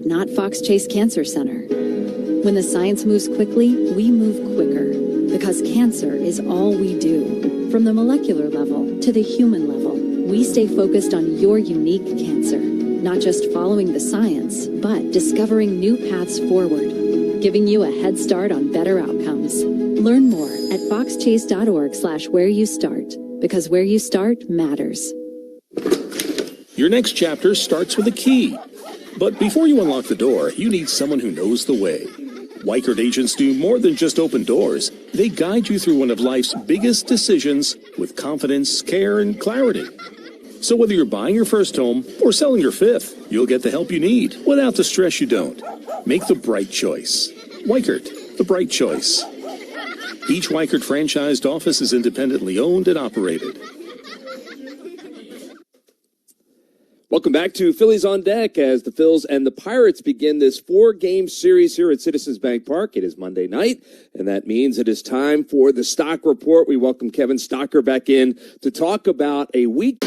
Not Fox Chase Cancer Center. When the science moves quickly, we move quicker. Because cancer is all we do. From the molecular level to the human level, we stay focused on your unique cancer. Not just following the science, but discovering new paths forward, giving you a head start on better outcomes. Learn more at foxchase.org/where you start, because where you start matters. Your next chapter starts with a key. But before you unlock the door, you need someone who knows the way. Weichert agents do more than just open doors. They guide you through one of life's biggest decisions with confidence, care, and clarity. So whether you're buying your first home or selling your fifth, you'll get the help you need without the stress you don't. Make the bright choice. Weichert, the bright choice. Each Weichert franchised office is independently owned and operated. Welcome back to Phillies on Deck as the Phils and the Pirates begin this 4-game series here at Citizens Bank Park. It is Monday night, and that means it is time for the Stock Report. We welcome Kevin Stocker back in to talk about a week.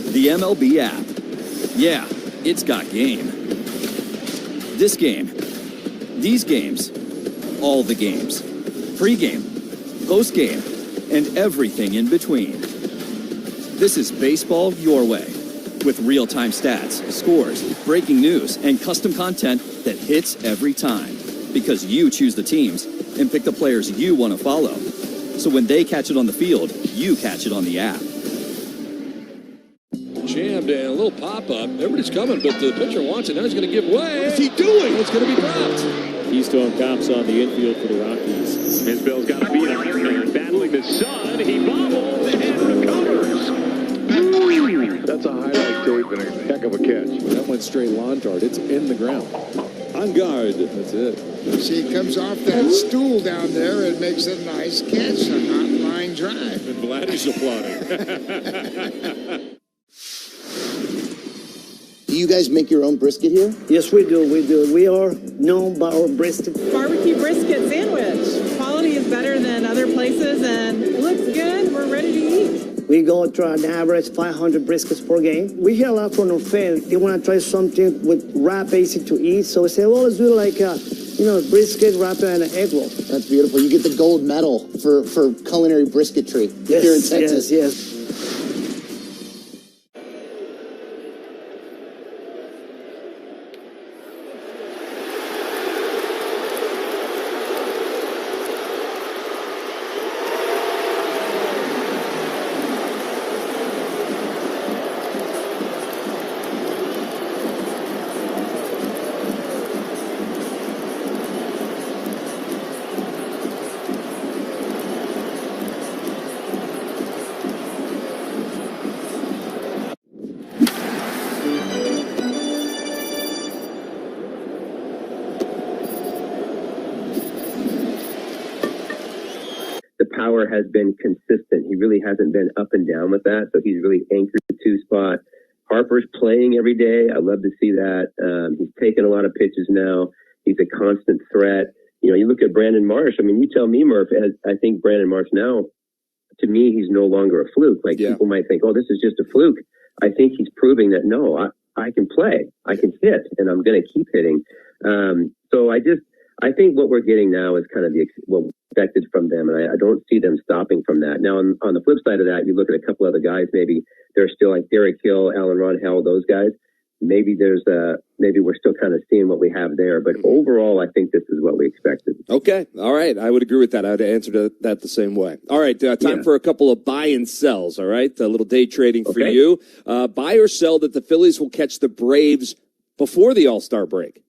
The MLB app. Yeah, it's got game. This game. These games. All the games. Pre-game. Post-game. And everything in between. This is baseball your way. With real-time stats, scores, breaking news, and custom content that hits every time. Because you choose the teams and pick the players you want to follow. So when they catch it on the field, you catch it on the app. Jammed and a little pop-up. Everybody's coming, but the pitcher wants it. Now he's going to give way. What is he doing? It's going to be dropped. Keystone Cops on the infield for the Rockies. Isbell's got to beat Iron Man. Battling the sun. He bobbles and recovers. That's a highlight tape and a heck of a catch. That went straight lawn dart. It's in the ground. On guard. That's it. See, he comes off that stool down there and makes a nice catch. A hot line drive. And Vladdy's applauding. Do you guys make your own brisket here? Yes, we do. We do. We are known by our brisket. Barbecue brisket sandwich. Quality is better than other places, and it looks good. We're ready to eat. We go to an average 500 briskets per game. We hear a lot from our fans. They want to try something with wrap, easy to eat. So we say, well, let's do like a, brisket, wrap, and an egg roll. That's beautiful. You get the gold medal for culinary brisketry here in Texas. Yes. Power has been consistent. He really hasn't been up and down with that, so he's really anchored the 2 spot. Harper's playing every day. I love to see that. He's taken a lot of pitches now. He's a constant threat. You look at Brandon Marsh. I mean, you tell me, Murph, I think Brandon Marsh now, to me, he's no longer a fluke. People might think, oh, this is just a fluke. I think he's proving that, no, I can play. I can hit, and I'm going to keep hitting. So I think what we're getting now is kind of what we expected from them, and I don't see them stopping from that. Now, on the flip side of that, you look at a couple other guys, maybe they're still like Derek Hill, Alan Ron-Hell, those guys. Maybe we're still kind of seeing what we have there, but overall, I think this is what we expected. Okay, all right, I would agree with that. I would answer that the same way. All right, time for a couple of buy and sells. All right, a little day trading for you. Buy or sell that the Phillies will catch the Braves before the All-Star break.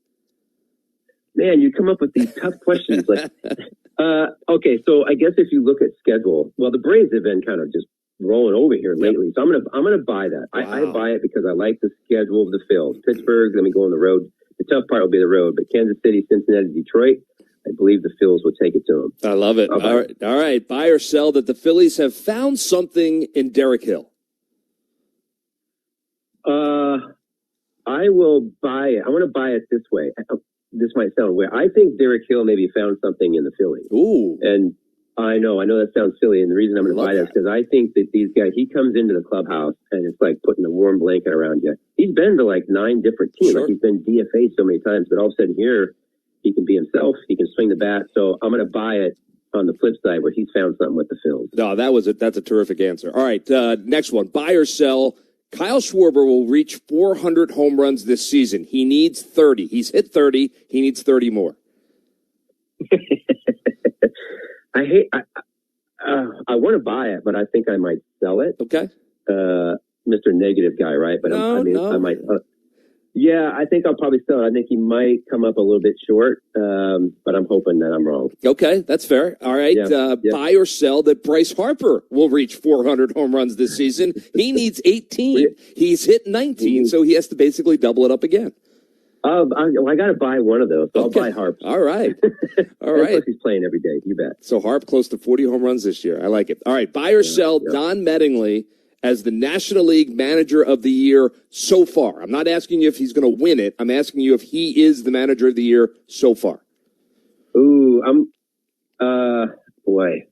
Man, you come up with these tough questions. Okay, so I guess if you look at schedule, well, the Braves have been kind of just rolling over here lately, so I'm gonna buy that. Wow. I buy it because I like the schedule of the Phils. Pittsburgh, let me go on the road. The tough part will be the road, but Kansas City, Cincinnati, Detroit, I believe the Phils will take it to him. I love it. All right. Buy or sell that the Phillies have found something in Derek Hill. I will buy it. I want to buy it this way. This might sound weird. I think Derek Hill maybe found something in the Phillies. Ooh. And I know that sounds silly. And the reason I'm going to buy that is because I think that these guys, he comes into the clubhouse and it's like putting a warm blanket around you. He's been to like 9 different teams. Sure. Like he's been DFA'd so many times, but all of a sudden here, he can be himself. He can swing the bat. So I'm going to buy it on the flip side where he's found something with the Phils. No, that's a terrific answer. All right. Next one. Buy or sell. Kyle Schwarber will reach 400 home runs this season. He needs 30. He's hit 30. He needs 30 more. I want to buy it, but I think I might sell it. Okay. Mr. Negative guy, right? But I might. Yeah, I think I'll probably sell it. I think he might come up a little bit short, but I'm hoping that I'm wrong. Okay, that's fair. All right. Buy or sell that Bryce Harper will reach 400 home runs this season. He needs 18. He's hit 19, so he has to basically double it up again. I got to buy one of those. So I'll buy Harp. All right. All right. He's playing every day. You bet. So Harp close to 40 home runs this year. I like it. All right. Buy or sell Don Mattingly as the National League Manager of the Year so far. I'm not asking you if he's going to win it. I'm asking you if he is the Manager of the Year so far. Ooh, boy.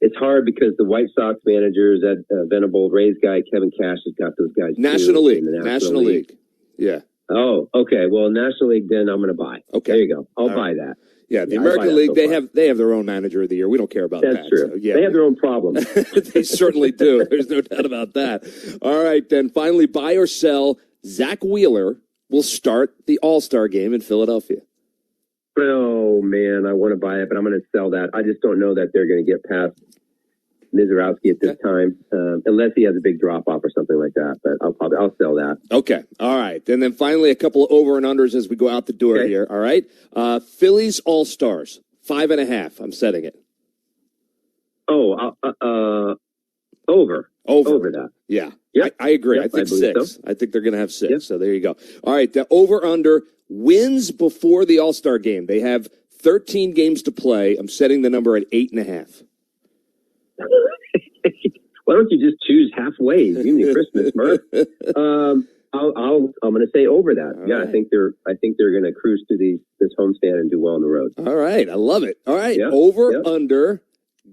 It's hard because the White Sox managers, that Venable Rays guy, Kevin Cash, has got those guys. National League. National League. Yeah. Oh, okay. Well, National League, then I'm going to buy. Okay. There you go. I'll buy that. Yeah, the American League, they have their own Manager of the Year. We don't care about that. That's true. So, yeah. They have their own problems. They certainly do. There's no doubt about that. All right, then finally, buy or sell, Zach Wheeler will start the All-Star game in Philadelphia. Oh, man, I want to buy it, but I'm going to sell that. I just don't know that they're going to get past Mizorowski at this time, unless he has a big drop-off or something like that. But I'll sell that. Okay. All right. And then finally, a couple of over and unders as we go out the door here. All right. Phillies All-Stars, 5.5. I'm setting it. Oh, over that. Yeah. Yep. I agree. Yep, I think 6. So. I think they're going to have 6. Yep. So there you go. All right. The over-under wins before the All-Star game. They have 13 games to play. I'm setting the number at 8.5. Why don't you just choose halfway? Give me Christmas, Murph. I'm going to say over that. All right. I think they're going to cruise to this homestand and do well on the road. All right, I love it. All right, under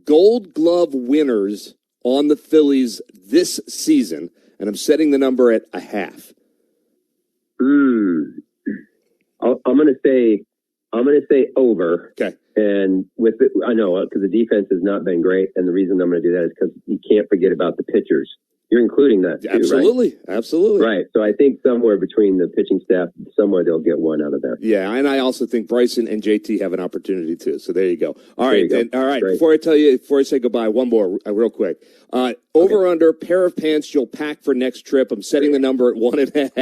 Gold Glove winners on the Phillies this season, and I'm setting the number at 0.5. I'm going to say over. Okay. And I know because the defense has not been great, and the reason I'm going to do that is because you can't forget about the pitchers. You're including that too, Absolutely. Right? Absolutely. Right. So I think somewhere between the pitching staff, somewhere they'll get one out of there. Yeah, and I also think Bryson and JT have an opportunity too. So there you go. All right. All right. Great. Before I say goodbye, one more real quick. Over under pair of pants you'll pack for next trip. I'm setting the number at 1.5.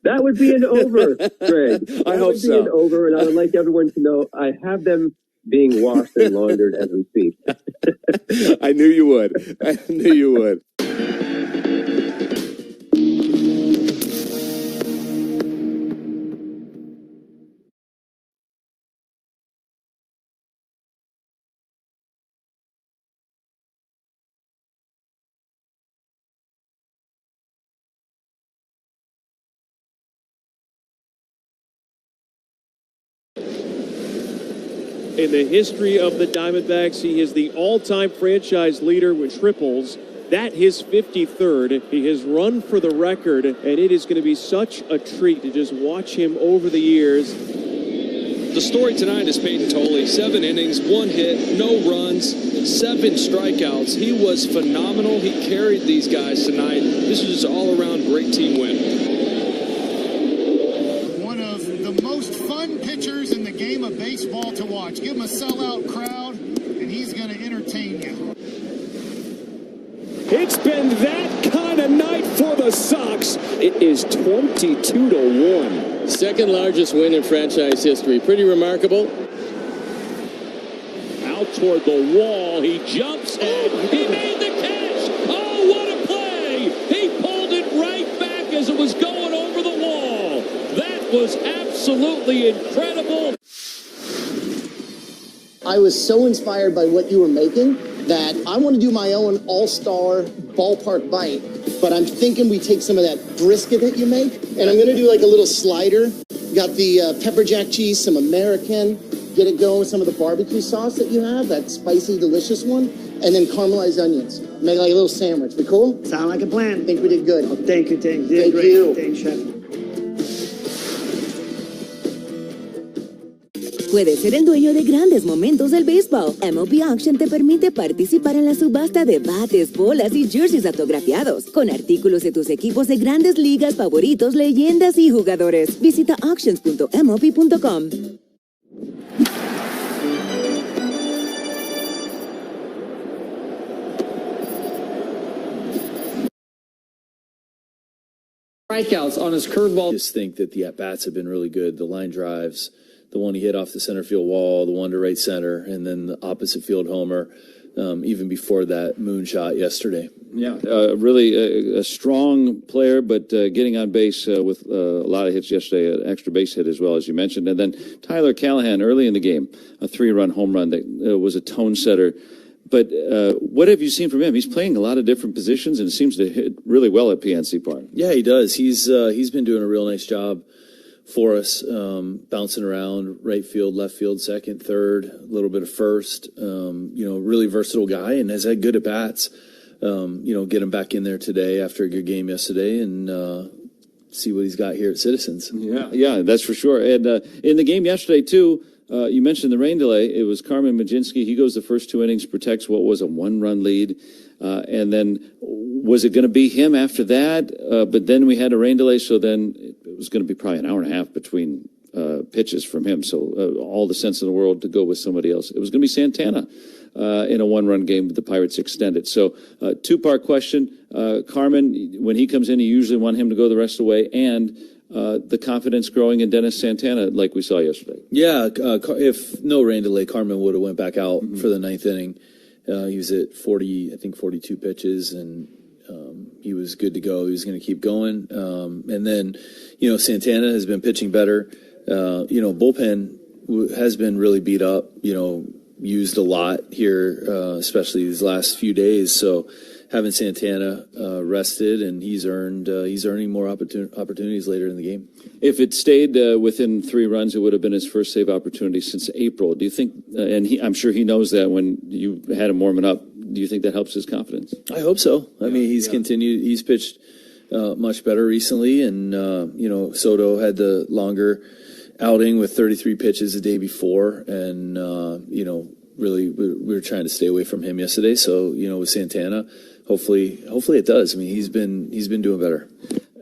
That would be an over, Greg. I hope so. Be an over, and I would like everyone to know I have them being washed and laundered as we speak. I knew you would. I knew you would. In the history of the Diamondbacks, he is the all-time franchise leader with triples. That his 53rd. He has run for the record, and it is going to be such a treat to just watch him over the years. The story tonight is Peyton Tolley. 7 innings, 1 hit, no runs, 7 strikeouts. He was phenomenal. He carried these guys tonight. This was an all-around great team win. Pitchers in the game of baseball to watch. Give him a sellout crowd, and he's going to entertain you. It's been that kind of night for the Sox. It is 22-1. Second largest win in franchise history. Pretty remarkable. Out toward the wall. He jumps and he made the catch. Oh, what a play. He pulled it right back as it was going over the wall. That was absolutely incredible. I was so inspired by what you were making that I want to do my own all-star ballpark bite, but I'm thinking we take some of that brisket that you make, and I'm going to do like a little slider. Got the pepper jack cheese, some American, get it going with some of the barbecue sauce that you have, that spicy, delicious one, and then caramelized onions. Make like a little sandwich. Be cool? Sound like a plan. I think we did good. Oh, thank you. Thank you. Thanks, Chef. Puedes ser el dueño de grandes momentos del béisbol. MLB Auction te permite participar en la subasta de bates, bolas y jerseys autografiados, con artículos de tus equipos de grandes ligas favoritos, leyendas y jugadores. Visita auctions.mlb.com. Strikeouts on his curveball. I just think that the at-bats have been really good. The line drives, the one he hit off the center field wall, the one to right center, and then the opposite field homer, even before that moonshot yesterday. Yeah, really a strong player, but getting on base with a lot of hits yesterday, an extra base hit as well, as you mentioned. And then Tyler Callahan early in the game, a 3-run home run that was a tone setter. But what have you seen from him? He's playing a lot of different positions and seems to hit really well at PNC Park. Yeah, he does. He's been doing a real nice job for us, bouncing around right field, left field, second, third, a little bit of first. Really versatile guy and has had good at bats. Get him back in there today after a good game yesterday and see what he's got here at Citizens. Yeah, that's for sure. And in the game yesterday too. You mentioned the rain delay. It was Carmen Majinski. He goes the first 2 innings, protects what was a 1-run lead. And then was it going to be him after that? But then we had a rain delay, so then it was going to be probably an hour and a half between pitches from him. So all the sense in the world to go with somebody else. It was going to be Santana in a 1-run game, but the Pirates extended. So 2-part question. Carmen, when he comes in, you usually want him to go the rest of the way. And the confidence growing in Dennis Santana like we saw yesterday. Yeah, if no rain delay, Carmen would have went back out for the 9th inning. He was at 42 pitches, and he was good to go. He was going to keep going. And then, Santana has been pitching better. Bullpen has been really beat up, used a lot here, especially these last few days. So having Santana rested, and he's earning more opportunities later in the game. If it stayed within 3 runs, it would have been his first save opportunity since April. Do you think? And I'm sure he knows that when you had him warming up. Do you think that helps his confidence? I hope so. I mean, he's continued. He's pitched much better recently, and Soto had the longer outing with 33 pitches the day before, and really we were trying to stay away from him yesterday. So with Santana. Hopefully it does. I mean, he's been doing better.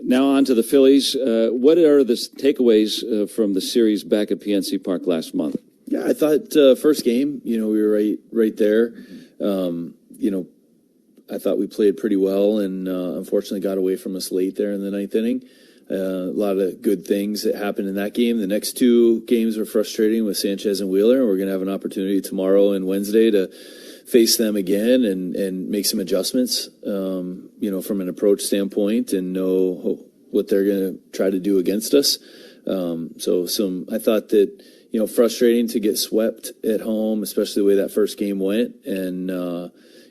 Now on to the Phillies. What are the takeaways from the series back at PNC Park last month? Yeah, I thought first game, we were right there. I thought we played pretty well, and unfortunately got away from us late there in the 9th inning. A lot of good things that happened in that game. The next 2 games were frustrating with Sanchez and Wheeler. We're going to have an opportunity tomorrow and Wednesday to face them again and make some adjustments, from an approach standpoint, and know what they're going to try to do against us. I thought that, frustrating to get swept at home, especially the way that first game went, and,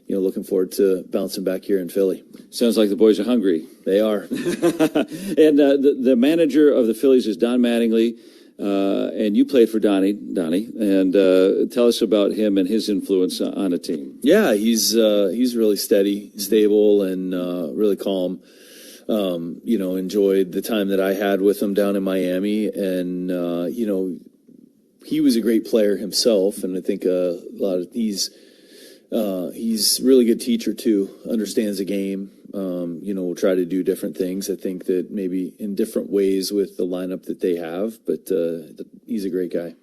looking forward to bouncing back here in Philly. Sounds like the boys are hungry. They are. And the manager of the Phillies is Don Mattingly. And you played for Donnie, and tell us about him and his influence on a team. Yeah, he's really steady, stable, and really calm. Enjoyed the time that I had with him down in Miami, and he was a great player himself, and I think he's a really good teacher too. Understands the game. We'll try to do different things. I think that maybe in different ways with the lineup that they have, but he's a great guy.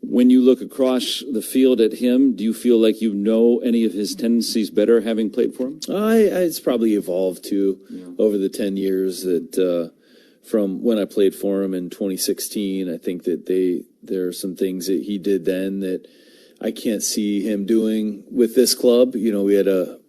When you look across the field at him, do you feel like you know any of his tendencies better having played for him? It's probably evolved too over the 10 years that from when I played for him in 2016. I think that there are some things that he did then that I can't see him doing with this club. We had a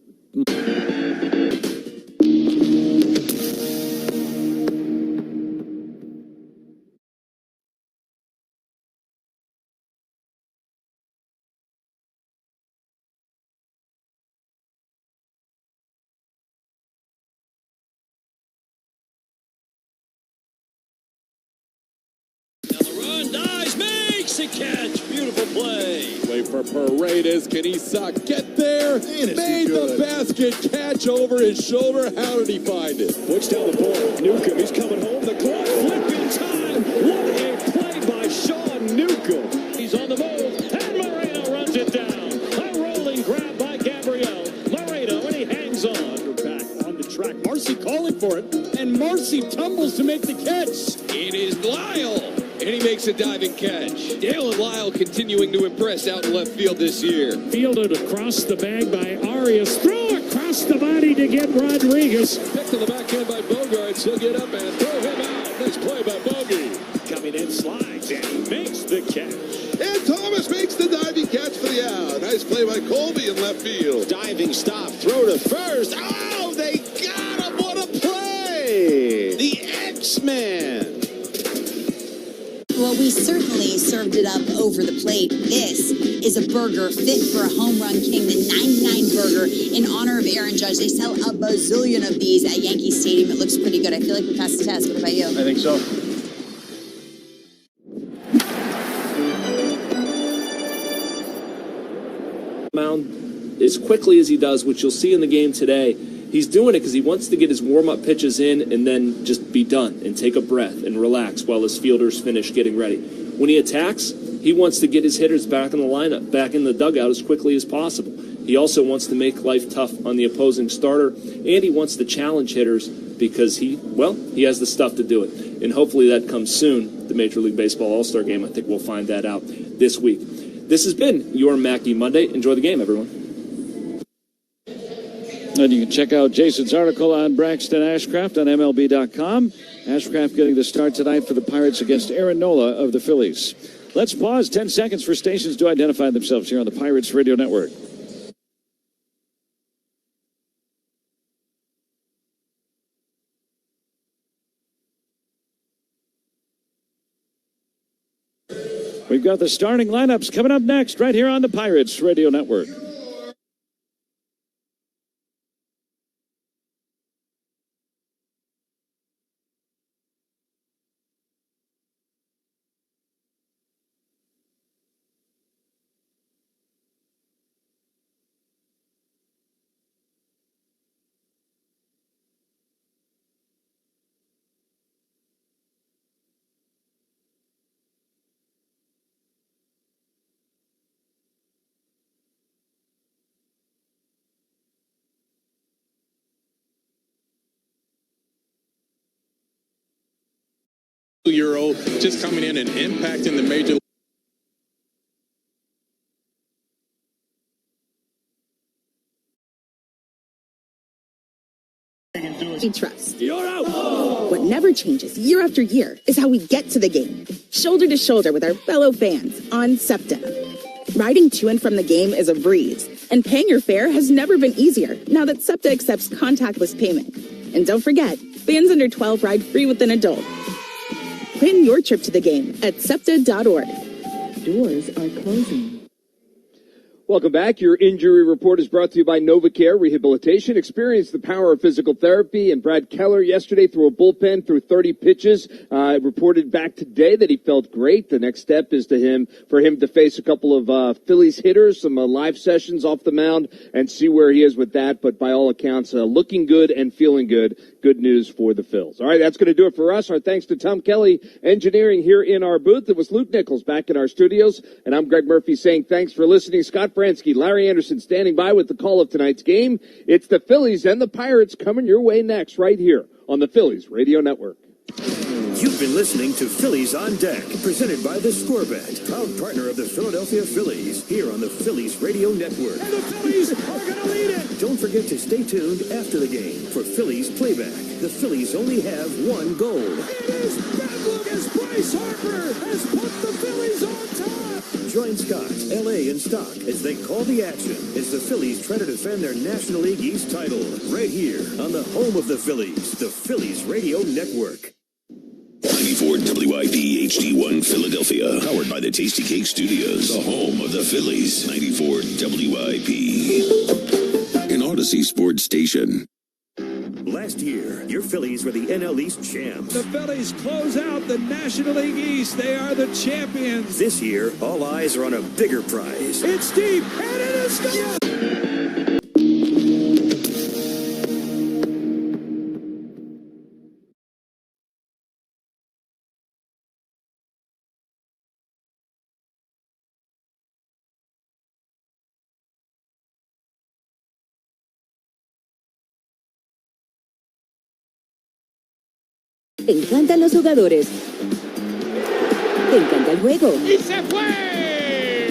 play. Wait for Paredes. Can Isak get there? Made the basket catch over his shoulder. How did he find it? Puts down the ball. Newcomb, he's coming home. The clock flipping time. What a play by Sean Newcomb. He's on the move, and Moreno runs it down. A rolling grab by Gabriel. Moreno, and he hangs on. Back on the track. Marcy calling for it, and Marcy tumbles to make the catch. It is Lyle, and he makes a diving catch. Dalen Lyle continuing to impress out in left field this year. Fielded across the bag by Arias. Throw across the body to get Rodriguez. Picked on the backhand by Bogarts. He'll get up and throw him out. Nice play by Bogey. Coming in, slides, and he makes the catch. And Thomas makes the diving catch for the out. Nice play by Colby in left field. Diving stop, throw to first. Oh, they got him. What a play. The X-Men. Well, we certainly served it up over the plate. This is a burger fit for a home run king, the 99 burger in honor of Aaron Judge. They sell a bazillion of these at Yankee Stadium. It looks pretty good. I feel like we passed the test. What about you? I think so. Mound as quickly as he does, which you'll see in the game today. He's doing it because he wants to get his warm-up pitches in and then just be done and take a breath and relax while his fielders finish getting ready. When he attacks, he wants to get his hitters back in the lineup, back in the dugout as quickly as possible. He also wants to make life tough on the opposing starter, and he wants to challenge hitters because he has the stuff to do it. And hopefully that comes soon. The Major League Baseball All-Star Game, I think we'll find that out this week. This has been your Mackey Monday. Enjoy the game, everyone. And you can check out Jason's article on Braxton Ashcraft on MLB.com. Ashcraft getting the start tonight for the Pirates against Aaron Nola of the Phillies. Let's pause 10 seconds for stations to identify themselves here on the Pirates Radio Network. We've got the starting lineups coming up next right here on the Pirates Radio Network. Euro just coming in and impacting the major. We trust. You're out. What never changes year after year is how we get to the game, shoulder to shoulder with our fellow fans on SEPTA. Riding to and from the game is a breeze, and paying your fare has never been easier now that SEPTA accepts contactless payment. And don't forget, fans under 12 ride free with an adult. Plan your trip to the game at SEPTA.org. Doors are closing. Welcome back. Your injury report is brought to you by NovaCare Rehabilitation. Experience the power of physical therapy. And Brad Keller yesterday threw a bullpen through 30 pitches. Reported back today that he felt great. The next step is for him to face a couple of Phillies hitters, some live sessions off the mound, and see where he is with that. But by all accounts, looking good and feeling good. Good news for the Phils. All right, that's going to do it for us. Our thanks to Tom Kelly, engineering here in our booth. It was Luke Nichols back in our studios, and I'm Greg Murphy saying thanks for listening. Scott Bransky, Larry Anderson standing by with the call of tonight's game. It's the Phillies and the Pirates coming your way next right here on the Phillies Radio Network. You've been listening to Phillies on Deck, presented by the Scoreboard, proud partner of the Philadelphia Phillies, here on the Phillies Radio Network. And the Phillies are going to lead it. Don't forget to stay tuned after the game for Phillies Playback. The Phillies only have one goal. It is Bad Lucas. Bryce Harper has put the Phillies on top. Join Scott, L.A. and Stock as they call the action as the Phillies try to defend their National League East title right here on the home of the Phillies, the Phillies Radio Network. 94 WIP HD1 Philadelphia, powered by the Tasty Cake Studios, the home of the Phillies. 94 WIP, an Odyssey Sports Station. Last year, your Phillies were the NL East champs. The Phillies close out the National League East. They are the champions. This year, all eyes are on a bigger prize. It's deep, and it is gone. Te encantan los jugadores. Te encanta el juego. ¡Y se fue!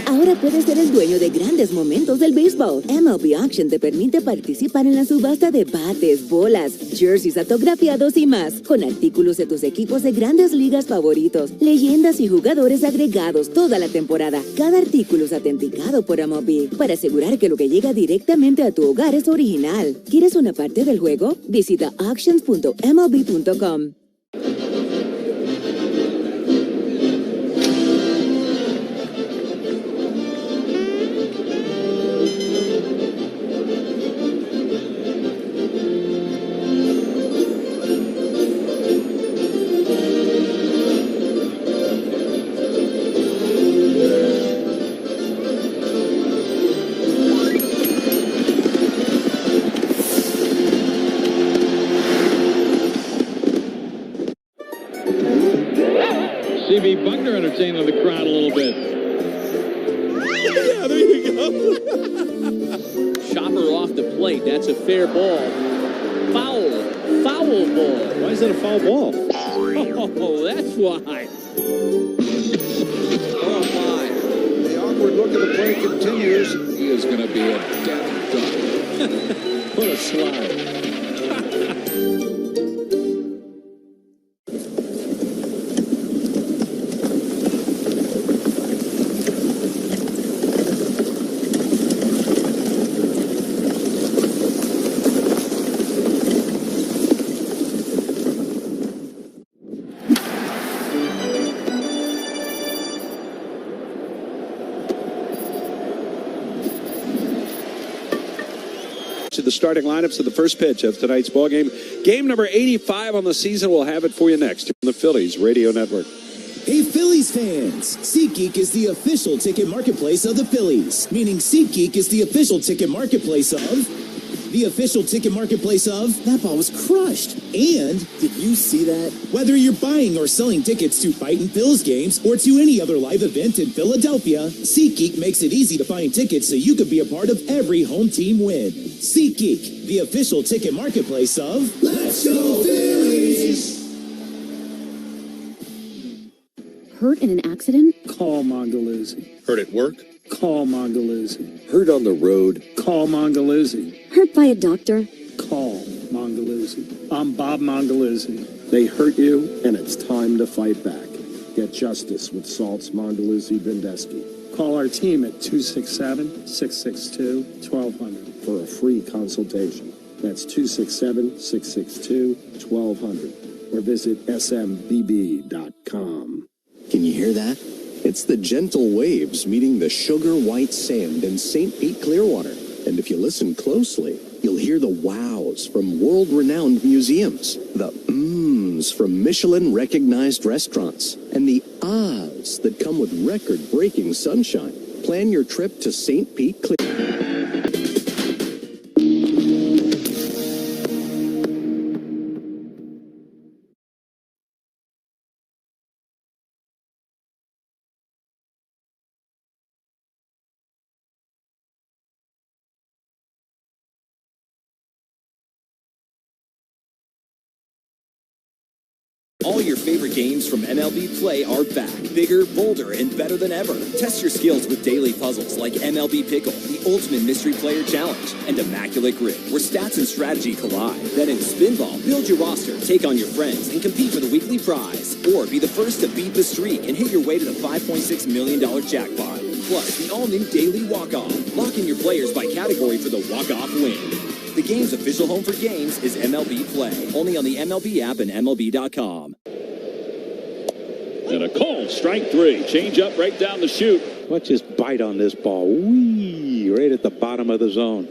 Ahora puedes ser el dueño de grandes momentos del béisbol. MLB Auction te permite participar en la subasta de bates, bolas, jerseys autografiados y más, con artículos de tus equipos de grandes ligas favoritos, leyendas y jugadores agregados toda la temporada. Cada artículo es autenticado por MLB para asegurar que lo que llega directamente a tu hogar es original. ¿Quieres una parte del juego? Visita auctions.mlb.com. C.B. Buckner entertaining the crowd a little bit. Yeah, there you go. Chopper off the plate. That's a fair ball. Foul ball. Why is that a foul ball? Oh, that's why. Oh, my. The awkward look of the play continues. He is going to be a dead duck. What a slide. The starting lineups of the first pitch of tonight's ball game. Game number 85 on the season. We'll have it for you next on the Phillies Radio Network. Hey, Phillies fans! SeatGeek is the official ticket marketplace of the Phillies, meaning SeatGeek is the official ticket marketplace of... The official ticket marketplace of... That ball was crushed. And, did you see that? Whether you're buying or selling tickets to Fightin' Phil's games or to any other live event in Philadelphia, SeatGeek makes it easy to find tickets so you could be a part of every home team win. SeatGeek, the official ticket marketplace of... Let's go Phillies! Hurt in an accident? Call Mongaluzzi. Heard at work? Call Mongaluzzi. Heard on the road? Call Mongaluzzi. Hurt by a doctor? Call Mongaluzzi. I'm Bob Mongaluzzi. They hurt you, and it's time to fight back. Get justice with Salt's Mongaluzzi Vendesky. Call our team at 267-662-1200 for a free consultation. That's 267-662-1200 or visit smbb.com. Can you hear that? It's the gentle waves meeting the sugar white sand in St. Pete Clearwater. And if you listen closely, you'll hear the wows from world-renowned museums, the mms from Michelin-recognized restaurants, and the ahs that come with record-breaking sunshine. Plan your trip to St. Pete Clearwater. All your favorite games from MLB Play are back, bigger, bolder, and better than ever. Test your skills with daily puzzles like MLB Pickle, the Ultimate Mystery Player Challenge, and Immaculate Grid, where stats and strategy collide. Then in Spinball, build your roster, take on your friends, and compete for the weekly prize. Or be the first to beat the streak and hit your way to the $5.6 million jackpot. Plus, the all-new Daily Walk-Off. Lock in your players by category for the walk-off win. The game's official home for games is MLB Play. Only on the MLB app and MLB.com. And a call, strike three. Change up right down the chute. Watch his bite on this ball. Whee! Right at the bottom of the zone.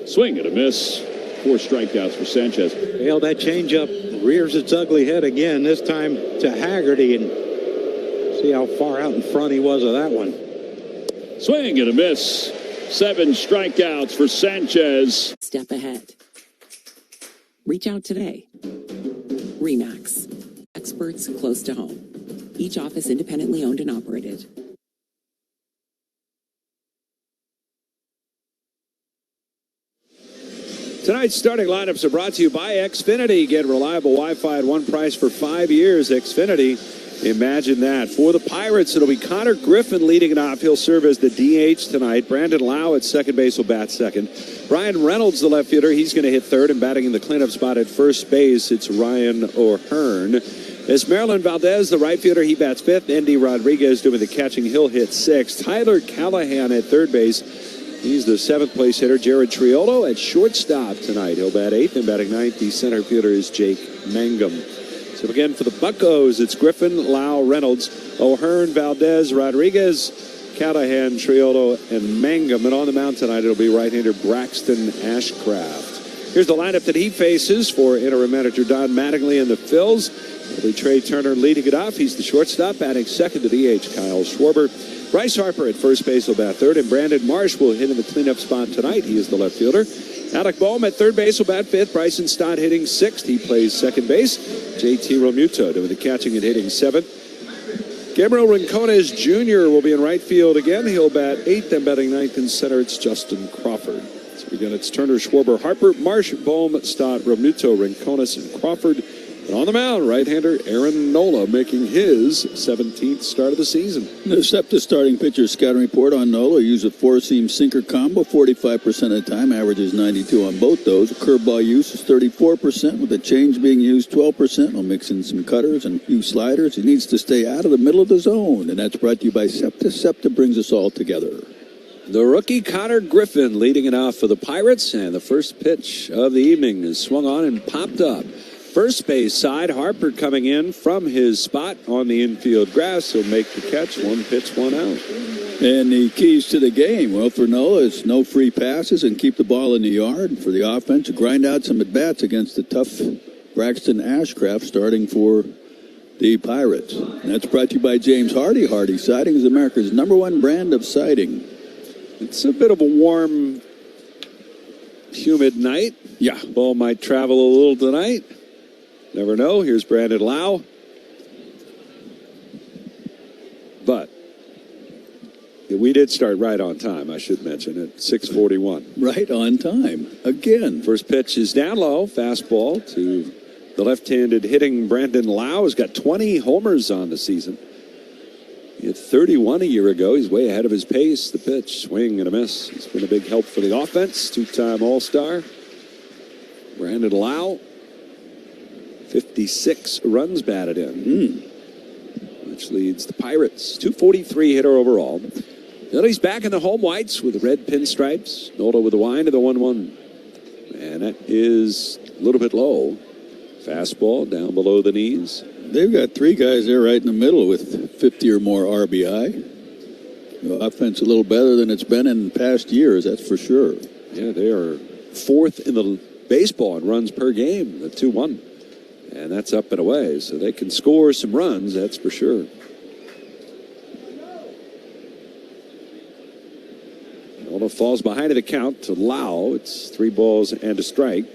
Swing and a miss. 4 strikeouts for Sanchez. Well, that changeup rears its ugly head again, this time to Haggerty, and see how far out in front he was of that one. Swing and a miss. 7 strikeouts for Sanchez. Step ahead. Reach out today. RE/MAX. Experts close to home. Each office independently owned and operated. Tonight's starting lineups are brought to you by Xfinity. Get reliable Wi-Fi at one price for 5 years. Xfinity, imagine that. For the Pirates, it'll be Connor Griffin leading it off. He'll serve as the DH tonight. Brandon Lau at second base will bat second. Brian Reynolds, the left fielder, he's going to hit third. And batting in the cleanup spot at first base, it's Ryan O'Hearn. As Marilyn Valdez, the right fielder, he bats fifth. Andy Rodriguez doing the catching. He'll hit sixth. Tyler Callahan at third base. He's the seventh place hitter. Jared Triolo at shortstop tonight. He'll bat eighth, and batting ninth, the center fielder is Jake Mangum. So again, for the Buccos, it's Griffin, Lau, Reynolds, O'Hearn, Valdez, Rodriguez, Callahan, Triolo, and Mangum. And on the mound tonight, it'll be right-hander Braxton Ashcraft. Here's the lineup that he faces for interim manager Don Mattingly and the Phils. It'll be Trey Turner leading it off. He's the shortstop, batting second to DH Kyle Schwarber. Bryce Harper at first base will bat third, and Brandon Marsh will hit in the cleanup spot tonight. He is the left fielder. Alec Boehm at third base will bat fifth. Bryson Stott hitting sixth. He plays second base. JT Realmuto doing the catching and hitting seventh. Gabriel Rincones Jr. will be in right field again. He'll bat eighth, and batting ninth in center, it's Justin Crawford. So again, it's Turner, Schwarber, Harper, Marsh, Boehm, Stott, Realmuto, Rincones, and Crawford. And on the mound, right-hander Aaron Nola making his 17th start of the season. The SEPTA starting pitcher scouting report on Nola. Use a four-seam sinker combo 45% of the time, averages 92 on both those. Curveball use is 34%, with the change being used 12%. We'll mix in some cutters and a few sliders. He needs to stay out of the middle of the zone, and that's brought to you by SEPTA. SEPTA brings us all together. The rookie Connor Griffin leading it off for the Pirates, and the first pitch of the evening is swung on and popped up. First base side, Harper coming in from his spot on the infield grass. He'll make the catch. One pitch, one out. And the keys to the game, well, for Nola, is no free passes and keep the ball in the yard. And for the offense, to grind out some at-bats against the tough Braxton Ashcraft starting for the Pirates. And that's brought to you by James Hardy. Hardy Siding is America's #1 brand of siding. It's a bit of a warm, humid night. Yeah. Ball might travel a little tonight. Never know. Here's Brandon Lau. But we did start right on time, I should mention, at 6:41. Right on time. Again. First pitch is down low. Fastball to the left-handed hitting Brandon Lau. Has got 20 homers on the season. He had 31 a year ago. He's way ahead of his pace. The pitch, swing and a miss. He's been a big help for the offense. Two-time All-Star. Brandon Lau. 56 runs batted in, which leads the Pirates. 243 hitter overall. Phillies back in the home whites with red pinstripes. Nola with the wind of the 1-1. And that is a little bit low. Fastball down below the knees. They've got three guys there right in the middle with 50 or more RBI. The offense a little better than it's been in past years, that's for sure. Yeah, they are fourth in the baseball in runs per game, the 2-1. And that's up and away, so they can score some runs, that's for sure. Nola falls behind the count to Lau. It's 3 balls and a strike.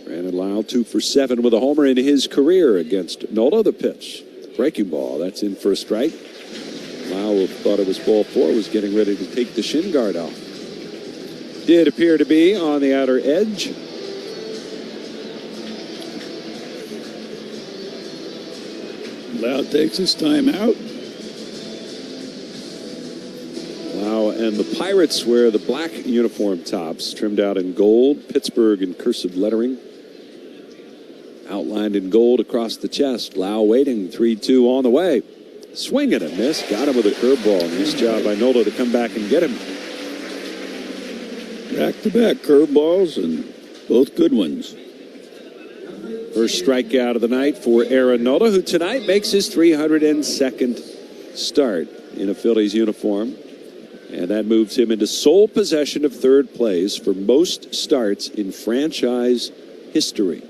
Brandon Lau 2 for 7 with a homer in his career against Nola. The pitch, breaking ball, that's in for a strike. Lau thought it was ball 4, was getting ready to take the shin guard off. Did appear to be on the outer edge. Lau takes his time out. Lau and the Pirates wear the black uniform tops, trimmed out in gold, Pittsburgh in cursive lettering. Outlined in gold across the chest. Lau waiting, 3-2 on the way. Swing and a miss. Got him with a curveball. Nice job by Nola to come back and get him. Back-to-back curveballs, and both good ones. First strikeout of the night for Aaron Nola, who tonight makes his 302nd start in a Phillies uniform. And that moves him into sole possession of third place for most starts in franchise history.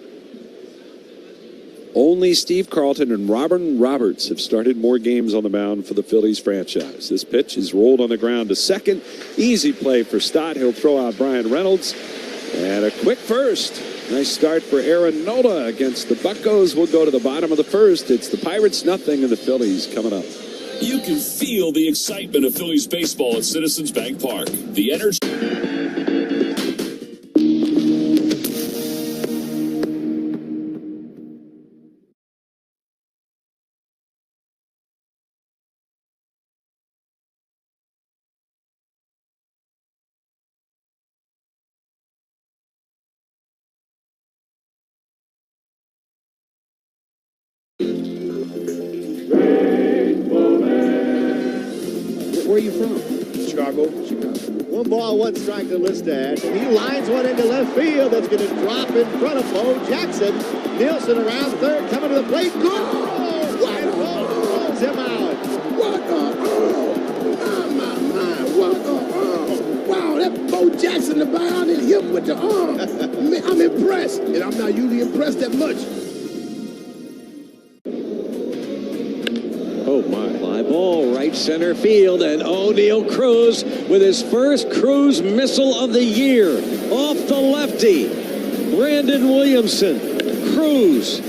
Only Steve Carlton and Robin Roberts have started more games on the mound for the Phillies franchise. This pitch is rolled on the ground to second. Easy play for Stott. He'll throw out Brian Reynolds. And a quick first. Nice start for Aaron Nola against the Buccos. We'll go to the bottom of the first. It's the Pirates nothing and the Phillies coming up. You can feel the excitement of Phillies baseball at Citizens Bank Park. The energy. Where are you from? Chicago. One ball, one strike to Listad. He lines one into left field. That's going to drop in front of Bo Jackson. Nielsen around third, coming to the plate. Good throw. And Bo throws him out. What wow, that Bo Jackson, the bound and hit with the arm. Man, I'm impressed, and I'm not usually impressed that much. Oh, my. Fly ball, right center field, and O'Neal Cruz with his first Cruz missile of the year. Off the lefty, Brandon Williamson. Cruz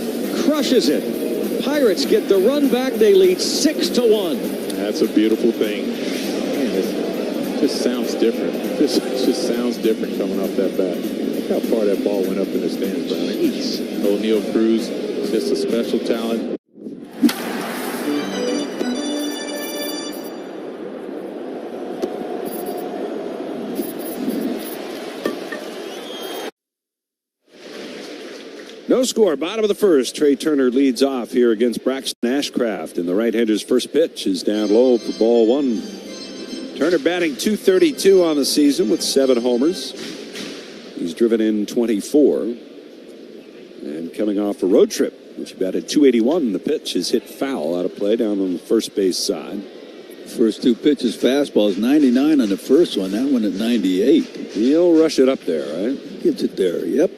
crushes it. Pirates get the run back. They lead 6-1. That's a beautiful thing. Man, it just sounds different. It just sounds different coming off that bat. Look how far that ball went up in the stands, Brownie. O'Neal Cruz, just a special talent. No score, bottom of the first. Trey Turner leads off here against Braxton Ashcraft. And the right-hander's first pitch is down low for ball one. Turner batting .232 on the season with 7 homers. He's driven in 24. And coming off a road trip, which he batted .281. The pitch is hit foul out of play down on the first base side. First 2 pitches, fastballs, 99 on the first one. That one at 98. He'll rush it up there, right? Gets it there, yep.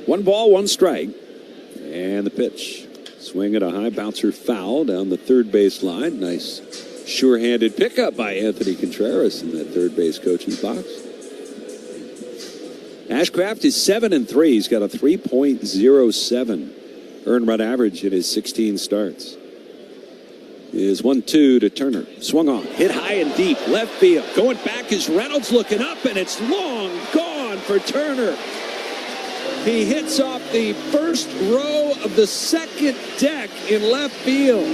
1 ball, 1 strike. And the pitch. Swing at a high bouncer foul down the third base line. Nice sure-handed pickup by Anthony Contreras in that third base coaching box. Ashcraft is 7-3. He's got a 3.07 earned run average in his 16 starts. Is 1-2 to Turner. Swung on. Hit high and deep. Left field. Going back is Reynolds looking up, and it's long gone for Turner. He hits off the first row of the second deck in left field.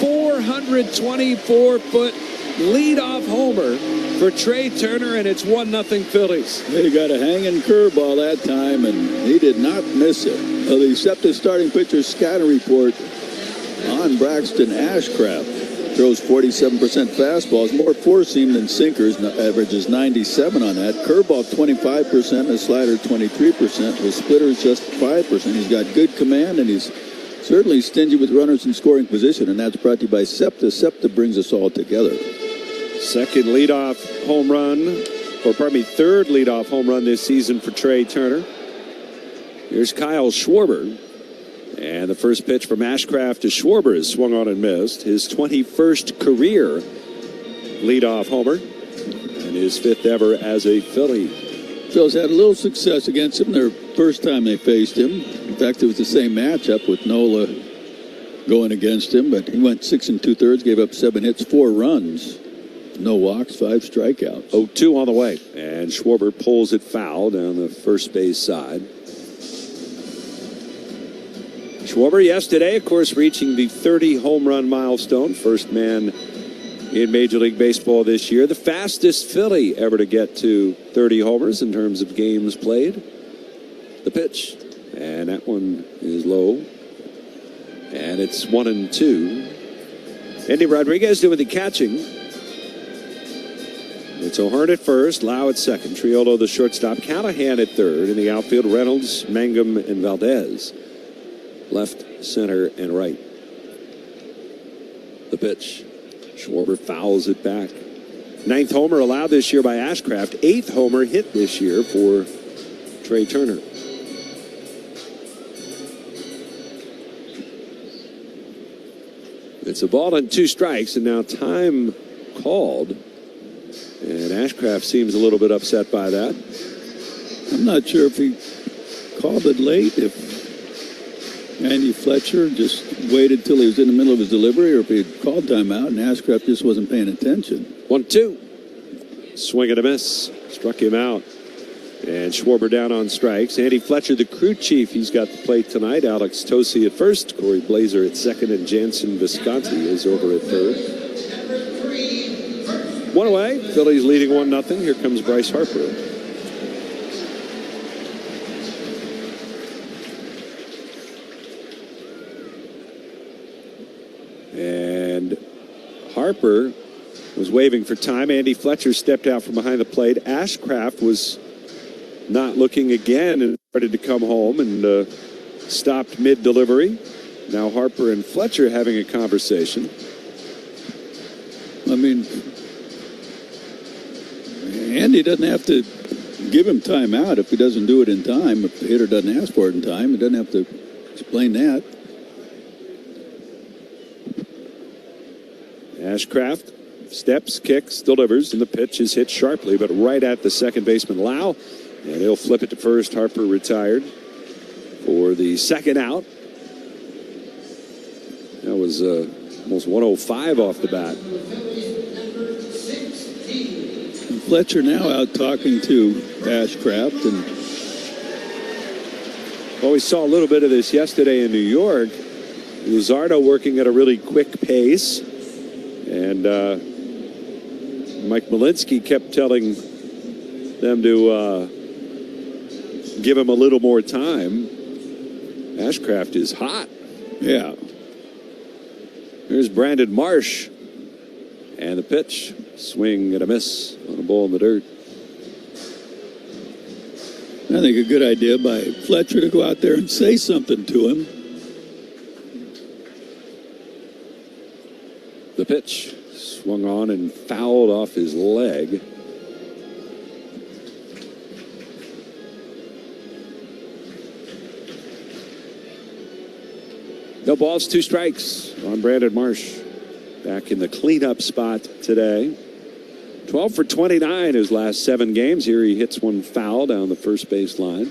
424-foot leadoff homer for Trey Turner, and it's 1-0 Phillies. He got a hanging curveball that time, and he did not miss it. Well, the SEPTA starting pitcher scouting report on Braxton Ashcraft. Throws 47% fastballs, more four-seam than sinkers, averages 97 on that. Curveball 25%, a slider 23%, with splitters just 5%. He's got good command, and he's certainly stingy with runners in scoring position, and that's brought to you by SEPTA. SEPTA brings us all together. Second leadoff home run, third leadoff home run this season for Trey Turner. Here's Kyle Schwarber. And the first pitch from Ashcraft to Schwarber is swung on and missed. His 21st career leadoff homer and his 5th ever as a Philly. Phil's had a little success against him their first time they faced him. In fact, it was the same matchup with Nola going against him, but he went 6 2/3, gave up 7 hits, 4 runs. No walks, 5 strikeouts. 0-2 on the way. And Schwarber pulls it foul down the first base side. Schwarber yesterday, of course, reaching the 30 home run milestone. First man in Major League Baseball this year. The fastest Philly ever to get to 30 homers in terms of games played. The pitch. And that one is low. And it's 1-2. Andy Rodriguez doing the catching. It's O'Hearn at first, Lau at second, Triolo the shortstop, Callahan at third. In the outfield, Reynolds, Mangum, and Valdez. Left, center, and right. The pitch. Schwarber fouls it back. 9th homer allowed this year by Ashcraft. 8th homer hit this year for Trey Turner. It's a ball and 2 strikes, and now time called. And Ashcraft seems a little bit upset by that. I'm not sure if he called it late, if Andy Fletcher just waited till he was in the middle of his delivery, or if he had called timeout and Ashcraft just wasn't paying attention. 1-2. Swing and a miss. Struck him out. And Schwarber down on strikes. Andy Fletcher, the crew chief, he's got the plate tonight. Alex Tosi at first. Corey Blazer at second. And Jansen Visconti is over at third. 1 away. Phillies leading 1-0. Here comes Bryce Harper. And Harper was waving for time. Andy Fletcher stepped out from behind the plate. Ashcraft was not looking again and started to come home and stopped mid-delivery. Now Harper and Fletcher having a conversation. I mean, Andy doesn't have to give him time out if he doesn't do it in time. If the hitter doesn't ask for it in time, he doesn't have to explain that. Ashcraft steps, kicks, delivers, and the pitch is hit sharply, but right at the second baseman, Lau. And he'll flip it to first. Harper retired for the second out. That was almost 105 off the bat. And Fletcher now out talking to Ashcraft. And well, we saw a little bit of this yesterday in New York. Luzardo working at a really quick pace. And Mike Malinsky kept telling them to give him a little more time. Ashcraft is hot. Yeah. Here's Brandon Marsh. And the pitch. Swing and a miss on a ball in the dirt. I think a good idea by Fletcher to go out there and say something to him. The pitch swung on and fouled off his leg. No balls, 2 strikes on Brandon Marsh. Back in the cleanup spot today. 12 for 29 his last 7 games. Here he hits one foul down the first base line.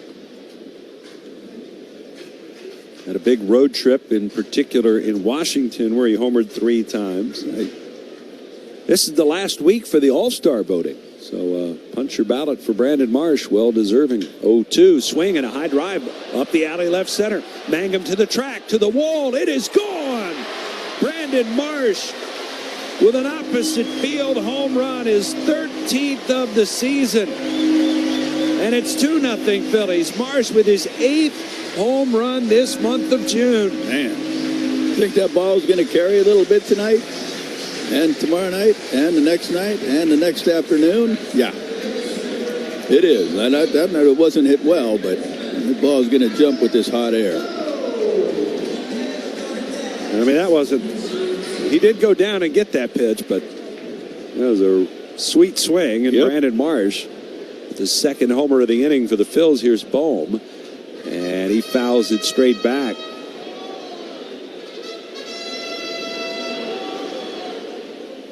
Had a big road trip, in particular in Washington, where he homered 3 times. This is the last week for the All-Star voting. So punch your ballot for Brandon Marsh. Well deserving. 0-2. Swing and a high drive up the alley left center. Mangum to the track, to the wall. It is gone. Brandon Marsh with an opposite field home run, his 13th of the season. And it's 2-0 Phillies. Marsh with his 8th home run this month of June. Man, think that ball is going to carry a little bit tonight? And tomorrow night, and the next night, and the next afternoon? Yeah, it is. That night it wasn't hit well, but the ball is going to jump with this hot air. I mean, that wasn't... He did go down and get that pitch, but that was a sweet swing. And Brandon Marsh, the second homer of the inning for the Phils. Here's Bohm, and he fouls it straight back.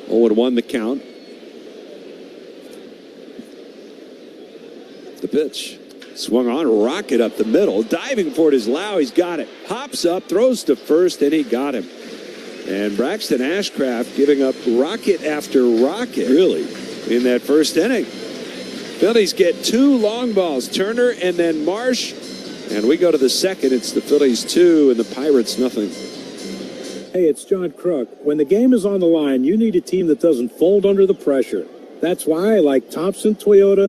Oh, and 1 the count. The pitch. Swung on, rocket up the middle. Diving for it is Lau. He's got it. Hops up, throws to first, and he got him. And Braxton Ashcraft giving up rocket after rocket. Really? In that first inning. Phillies get 2 long balls. Turner and then Marsh. And we go to the second. It's the Phillies 2 and the Pirates nothing. Hey, it's John Kruk. When the game is on the line, you need a team that doesn't fold under the pressure. That's why I like Thompson Toyota.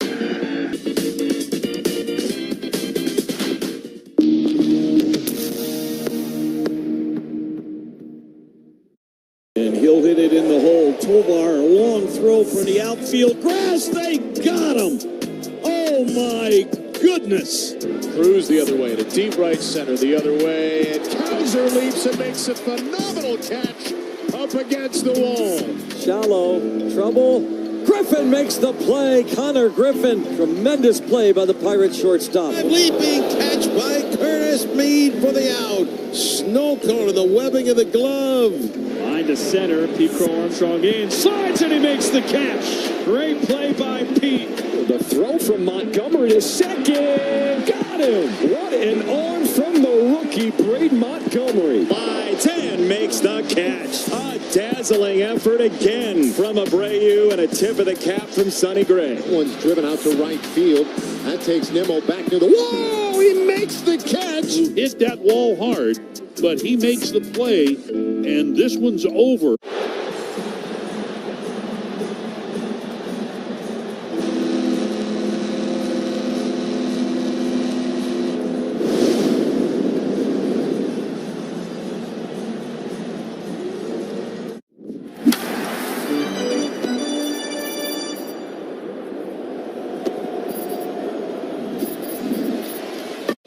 And he'll hit it in the hole. Tovar, a long throw from the outfield. Grass, they got him. Oh, my goodness. Cruz the other way to deep right center, the other way, and Kaiser leaps and makes a phenomenal catch up against the wall. Shallow, trouble. Griffin makes the play. Connor Griffin. Tremendous play by the Pirates shortstop. Leaping catch by Curtis Mead for the out. Snow cone in the webbing of the glove. Line to center. Pete Crow Armstrong in. Slides and he makes the catch. Great play by Pete. The throw from Montgomery to second. Got him. What an arm from the rookie, Braden Montgomery. By 10 makes the catch. A dazzling effort again from Abreu and a tip of the cap from Sonny Gray. One's driven out to right field. That takes Nimmo back to the wall. He makes the catch. Hit that wall hard, but he makes the play, and this one's over.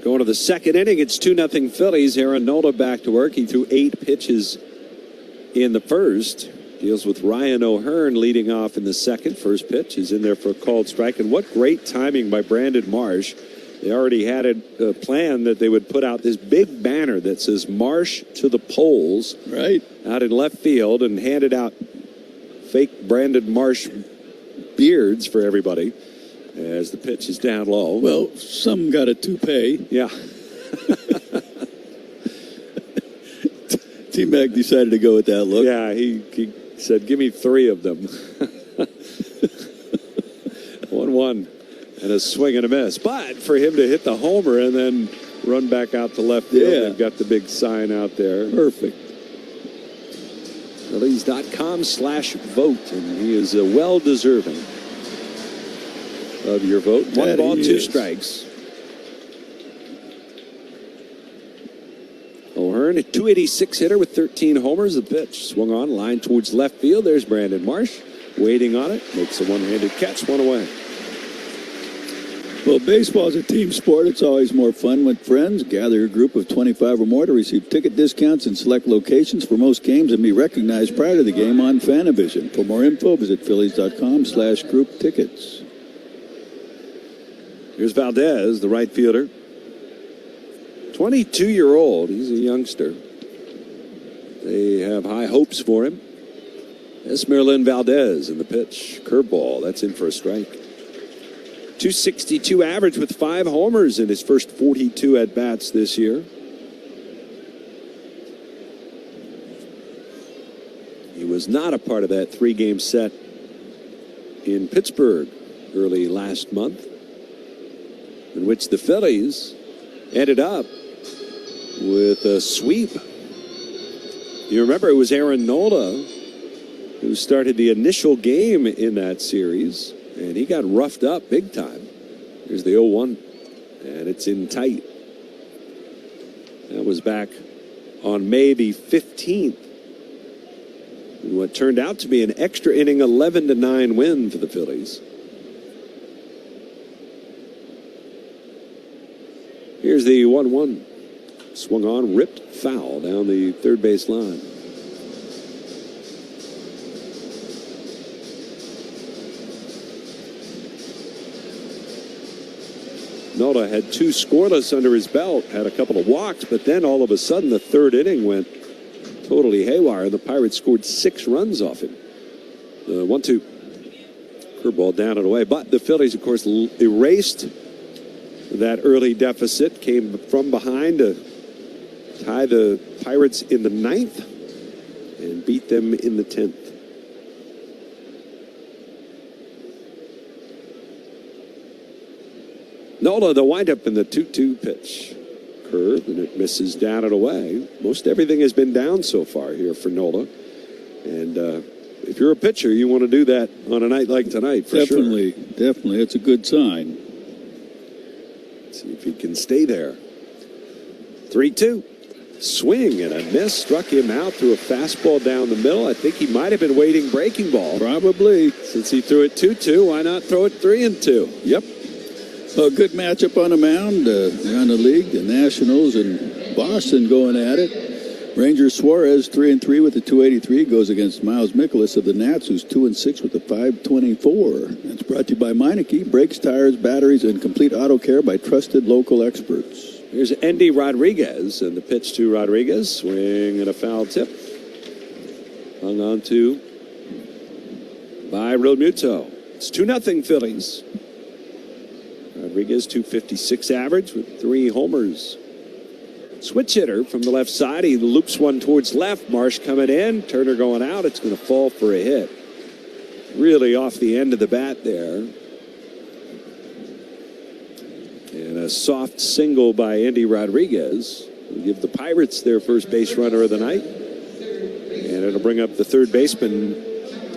Going to the second inning, it's 2-0 Phillies. Aaron Nola back to work. He threw 8 pitches in the first. Deals with Ryan O'Hearn leading off in the second. First pitch is in there for a called strike. And what great timing by Brandon Marsh. They already had a plan that they would put out this big banner that says Marsh to the polls. Right. Out in left field and handed out fake Brandon Marsh beards for everybody. As the pitch is down low. Well, some got a toupee. Yeah. T-Mac decided to go with that look. Yeah, he said, give me 3 of them. 1-1 and a swing and a miss. But for him to hit the homer and then run back out to left field, they've got the big sign out there. Perfect. Phillies.com/vote, and he is well-deserving of your vote. 1 ball, 2 strikes. O'Hearn, a .286 hitter with 13 homers. The pitch swung on, line towards left field. There's Brandon Marsh waiting on it. Makes a one-handed catch, 1 away. Well, baseball is a team sport. It's always more fun with friends. Gather a group of 25 or more to receive ticket discounts in select locations for most games and be recognized prior to the game on Fanavision. For more info, visit Phillies.com/group tickets. Here's Valdez, the right fielder. 22-year-old. He's a youngster. They have high hopes for him. Esmeralyn Valdez in the pitch. Curveball. That's in for a strike. .262 average with 5 homers in his first 42 at-bats this year. He was not a part of that 3-game set in Pittsburgh early last month, in which the Phillies ended up with a sweep. You remember it was Aaron Nola who started the initial game in that series, and he got roughed up big time. Here's the 0-1, and it's in tight. That was back on May the 15th. What turned out to be an extra inning 11-9 win for the Phillies. Here's the 1-1. Swung on, ripped foul down the third base line. Nola had 2 scoreless under his belt, had a couple of walks, but then all of a sudden the third inning went totally haywire. The Pirates scored 6 runs off him. The 1-2. Curveball down and away. But the Phillies, of course, erased that early deficit, came from behind to tie the Pirates in the 9th and beat them in the 10th. Nola, the windup in the 2-2 pitch. Curve, and it misses down and away. Most everything has been down so far here for Nola. And if you're a pitcher, you want to do that on a night like tonight, for sure. Definitely. It's a good sign. Let's see if he can stay there. 3-2. Swing and a miss. Struck him out, threw a fastball down the middle. I think he might have been waiting breaking ball. Probably. Since he threw it 2-2, why not throw it 3-2? Yep. A good matchup on the mound around the league. The Nationals and Boston going at it. Ranger Suarez, 3-3 with a 283, goes against Miles Mikolas of the Nats, who's 2-6 with a 524. That's brought to you by Meineke, brakes, tires, batteries, and complete auto care by trusted local experts. Here's Endy Rodriguez, and the pitch to Rodriguez. Swing and a foul tip. Hung on to by Realmuto. It's 2-0 Phillies. Rodriguez, 256 average with 3 homers. Switch hitter from the left side. He loops one towards left. Marsh coming in. Turner going out. It's going to fall for a hit. Really off the end of the bat there. And a soft single by Endy Rodriguez will give the Pirates their first base runner of the night. And it'll bring up the third baseman,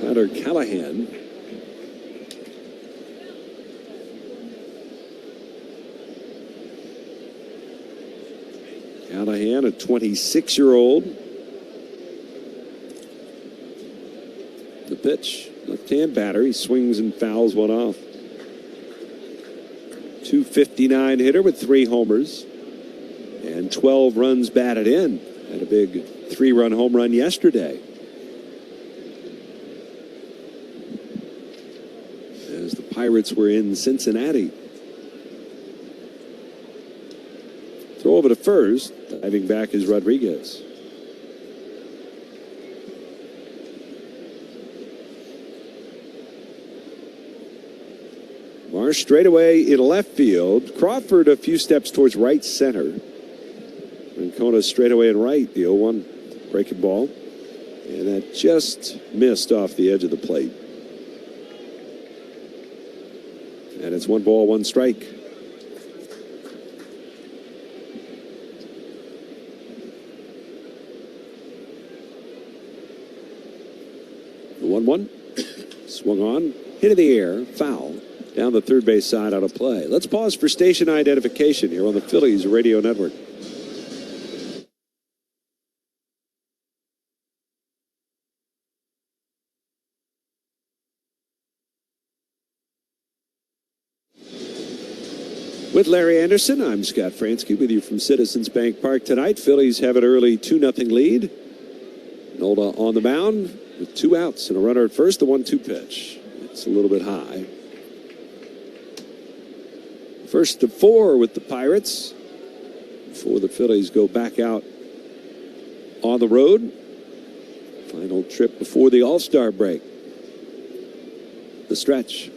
Tyler Callahan. Callahan, a 26-year-old. The pitch, left-hand batter. He swings and fouls one off. 259 hitter with 3 homers and 12 runs batted in. Had a big 3-run home run yesterday. As the Pirates were in Cincinnati. Throw over to first. Diving back is Rodriguez. Marsh straightaway in left field. Crawford a few steps towards right center. Ancona straightaway in right. The 0-1 breaking ball. And that just missed off the edge of the plate. And it's 1 ball, 1 strike. The 1-1. Swung on. Hit in the air. Foul. Down the third base side out of play. Let's pause for station identification here on the Phillies Radio Network. With Larry Anderson, I'm Scott Fransky with you from Citizens Bank Park tonight. Phillies have an early 2-0 lead. Nola on the mound with 2 outs and a runner at first. The 1-2 pitch. It's a little bit high. First to 4 with the Pirates before the Phillies go back out on the road. Final trip before the All-Star break. The stretch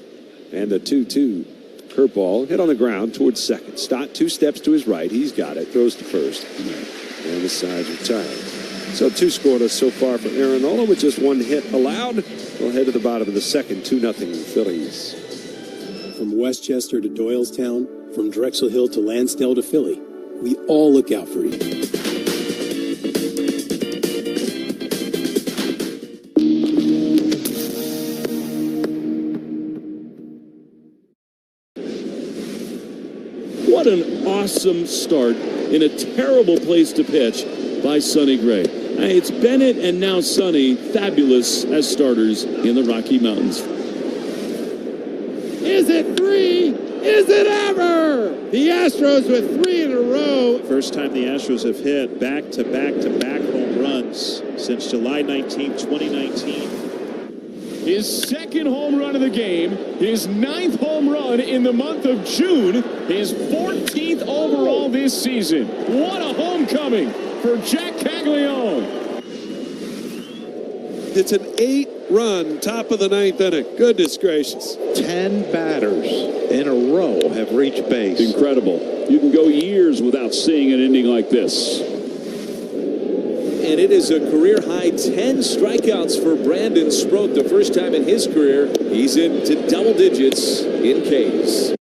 and the 2-2 curveball hit on the ground towards second. Stott 2 steps to his right. He's got it. Throws to first. And the side's retired. So 2 scoreless so far for Aaron Nola with just 1 hit allowed. We'll head to the bottom of the second. 2-0 Phillies. From Westchester to Doylestown, from Drexel Hill to Lansdale to Philly, we all look out for you. What an awesome start in a terrible place to pitch by Sonny Gray. It's Bennett and now Sonny, fabulous as starters in the Rocky Mountains. Is it 3? Is it ever? The Astros with 3 in a row. First time the Astros have hit back-to-back-to-back home runs since July 19, 2019. His second home run of the game, his 9th home run in the month of June, his 14th overall this season. What a homecoming for Jack Caglione. It's an 8-run top of the 9th inning. Goodness gracious. 10 batters in a row have reached base. Incredible. You can go years without seeing an ending like this. And it is a career-high 10 strikeouts for Brandon Sproat. The first time in his career, he's into double digits in Ks.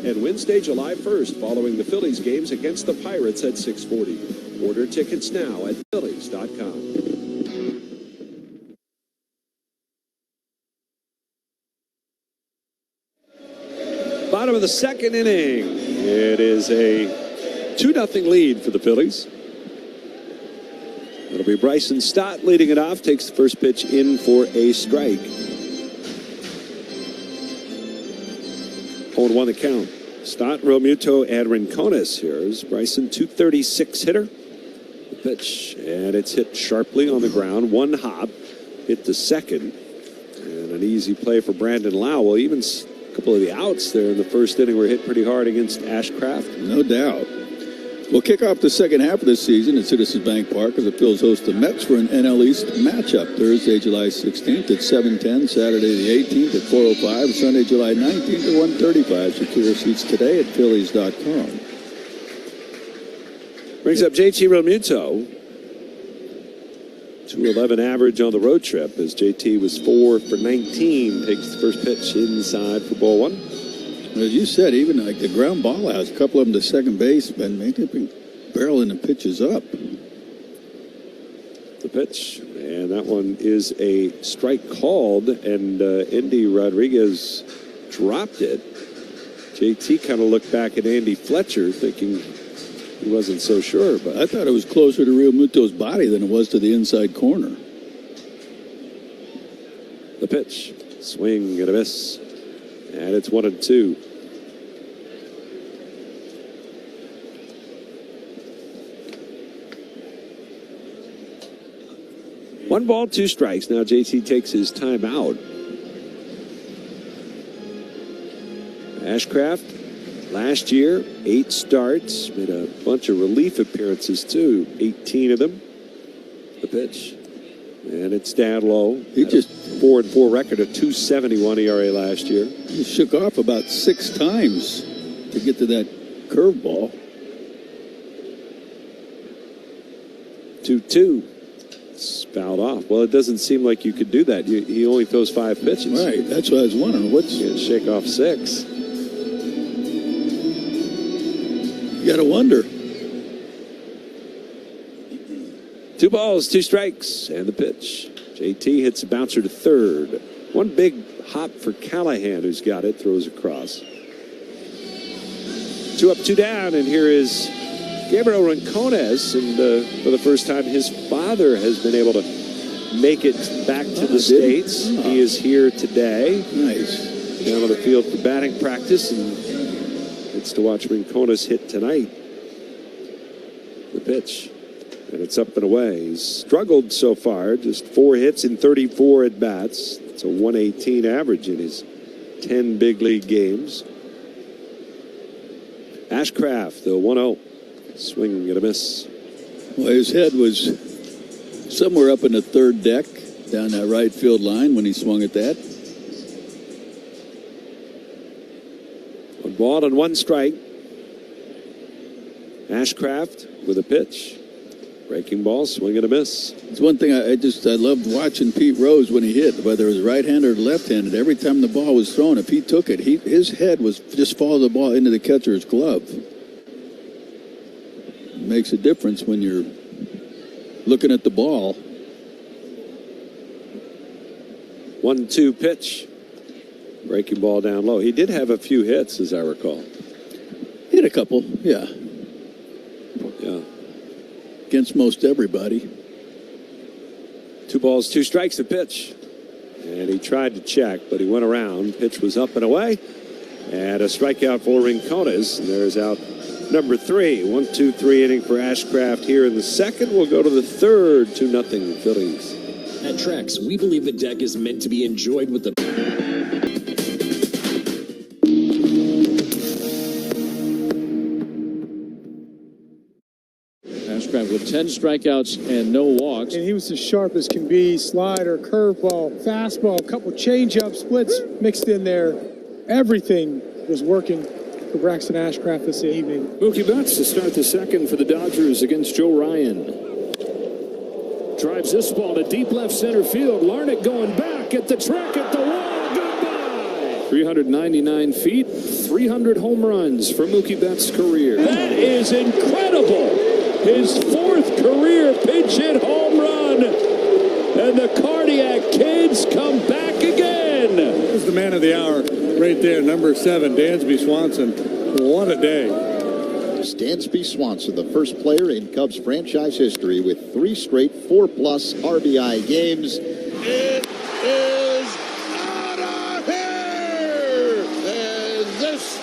And Wednesday, July 1st, following the Phillies games against the Pirates at 6:40. Order tickets now at Phillies.com. Bottom of the second inning. It is a 2-0 lead for the Phillies. It'll be Bryson Stott leading it off. Takes the first pitch in for a strike. 0-1 the count. Stott, Realmuto, and Rincones here. Is Bryson, 236 hitter. The pitch, and it's hit sharply on the ground. One hop, hit the second. And an easy play for Brandon Lowell. Even a couple of the outs there in the first inning were hit pretty hard against Ashcraft. No doubt. We'll kick off the second half of the season at Citizens Bank Park as the Phils host the Mets for an NL East matchup Thursday, July 16th at 7:10, Saturday the 18th at 4:05, Sunday, July 19th at 1:35. Secure seats today at Phillies.com. Brings up JT Realmuto. 211 average on the road trip as JT was 4 for 19. Takes the first pitch inside for ball one. As you said, even like the ground ball outs, a couple of them to second base, but maybe barreling the pitches up. The pitch, and that one is a strike called, and Andy Rodriguez dropped it. JT kind of looked back at Andy Fletcher, thinking he wasn't so sure, but I thought it was closer to Realmuto's body than it was to the inside corner. The pitch, swing and a miss, and it's 1-2. One ball, two strikes. Now JT takes his time out. Ashcraft, last year, 8 starts, made a bunch of relief appearances too, 18 of them. The pitch, and it's down low. He just 4-4 record, a 2.71 ERA last year. He shook off about 6 times to get to that curveball. 2-2. It's fouled off. Well, it doesn't seem like you could do that. He only throws 5 pitches. Right. That's what I was wondering. What's going to shake off 6? You got to wonder. 2 balls, 2 strikes, and the pitch. JT hits a bouncer to third. One big hop for Callahan, who's got it, throws across. 2 up, 2 down, and here is Gabriel Rincones, and for the first time, his father has been able to make it back to the States. He is here today. Nice. Down on the field for batting practice, and gets to watch Rincones hit tonight. The pitch, and it's up and away. He's struggled so far, just 4 hits in 34 at-bats. It's a 118 average in his 10 big league games. Ashcraft, the 1-0. Swing and a miss. Well, his head was somewhere up in the third deck down that right field line when he swung at that. 1 ball and 1 strike. Ashcraft with a pitch. Breaking ball, swing and a miss. It's one thing I loved watching Pete Rose when he hit, whether it was right-handed or left-handed. Every time the ball was thrown, if he took it, his head was just follow the ball into the catcher's glove. Makes a difference when you're looking at the ball. 1-2 pitch. Breaking ball down low. He did have a few hits, as I recall. Hit a couple, yeah. Yeah. Against most everybody. 2 balls, 2 strikes, the pitch. And he tried to check, but he went around. Pitch was up and away. And a strikeout for Rincones. And there's out number 3. 1-2-3 inning for Ashcraft here in the second. We'll go to the third. 2-0 Phillies. At Trex, we believe the deck is meant to be enjoyed with the... Ashcraft with 10 strikeouts and no walks. And he was as sharp as can be. Slider, curveball, fastball, a couple change-up splits mixed in there. Everything was working for Braxton Ashcraft this evening. Mookie Betts to start the second for the Dodgers against Joe Ryan. Drives this ball to deep left center field. Larnach going back at the track at the wall. Goodbye. 399 feet, 300 home runs for Mookie Betts' career. That is incredible. His 4th career pinch hit home run. And the Cardiac Kids come back again. This is the man of the hour right there, number 7, Dansby Swanson. What a day. Dansby Swanson, the first player in Cubs franchise history with 3 straight 4+ RBI games. It is out of here! And this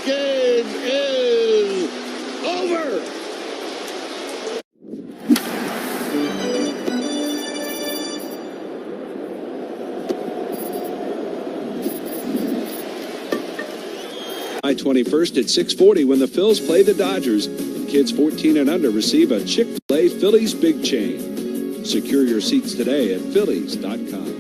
July 21st at 6:40 when the Phils play the Dodgers. Kids 14 and under receive a Chick-fil-A Phillies Big Chain. Secure your seats today at Phillies.com.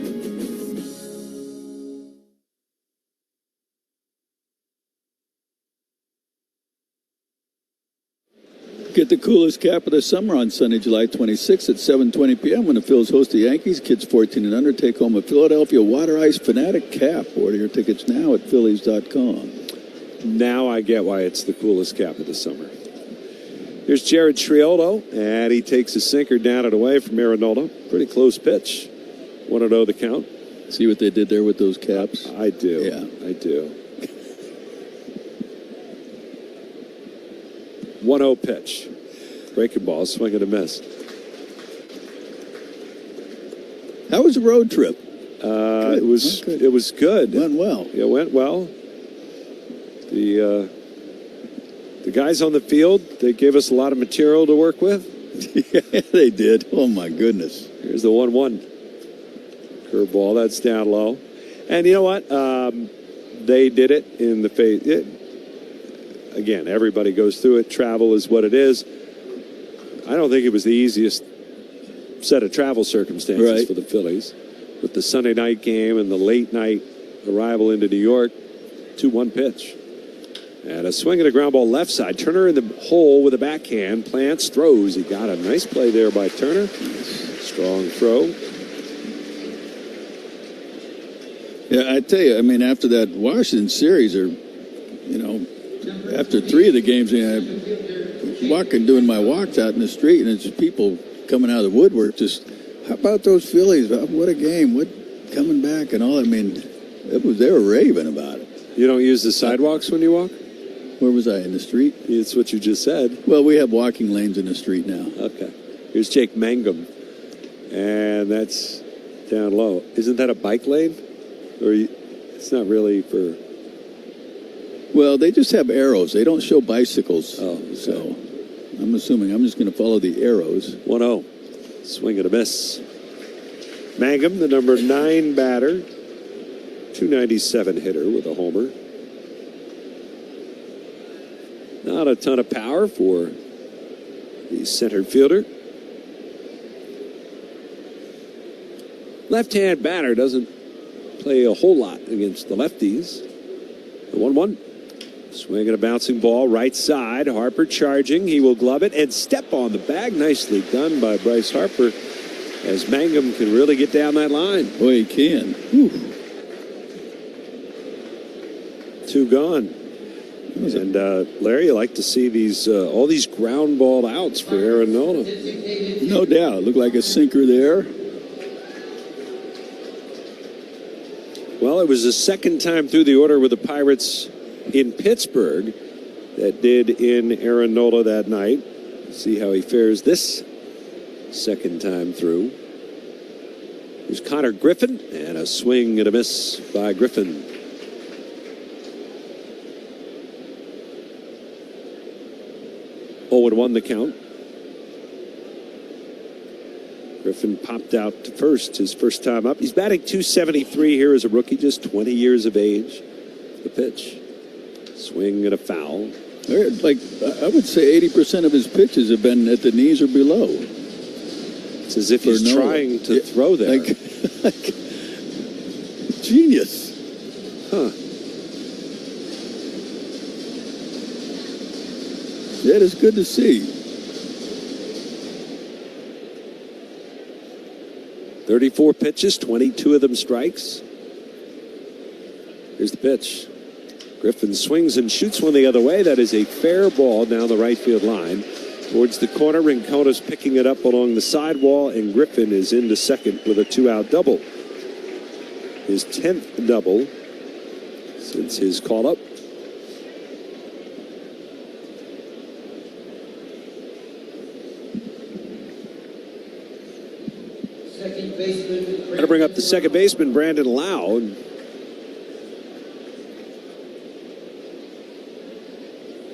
Get the coolest cap of the summer on Sunday, July 26th at 7:20 p.m. when the Phils host the Yankees. Kids 14 and under take home a Philadelphia Water Ice Fanatic cap. Order your tickets now at Phillies.com. Now I get why it's the coolest cap of the summer. Here's Jared Triolo, and he takes a sinker down and away from Aaron Nola. Pretty close pitch. 1-0 the count. See what they did there with those caps? I do. Yeah. I do. 1-0 pitch. Breaking ball, swing and a miss. How was the road trip? It was good. Went well. It went well. The guys on the field, they gave us a lot of material to work with. Yeah, they did. Oh my goodness. Here's the 1-1. Curveball, that's down low. And you know what? They did it in the face. Again, everybody goes through it. Travel is what it is. I don't think it was the easiest set of travel circumstances for the Phillies. With the Sunday night game and the late night arrival into New York, 2-1 pitch. And a swing and a ground ball left side. Turner in the hole with a backhand. Plants, throws. He got a nice play there by Turner. Strong throw. Yeah, I tell you, I mean, after that Washington series, or, you know, after 3 of the games, I'm doing my walks out in the street, and it's just people coming out of the woodwork. Just, how about those Phillies? What a game! What coming back and all? I mean, they were raving about it. You don't use the sidewalks when you walk? Where was I, in the street? It's what you just said. Well, we have walking lanes in the street now. Okay. Here's Jake Mangum, and that's down low. Isn't that a bike lane? Or it's not really for... Well, they just have arrows. They don't show bicycles. Oh, okay. So I'm assuming I'm just going to follow the arrows. 1-0. Swing and a miss. Mangum, the number 9 batter. 297 hitter with a homer. Not a ton of power for the center fielder. Left-hand batter doesn't play a whole lot against the lefties. The 1-1. Swing and a bouncing ball right side. Harper charging. He will glove it and step on the bag. Nicely done by Bryce Harper, as Mangum can really get down that line. Boy, he can. Whew. 2 gone. And Larry, you like to see these all these ground ball outs for Aaron Nola. No doubt. Looked like a sinker there. Well, it was the second time through the order with the Pirates in Pittsburgh that did in Aaron Nola that night. See how he fares this second time through. Here's Connor Griffin, and a swing and a miss by Griffin. Oh, and 1 the count. Griffin popped out to first, his first time up. He's batting .273 here as a rookie, just 20 years of age. The pitch. Swing and a foul. Like, I would say 80% of his pitches have been at the knees or below. It's as if he's trying to throw there. Like genius. Huh. That is good to see. 34 pitches, 22 of them strikes. Here's the pitch. Griffin swings and shoots one the other way. That is a fair ball down the right field line. Towards the corner, Rincona's picking it up along the sidewall, and Griffin is into second with a 2-out double. His 10th double since his call-up. Going to bring up the second baseman, Brandon Lau.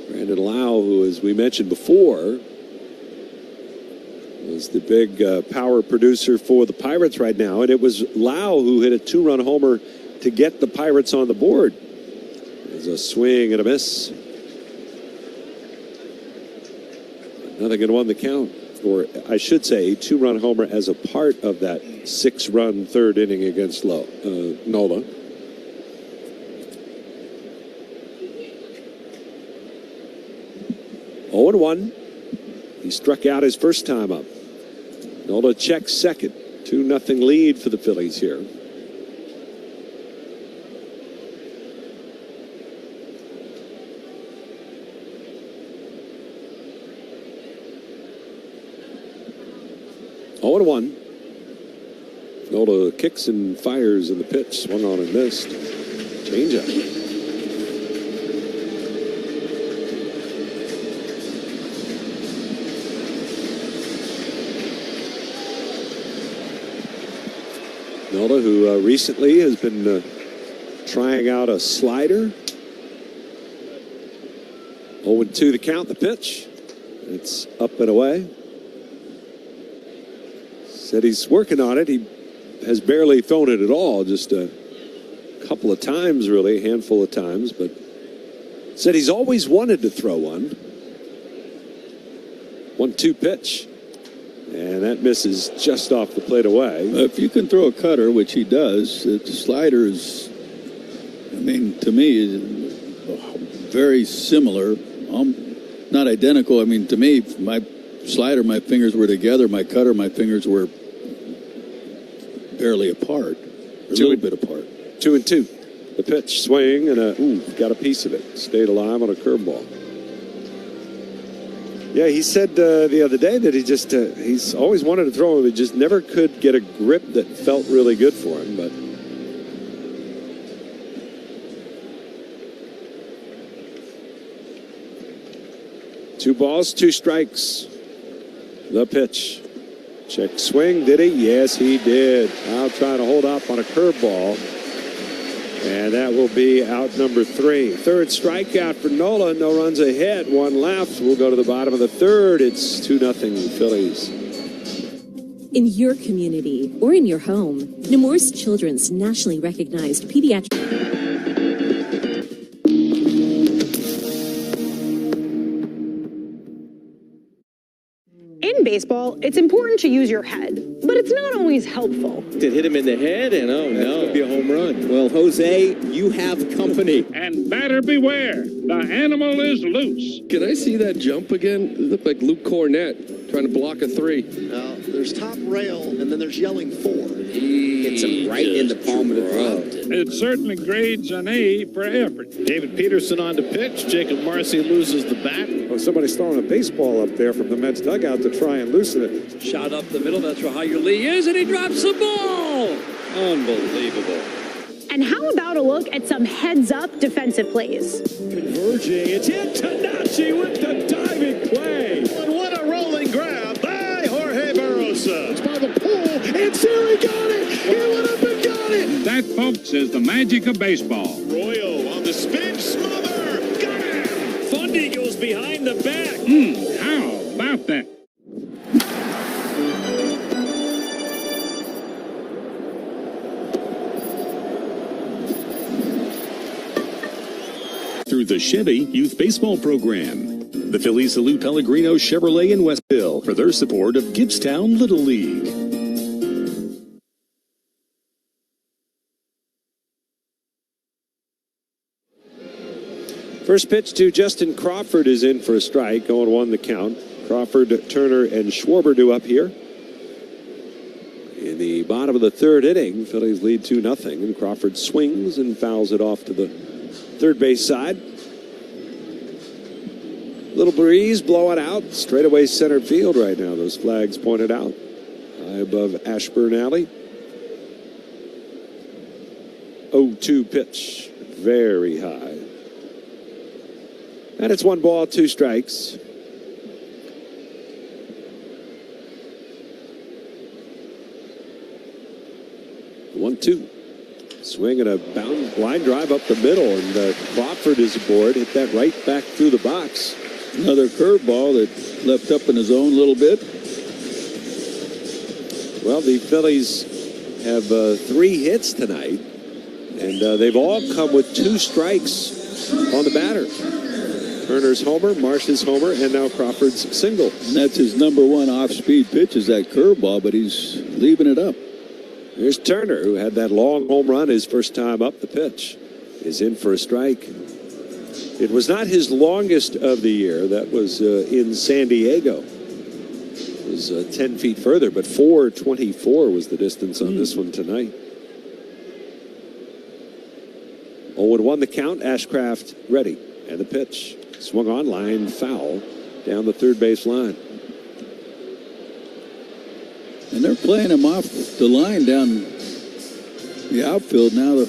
Brandon Lau, who, as we mentioned before, is the big power producer for the Pirates right now. And it was Lau who hit a 2-run homer to get the Pirates on the board. There's a swing and a miss. Nothing in 1 the count. Or I should say, a 2-run homer as a part of that 6-run third inning against Nola. Oh and 1. He struck out his first time up. Nola checks second. 2-0 lead for the Phillies here. Oh and 1. Nola kicks and fires in the pitch. Swung on and missed. Changeup. Nola, who recently has been trying out a slider. 0-2 the count, the pitch. It's up and away. Said he's working on it. He has barely thrown it at all, just a couple of times, really, a handful of times, but said he's always wanted to throw one. 1-2 pitch. And that misses just off the plate away. If you can throw a cutter, which he does, the slider is, I mean, to me, is very similar. Not identical. I mean, to me, my slider, my fingers were together. My cutter, my fingers were barely apart. A little bit apart. 2-2. The pitch, swing, and got a piece of it. Stayed alive on a curveball. Yeah, he said the other day that he's always wanted to throw him. He just never could get a grip that felt really good for him. But two balls, 2 strikes. The pitch. Check swing. Did he? Yes, he did. Now trying to hold up on a curveball. And that will be out number 3. Third strikeout for Nola. No runs ahead. 1 left. We'll go to the bottom of the third. It's 2-0 Phillies. In your community or in your home, Nemours Children's nationally recognized pediatric... In baseball, it's important to use your head, but it's not always helpful. It hit him in the head, and oh no, it'd be a home run. Well, Jose, you have company. And batter beware, the animal is loose. Can I see that jump again? It looked like Luke Cornett trying to block a 3. Now, there's top rail, and then there's yelling 4. He hits him right in the palm of the glove. It certainly grades an A for effort. David Peterson on to pitch. Jacob Marcy loses the bat. Oh, somebody's throwing a baseball up there from the Mets dugout to try and loosen it. Shot up the middle. That's where Hyer Lee is, and he drops the ball. Unbelievable. And how about a look at some heads-up defensive plays? Converging. It's hit. Tanachi with the diving play. And what a rolling grab by Jorge Barrosa. It's by the pool, and Siri got it. He went up and got it. That, folks, is the magic of baseball. Royo on the spin, smother. Got him. Fundy goes behind the back. How about that? Through the Chevy Youth Baseball Program. The Phillies salute Pellegrino Chevrolet in Westville for their support of Gibbstown Little League. First pitch to Justin Crawford is in for a strike. 0-1 the count. Crawford, Turner, and Schwarber due up here. In the bottom of the third inning, Phillies lead 2-0, and Crawford swings and fouls it off to the third base side. Little breeze blowing out straightaway center field right now. Those flags pointed out high above Ashburn Alley. 0-2 pitch, very high. And it's 1 ball, 2 strikes. One-two. Swing and a line drive up the middle, and Crawford is aboard. Hit that right back through the box. Another curveball that left up in his own a little bit. Well, the Phillies have 3 hits tonight, and they've all come with 2 strikes on the batter. Turner's homer, Marsh's homer, and now Crawford's single. And that's his number one off-speed pitch is that curveball, but he's leaving it up. Here's Turner, who had that long home run his first time up. The pitch is in for a strike. It was not his longest of the year. That was in San Diego. It was 10 feet further, but 424 was the distance on this one tonight. 0-1 the count. Ashcraft ready. And the pitch. Swung on, line foul down the third base line. And they're playing him off the line down the outfield. Now the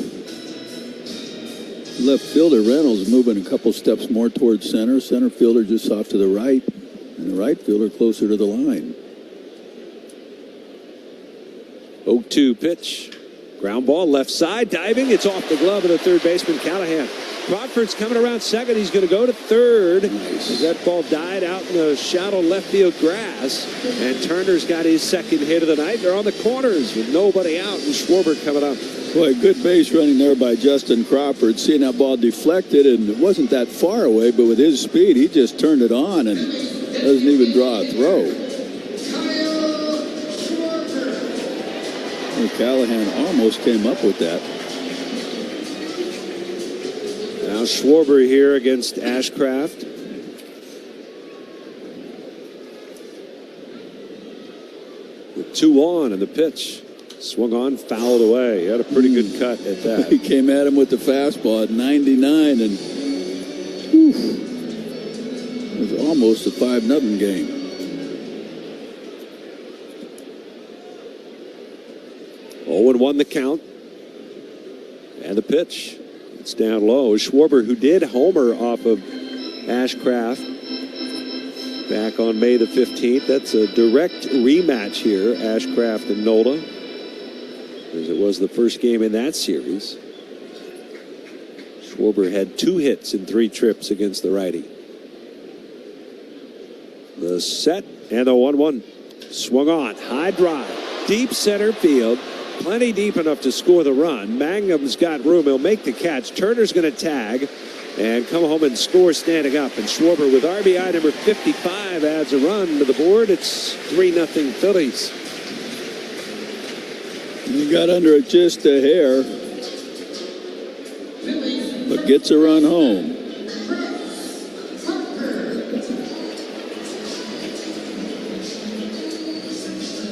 left fielder, Reynolds, moving a couple steps more towards center. Center fielder just off to the right. And the right fielder closer to the line. 0-2 pitch. Ground ball left side. Diving. It's off the glove of the third baseman, Callahan. Crawford's coming around second. He's going to go to third. Nice. That ball died out in the shallow left field grass. And Turner's got his second hit of the night. They're on the corners with nobody out. And Schwarber coming up. Boy, good base running there by Justin Crawford. Seeing that ball deflected, and it wasn't that far away, but with his speed, he just turned it on and doesn't even draw a throw. Well, Callahan almost came up with that. Now Schwarber here against Ashcraft. With 2 on and the pitch. Swung on, fouled away. He had a pretty good cut at that. He came at him with the fastball at 99, and it was almost a 5-0 game. Oh, 0-1 the count. And the pitch. It's down low. Schwarber, who did homer off of Ashcraft back on May the 15th. That's a direct rematch here, Ashcraft and Nola, as it was the first game in that series. Schwarber had 2 hits in 3 trips against the righty. The set and the 1-1. Swung on. High drive. Deep center field. Plenty deep enough to score the run. Mangum's got room. He'll make the catch. Turner's going to tag and come home and score standing up. And Schwarber with RBI number 55 adds a run to the board. It's 3-0 Phillies. He got under it just a hair, but gets a run home.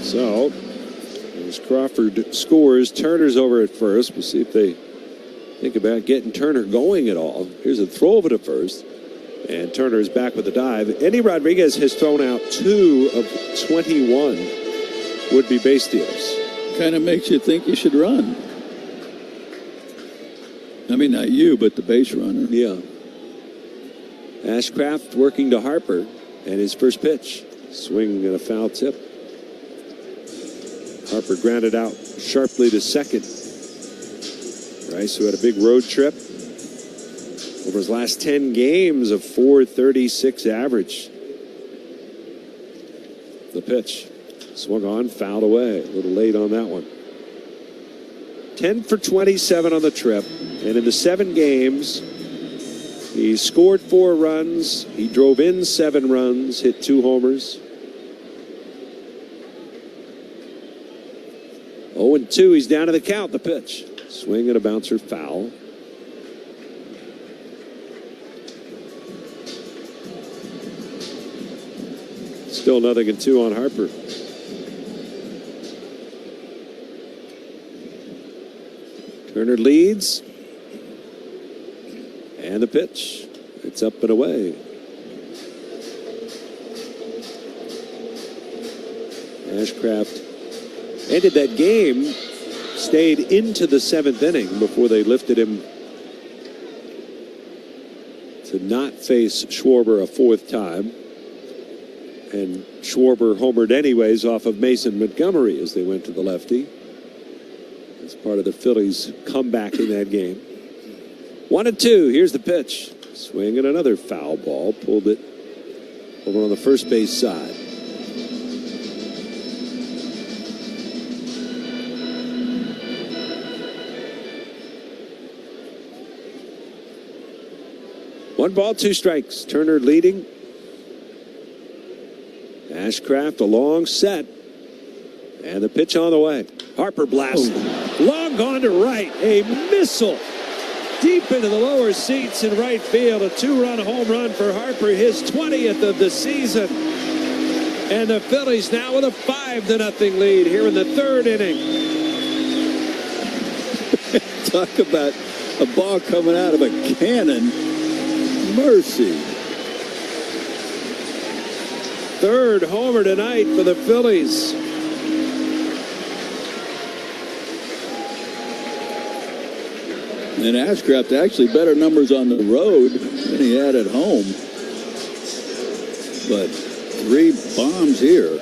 So, as Crawford scores, Turner's over at first. We'll see if they think about getting Turner going at all. Here's a throw over to first, and Turner is back with a dive. Eddie Rodriguez has thrown out 2 of 21 would-be base stealers. Kind of makes you think you should run. I mean, not you, but the base runner. Yeah. Ashcraft working to Harper, and his first pitch. Swing and a foul tip. Harper grounded out sharply to second. Rice, who had a big road trip over his last 10 games of .436 average. The pitch. Swung on, fouled away. A little late on that one. 10 for 27 on the trip. And in the 7 games, he scored 4 runs. He drove in 7 runs, hit 2 homers. 0-2, he's down to the count. The pitch. Swing and a bouncer, foul. Still 0-2 on Harper. Turner leads. And the pitch. It's up and away. Ashcraft ended that game, stayed into the 7th inning before they lifted him to not face Schwarber a 4th time. And Schwarber homered anyways off of Mason Montgomery as they went to the lefty. As part of the Phillies' comeback in that game. 1-2, here's the pitch. Swing and another foul ball. Pulled it over on the first base side. 1 ball, 2 strikes. Turner leading. Ashcraft, a long set. And the pitch on the way. Harper blast. Long gone to right. A missile. Deep into the lower seats in right field. A 2-run home run for Harper. His 20th of the season. And the Phillies now with a 5-0 lead here in the 3rd inning. Talk about a ball coming out of a cannon. Mercy. 3rd homer tonight for the Phillies. And Ashcraft actually better numbers on the road than he had at home. But 3 bombs here.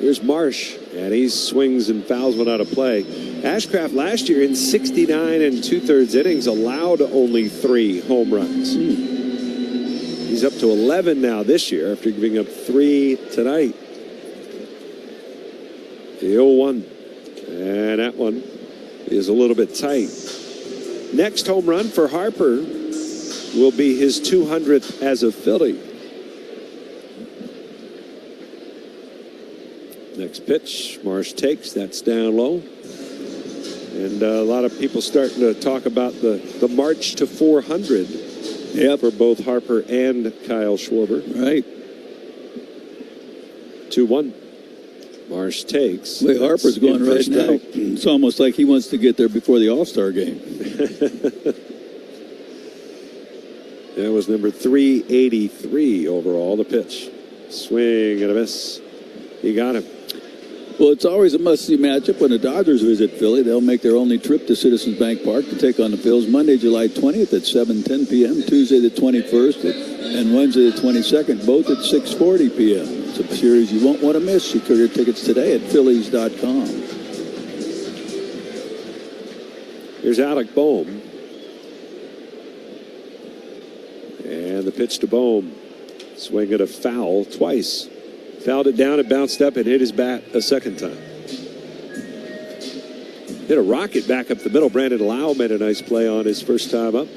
Here's Marsh, and he swings and fouls one out of play. Ashcraft last year in 69 2/3 innings allowed only 3 home runs. He's up to 11 now this year after giving up 3 tonight. The 0-1, and that one is a little bit tight. Next home run for Harper will be his 200th as a Philly. Next pitch, Marsh takes. That's down low. And a lot of people starting to talk about the march to 400 for both Harper and Kyle Schwarber. Right. 2-1. Marsh takes. The way Harper's going right now, it's almost like he wants to get there before the All-Star game. That was number 383 overall, the pitch. Swing and a miss. He got him. Well, it's always a must-see matchup when the Dodgers visit Philly. They'll make their only trip to Citizens Bank Park to take on the Phils Monday, July 20th at 7:10 p.m., Tuesday the 21st, and Wednesday the 22nd, both at 6:40 p.m. It's a series you won't want to miss. Secure your tickets today at Phillies.com. Here's Alec Bohm. And the pitch to Bohm. Swing at a foul twice. Fouled it down, it bounced up, and hit his bat a second time. Hit a rocket back up the middle. Brandon Lau made a nice play on his first time up.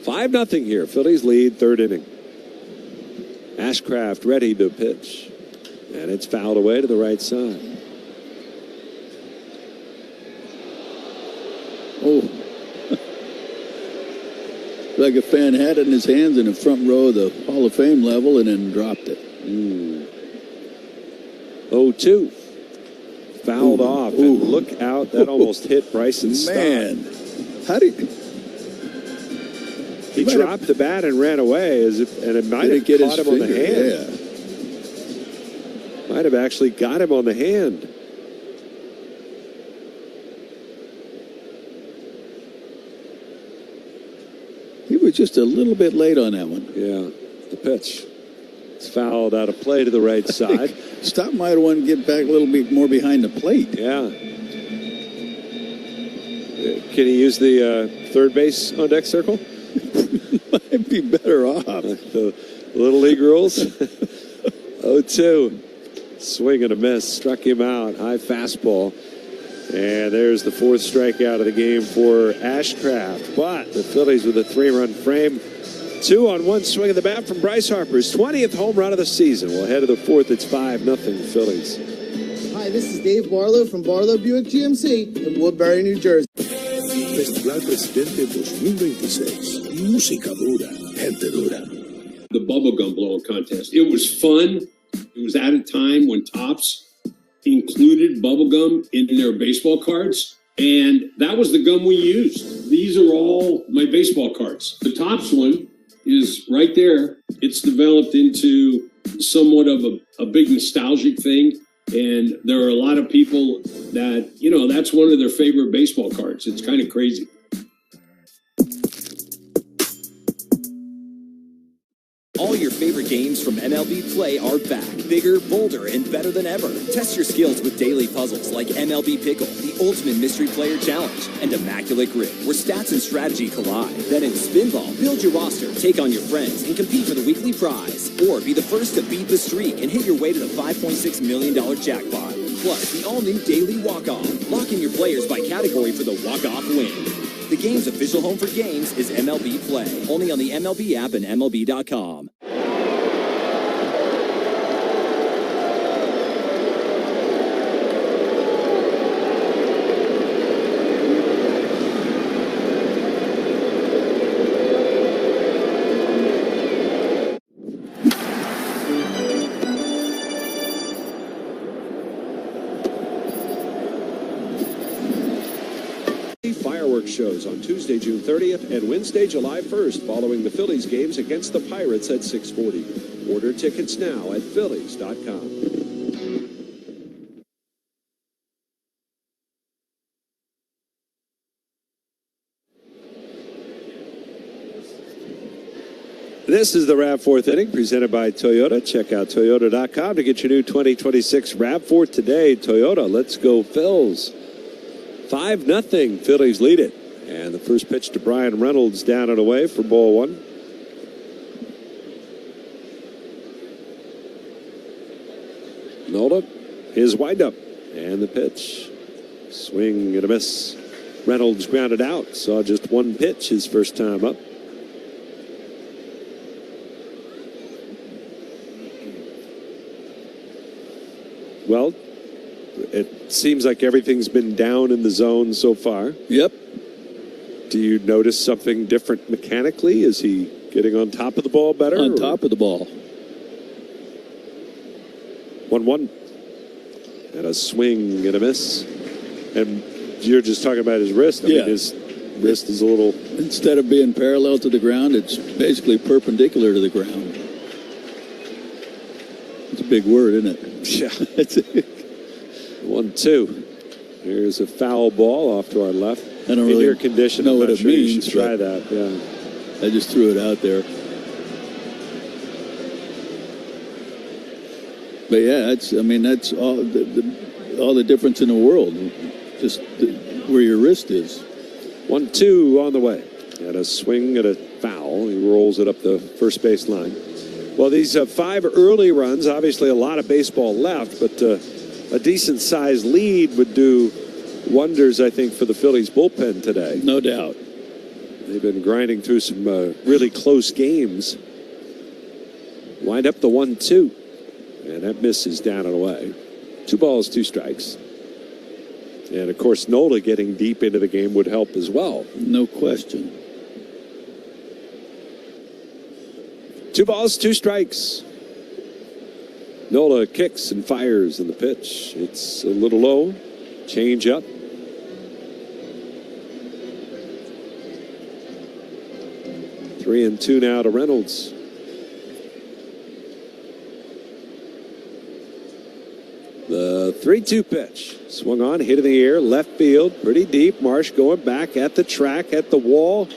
5-0 here. Phillies lead, 3rd inning. Ashcraft ready to pitch. And it's fouled away to the right side. Oh. Like a fan had it in his hands in the front row of the Hall of Fame level and then dropped it. 0-2. Fouled off. And look out. That almost hit Bryson's stop. Man. How did he dropped the bat and ran away, and it might have caught him on the hand. Yeah. Might have actually got him on the hand. He was just a little bit late on that one. Yeah, the pitch. It's fouled out of play to the right side. Stott might have wanted to get back a little bit more behind the plate. Yeah. Can he use the third base on deck circle? Might be better off. The Little League rules. 0-2. Swing and a miss. Struck him out. High fastball. And there's the 4th strikeout of the game for Ashcraft. But the Phillies with a 3-run frame. 2-on-1 swing of the bat from Bryce Harper's 20th home run of the season. Well, ahead of the 4th, it's 5-0 Phillies. Hi, this is Dave Barlow from Barlow Buick GMC in Woodbury, New Jersey. Festival Presidente 2026. Música dura, gente dura. The bubblegum blowing contest. It was fun. It was at a time when Topps included bubblegum in their baseball cards. And that was the gum we used. These are all my baseball cards. The Topps one is right there. It's developed into somewhat of a big nostalgic thing. And there are a lot of people that, you know, that's one of their favorite baseball cards. It's kind of crazy. All your favorite games from MLB Play are back. Bigger, bolder, and better than ever. Test your skills with daily puzzles like MLB Pickle, the Ultimate Mystery Player Challenge, and Immaculate Grip, where stats and strategy collide. Then in Spinball, build your roster, take on your friends, and compete for the weekly prize. Or be the first to beat the streak and hit your way to the $5.6 million jackpot. Plus, the all-new Daily Walk-Off. Lock in your players by category for the walk-off win. The game's official home for games is MLB Play. Only on the MLB app and MLB.com. Fireworks shows on Tuesday, June 30th and Wednesday, July 1st, following the Phillies games against the Pirates at 6:40. Order tickets now at Phillies.com. This is the RAV4th inning presented by Toyota. Check out Toyota.com to get your new 2026 RAV4 today. Toyota, let's go Phils. 5-0. Phillies lead it. And the first pitch to Brian Reynolds down and away for ball one. Nola, his windup. And the pitch. Swing and a miss. Reynolds grounded out. Saw just one pitch his first time up. Well, it seems like everything's been down in the zone so far. Yep. Do you notice something different mechanically? Is he getting on top of the ball better? On top of the ball. 1-1. And a swing and a miss. And you're just talking about his wrist. I mean, his wrist is a little... Instead of being parallel to the ground, it's basically perpendicular to the ground. It's a big word, isn't it? Yeah. 1-2. Here's a foul ball off to our left. I don't in really your condition, know I'm what not it sure means. You should try that. Yeah. I just threw it out there. But yeah, that's all the difference in the world. Just where your wrist is. 1-2 on the way. And a swing and a foul. He rolls it up the first base line. Well, these 5 early runs, obviously a lot of baseball left, but a decent-sized lead would do wonders, I think, for the Phillies bullpen today. No doubt. They've been grinding through some really close games. Wind up the 1-2. And that misses down and away. 2 balls, 2 strikes. And, of course, Nola getting deep into the game would help as well. No question. 2 balls, 2 strikes. Nola kicks and fires in the pitch. It's a little low. Change up. Three and 2 now to Reynolds. The 3-2 pitch. Swung on, hit in the air, left field, pretty deep. Marsh going back at the track, at the wall.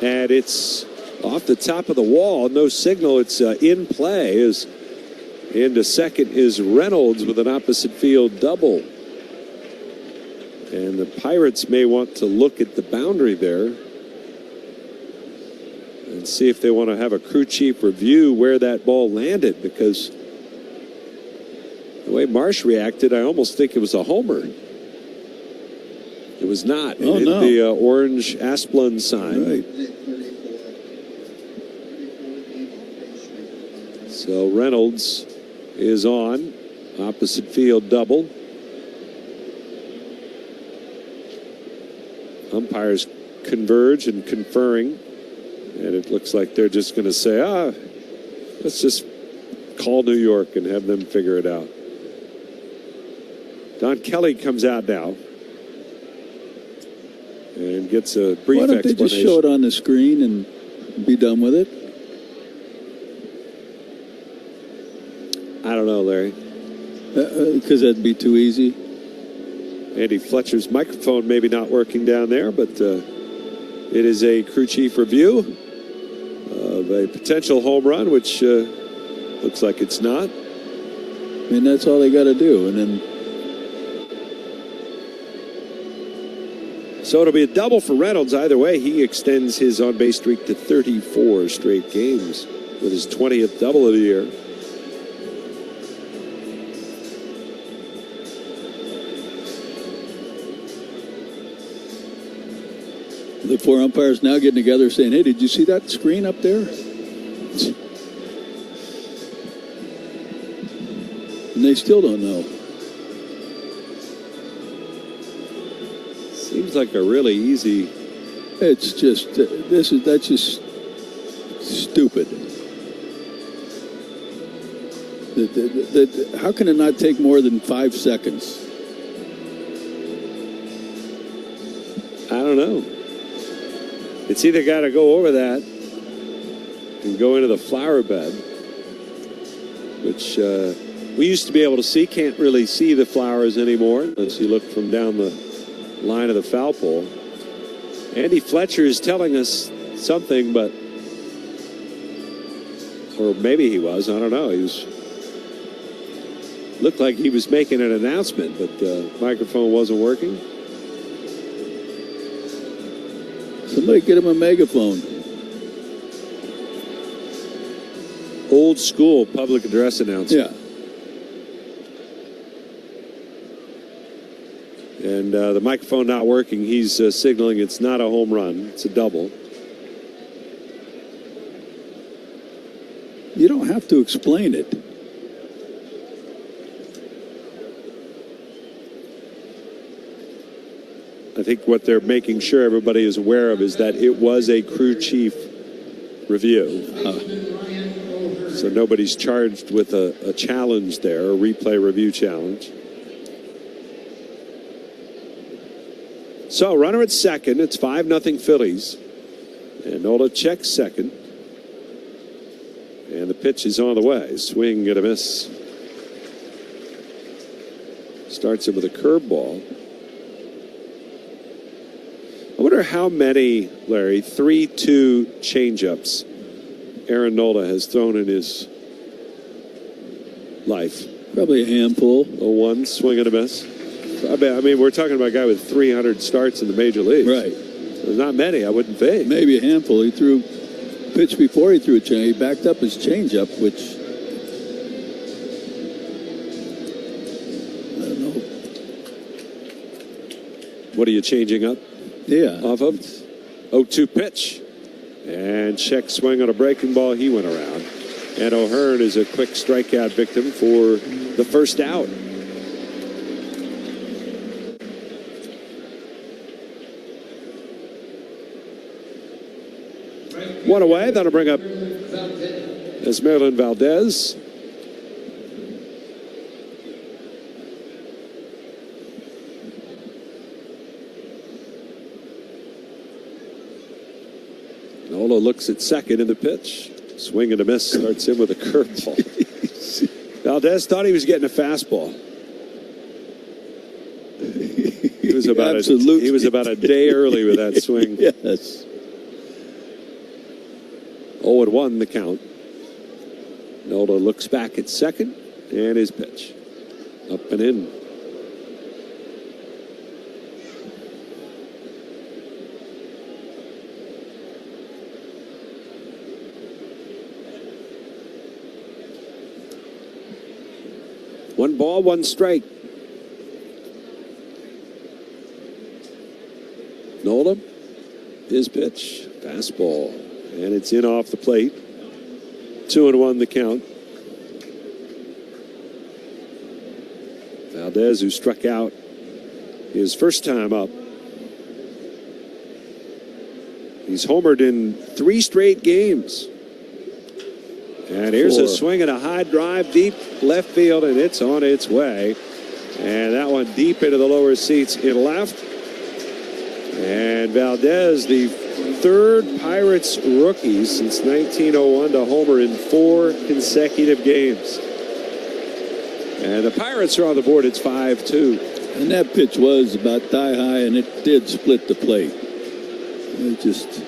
And it's off the top of the wall. No signal. It's in play. Is into second is Reynolds with an opposite field double. And the Pirates may want to look at the boundary there and see if they want to have a crew chief review where that ball landed, because the way Marsh reacted, I almost think it was a homer. It was not. It hit the orange Asplund sign. Right. So Reynolds is on. Opposite field double. Umpires converge and conferring. And it looks like they're just going to say, let's just call New York and have them figure it out. Don Kelly comes out now and gets a brief explanation. Why don't they just show it on the screen and be done with it? I don't know, Larry. Because that'd be too easy. Andy Fletcher's microphone maybe not working down there, but it is a crew chief review of of a potential home run, which looks like it's not. I mean, that's all they got to do. And then. So it'll be a double for Reynolds. Either way, he extends his on-base streak to 34 straight games with his 20th double of the year. The 4 umpires now getting together saying, hey, did you see that screen up there? And they still don't know. Seems like a really easy. It's just that's just stupid. How can it not take more than 5 seconds? I don't know. It's either got to go over that and go into the flower bed, which we used to be able to see. Can't really see the flowers anymore unless you look from down the line of the foul pole. Andy Fletcher is telling us something, but or maybe he was. I don't know. He was looked like he was making an announcement, but the microphone wasn't working. Somebody get him a megaphone. Old school public address announcement. Yeah. And the microphone not working. He's signaling it's not a home run. It's a double. You don't have to explain it. I think what they're making sure everybody is aware of is that it was a crew chief review. So nobody's charged with a challenge there, a replay review challenge. So runner at second. It's 5-0 Phillies. And Nola checks second. And the pitch is on the way. Swing and a miss. Starts him with a curveball. I wonder how many, Larry, 3-2 changeups Aaron Nola has thrown in his life. Probably a handful. A 1 swing and a miss. I mean, we're talking about a guy with 300 starts in the major leagues. Right. There's not many, I wouldn't think. Maybe a handful. He threw pitch before he threw a change. He backed up his changeup, which I don't know. What are you changing up? Yeah. Off of 0-2 pitch. And check swing on a breaking ball. He went around. And O'Hearn is a quick strikeout victim for the first out. One away. That'll bring up Esmeralda Valdez. Nola looks at second in the pitch. Swing and a miss. Starts him with a curveball. Valdez thought he was getting a fastball. He was about a day early with that swing. Yes. 0-1 the count. Nola looks back at second and his pitch. Up and in. One ball, one strike. Nola, his pitch, fastball, and it's in off the plate. 2-1 the count. Valdez, who struck out his first time up. He's homered in 3 straight games. And here's a swing and a high drive deep left field, and it's on its way. And that one deep into the lower seats in left. And Valdez, the third Pirates rookie since 1901 to homer in 4 consecutive games. And the Pirates are on the board. It's 5-2. And that pitch was about thigh high, and it did split the plate. It just,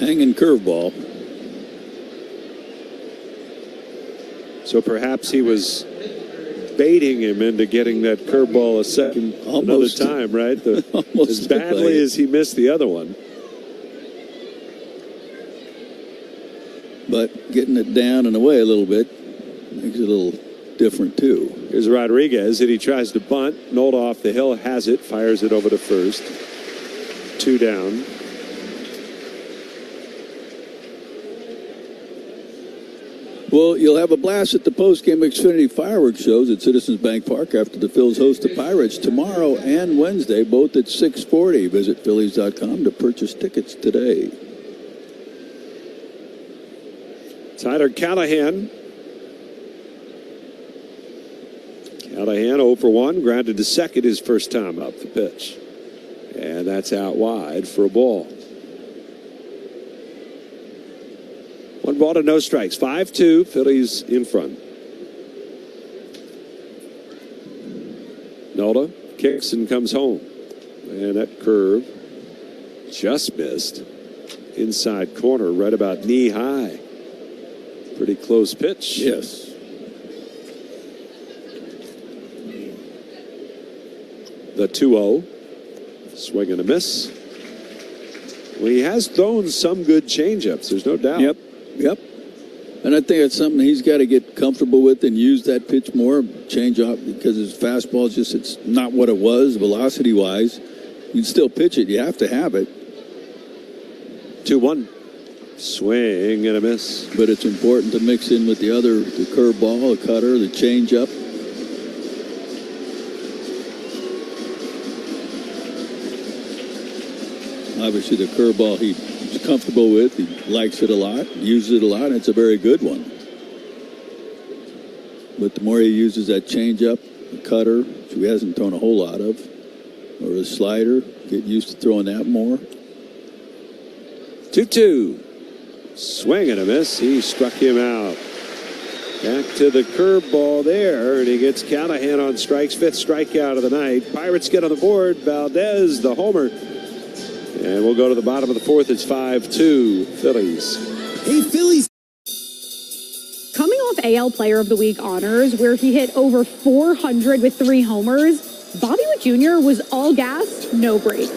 Hanging curveball. So perhaps he was baiting him into getting that curveball another time, right? As badly as he missed the other one. But getting it down and away a little bit makes it a little different, too. Here's Rodriguez, and he tries to bunt. Nola off the hill, has it, fires it over to first. 2 down. Well, you'll have a blast at the post-game Xfinity fireworks shows at Citizens Bank Park after the Phils host the Pirates tomorrow and Wednesday, both at 6:40. Visit Phillies.com to purchase tickets today. Tyler Callahan. Callahan 0 for 1, grounded to second his first time up the pitch. And that's out wide for a ball. 1 ball to no strikes. 5-2, Phillies in front. Nola kicks and comes home. And that curve just missed. Inside corner, right about knee high. Pretty close pitch. Yes. The 2-0. Swing and a miss. Well, he has thrown some good changeups, there's no doubt. Yep. And I think it's something he's got to get comfortable with and use that pitch more, change up, because his fastball is just, it's not what it was velocity-wise. You can still pitch it. You have to have it. 2-1. Swing and a miss. But it's important to mix in with the curveball, the cutter, the changeup. Obviously, the curveball he's comfortable with. He likes it a lot, uses it a lot, and it's a very good one. But the more he uses that changeup, the cutter, which he hasn't thrown a whole lot of, or a slider, get used to throwing that more. 2-2. Swing and a miss. He struck him out. Back to the curveball there, and he gets Callahan on strikes. 5th strikeout of the night. Pirates get on the board. Valdez, the homer. And we'll go to the bottom of the 4th. It's 5-2 Phillies. Hey, Phillies. Coming off AL Player of the Week honors, where he hit over 400 with 3 homers, Bobby Witt Jr. was all gas, no brakes.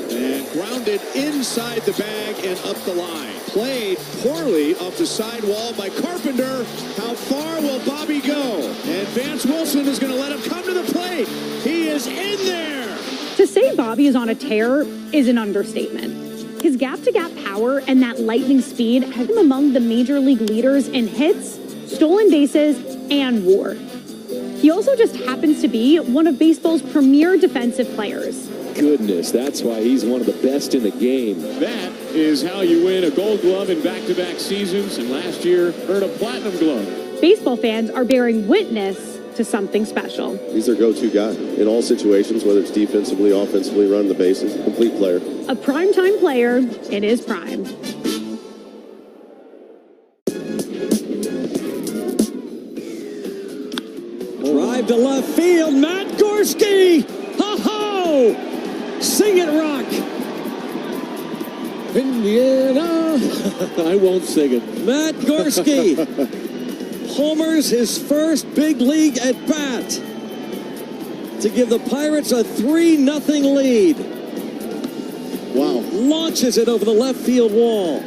And grounded inside the bag and up the line. Played poorly off the sidewall by Carpenter. How far will Bobby go? And Vance Wilson is going to let him come to the plate. He is in there. To say Bobby is on a tear is an understatement. His gap-to-gap power and that lightning speed have him among the major league leaders in hits, stolen bases, and WAR. He also just happens to be one of baseball's premier defensive players. Goodness, that's why he's one of the best in the game. That is how you win a Gold Glove in back-to-back seasons, and last year earned a Platinum Glove. Baseball fans are bearing witness to something special. He's their go-to guy in all situations, whether it's defensively, offensively, running the bases, complete player. A primetime player in his prime. Drive to left field, Matt Gorski! Ho-ho! Sing it, Rock! Indiana! I won't sing it. Matt Gorski homers his first big league at bat to give the Pirates a 3-0 lead. Wow. Launches it over the left field wall.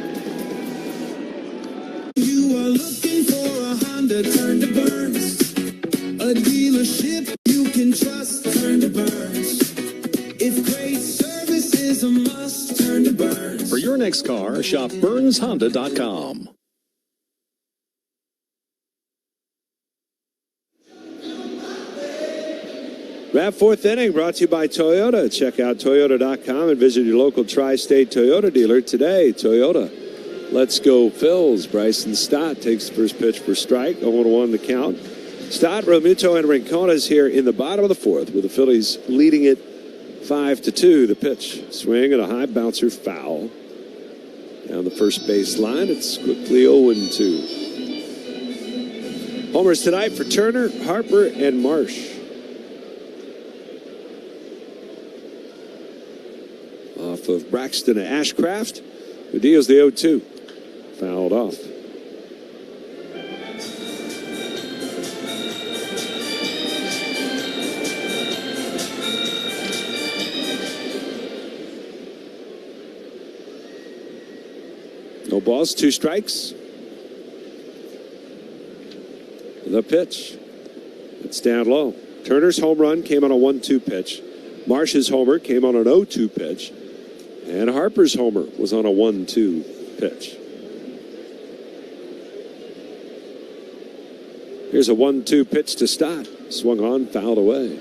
You are looking for a Honda, turn to Burns. A dealership you can trust, turn to Burns. If great service is a must, turn to Burns. For your next car, shop BurnsHonda.com. That 4th inning brought to you by Toyota. Check out Toyota.com and visit your local tri-state Toyota dealer today. Toyota. Let's go Phils. Bryson Stott takes the first pitch for strike. 0-1 the count. Stott, Realmuto, and Rincones here in the bottom of the 4th with the Phillies leading it 5-2. The pitch. Swing and a high bouncer foul. Down the first base line. It's quickly 0-2. Homers tonight for Turner, Harper, and Marsh. Off of Braxton and Ashcraft. Udillo's the 0-2. Fouled off. No balls, 2 strikes. The pitch. It's down low. Turner's home run came on a 1-2 pitch. Marsh's homer came on an 0-2 pitch. And Harper's homer was on a 1-2 pitch. Here's a 1-2 pitch to Stott. Swung on, fouled away.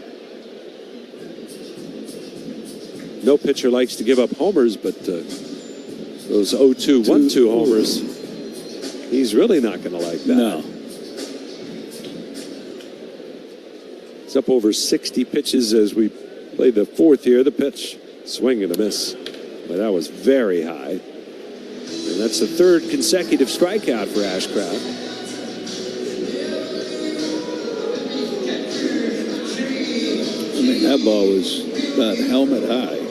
No pitcher likes to give up homers, but those 0-2, 1-2 homers, he's really not going to like that. No. It's up over 60 pitches as we play the 4th here. The pitch, swing and a miss. But that was very high. And that's the 3rd consecutive strikeout for Ashcraft. I mean, that ball was about helmet high.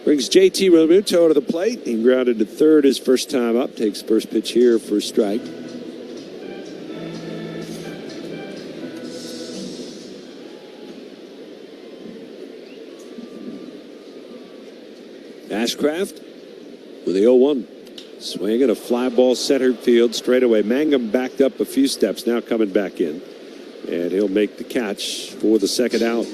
Brings JT Realmuto to the plate. He grounded to 3rd his first time up. Takes first pitch here for a strike. Ashcraft with the 0-1. Swinging a fly ball center field straight away. Mangum backed up a few steps, now coming back in. And he'll make the catch for the second out.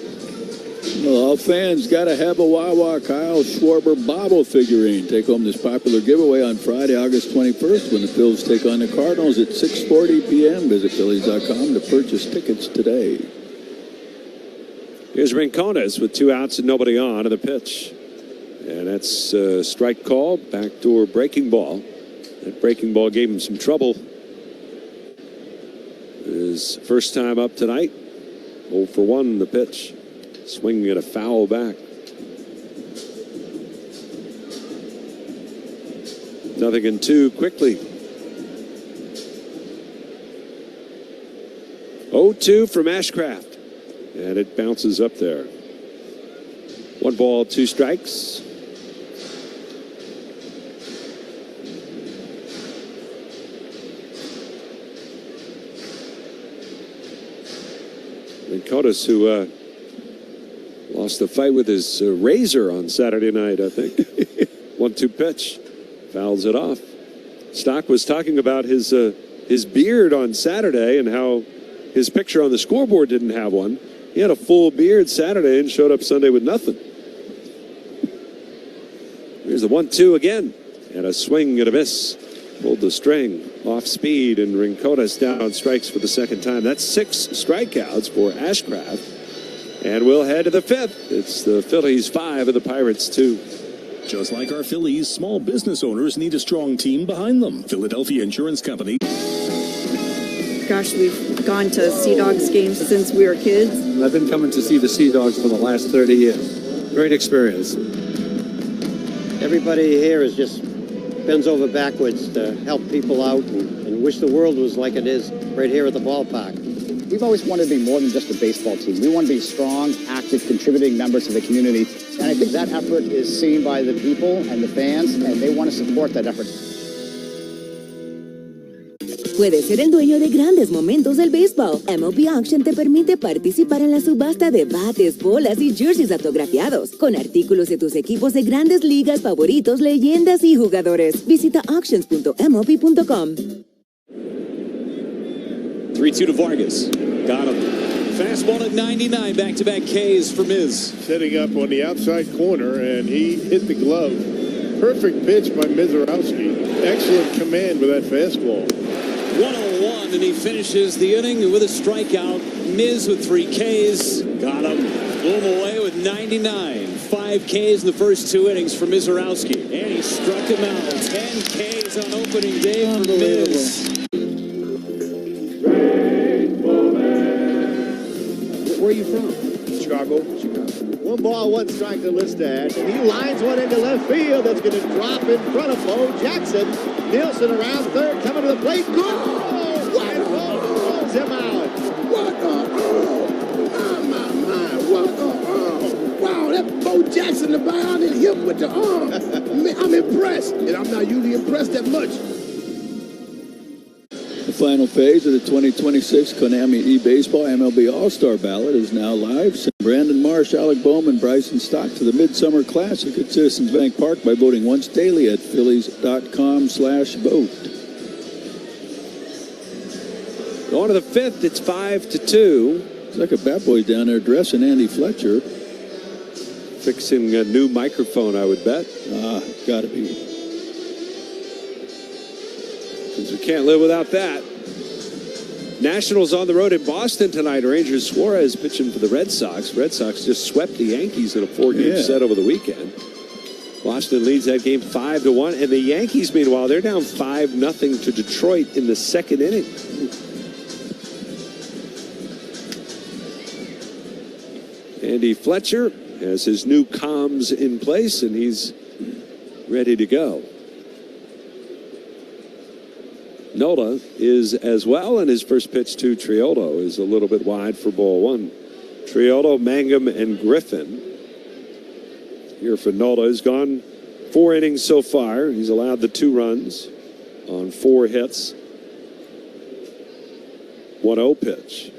Well, all fans got to have a Wawa Kyle Schwarber bobble figurine. Take home this popular giveaway on Friday, August 21st, when the Phils take on the Cardinals at 6:40 p.m. Visit Phillies.com to purchase tickets today. Here's Rincones with 2 outs and nobody on, and the pitch. And that's a strike call, backdoor breaking ball. That breaking ball gave him some trouble. His first time up tonight. 0 for 1 the pitch. Swinging at a foul back. 0-2 quickly. 0-2 from Ashcraft. And it bounces up there. 1 ball, 2 strikes. Rincones, who lost the fight with his razor on Saturday night, I think. 1-2 pitch. Fouls it off. Stock was talking about his beard on Saturday and how his picture on the scoreboard didn't have one. He had a full beard Saturday and showed up Sunday with nothing. Here's the 1-2 again. And a swing and a miss. Pulled the string off speed, and Rincones down on strikes for the second time. That's 6 strikeouts for Ashcraft. And we'll head to the 5th. It's the Phillies 5 and the Pirates 2. Just like our Phillies, small business owners need a strong team behind them. Philadelphia Insurance Company. Gosh, we've gone to Sea Dogs games since we were kids. I've been coming to see the Sea Dogs for the last 30 years. Great experience. Everybody here is just bends over backwards to help people out and wish the world was like it is right here at the ballpark. We've always wanted to be more than just a baseball team. We want to be strong, active, contributing members of the community. And I think that effort is seen by the people and the fans, and they want to support that effort. Puedes ser el dueño de grandes momentos del béisbol. MLB Auction te permite participar en la subasta de bates, bolas y jerseys autografiados, con artículos de tus equipos de grandes ligas favoritos, leyendas y jugadores. Visita auctions.mlb.com. 3-2 to Vargas. Got him. Fastball at 99. Back-to-back Ks for Miz. Setting up on the outside corner, and he hit the glove. Perfect pitch by Mizorowski. Excellent command with that fastball. 1-0-1, and he finishes the inning with a strikeout. Miz with 3 Ks. Got him. Blew him away with 99. 5 Ks in the first 2 innings for Mizorowski. And he struck him out. 10 Ks on opening day for Miz. Where are you from? Chicago. 1 ball, 1 strike to Listad. And he lines one into left field that's going to drop in front of Bo Jackson. Nielsen around third, coming to the plate. Good! And Bo throws him out. What the? final phase of the 2026 Konami eBaseball MLB All-Star Ballot is now live. Send Brandon Marsh, Alec Bowman, Bryson Stott to the Midsummer Classic at Citizens Bank Park by voting once daily at Phillies.com/vote. Going to the fifth, it's 5-2. It's like a bat boy down there dressing Andy Fletcher. Fixing a new microphone, I would bet. Gotta be. Because we can't live without that. Nationals on the road in Boston tonight. Rangers Suarez pitching for the Red Sox. Red Sox just swept the Yankees in a 4-game set over the weekend. Boston leads that game 5-1. And the Yankees, meanwhile, they're down 5-0 to Detroit in the second inning. Andy Fletcher has his new comms in place, and he's ready to go. Nola is as well, and his first pitch to Triolo is a little bit wide for ball one. Triolo, Mangum, and Griffin. Here for Nola. Has gone 4 innings so far. He's allowed the 2 runs on 4 hits. 1-0 pitch.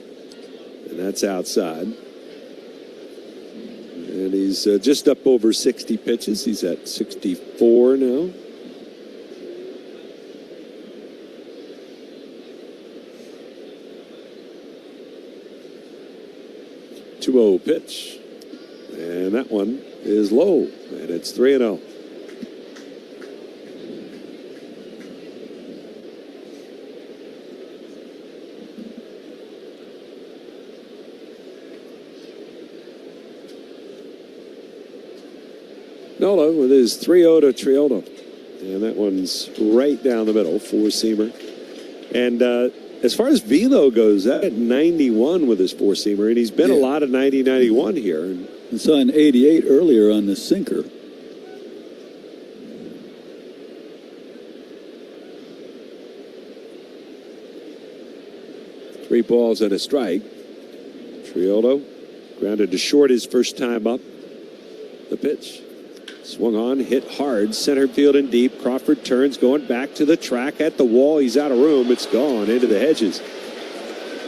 And that's outside. And he's just up over 60 pitches. He's at 64 now. Two-0 pitch. And that one is low. And it's 3-0. Nola with his 3-0 to Triolo. And that one's right down the middle, 4-seamer. And as far as velo goes, that at 91 with his 4-seamer, and he's been a lot of 90-91 here. And I saw an 88 earlier on the sinker. Three balls and a strike. Triolo grounded to short his first time up. The pitch. Swung on, hit hard, center field and deep. Crawford turns, going back to the track at the wall. He's out of room. It's gone into the hedges.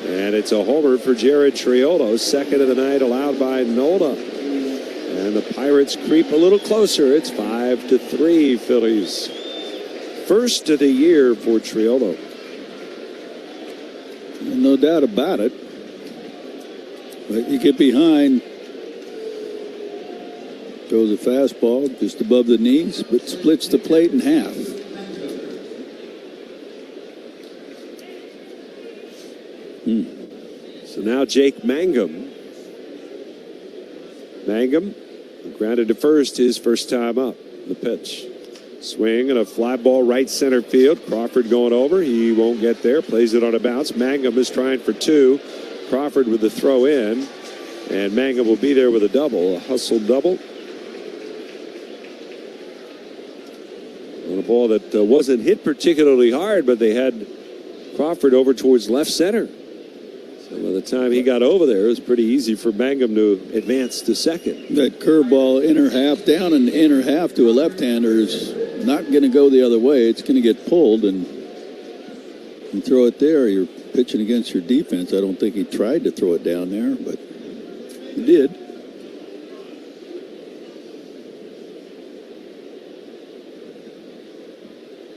And it's a homer for Jared Triolo. Second of the night allowed by Nola. And the Pirates creep a little closer. It's 5-3 Phillies. First of the year for Triolo. No doubt about it. But you get behind. Throws a fastball just above the knees, but splits the plate in half. So now Jake Mangum. Mangum grounded to first his first time up. The pitch. Swing and a fly ball right center field. Crawford going over. He won't get there. Plays it on a bounce. Mangum is trying for 2. Crawford with the throw in. And Mangum will be there with a double. A hustle double. On a ball that wasn't hit particularly hard, but they had Crawford over towards left center. So by the time he got over there, it was pretty easy for Mangum to advance to second. That curveball inner half down and inner half to a left-hander is not going to go the other way. It's going to get pulled, and you throw it there, you're pitching against your defense. I don't think he tried to throw it down there, but he did.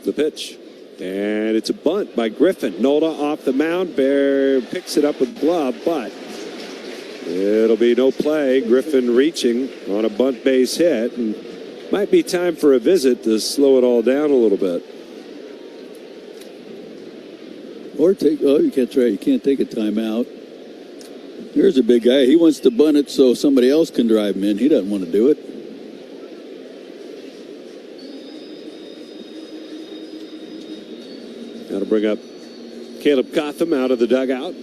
The pitch. And it's a bunt by Griffin. Nola off the mound. Bear picks it up with glove, but it'll be no play. Griffin reaching on a bunt base hit. And might be time for a visit to slow it all down a little bit. Or take, that's right, you can't take a timeout. Here's a big guy. He wants to bunt it so somebody else can drive him in. He doesn't want to do it. Got to bring up Caleb Cotham out of the dugout.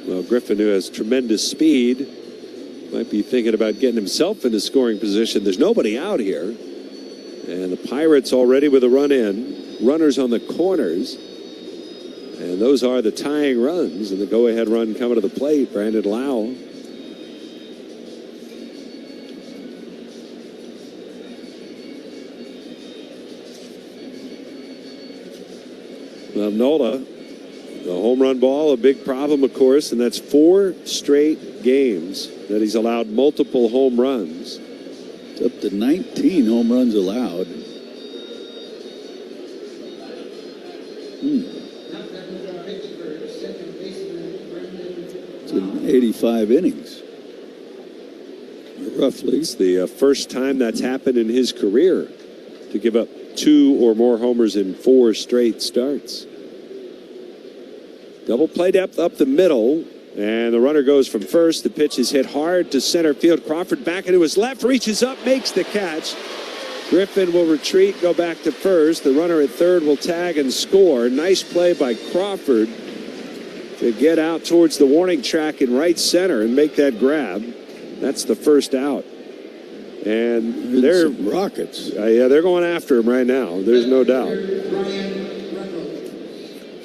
Well, Griffin, who has tremendous speed, might be thinking about getting himself into scoring position. There's nobody out here. And the Pirates already with a run in. Runners on the corners. And those are the tying runs. And the go-ahead run coming to the plate, Brandon Lau. Nola, the home run ball, a big problem, of course, and that's 4 straight games that he's allowed multiple home runs. It's up to 19 home runs allowed. It's in 85 innings. Roughly. It's the first time that's happened in his career to give up 2 or more homers in 4 straight starts. Double play depth up the middle, and the runner goes from first. The pitch is hit hard to center field. Crawford back into his left, reaches up, makes the catch. Griffin will retreat, go back to first. The runner at third will tag and score. Nice play by Crawford to get out towards the warning track in right center and make that grab. That's the first out. And they're Rockets. Yeah, they're going after him right now. There's no doubt.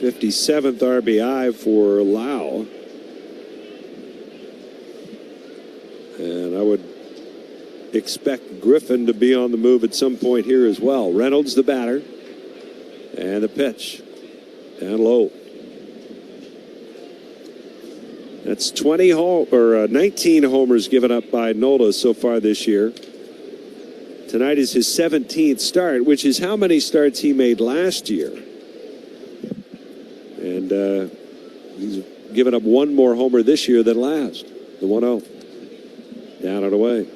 57th RBI for Lau. And I would expect Griffin to be on the move at some point here as well. Reynolds, the batter. And the pitch. Down low. That's 19 homers given up by Nola so far this year. Tonight is his 17th start, which is how many starts he made last year. And he's given up 1 more homer this year than last. The 1-0. Down and away.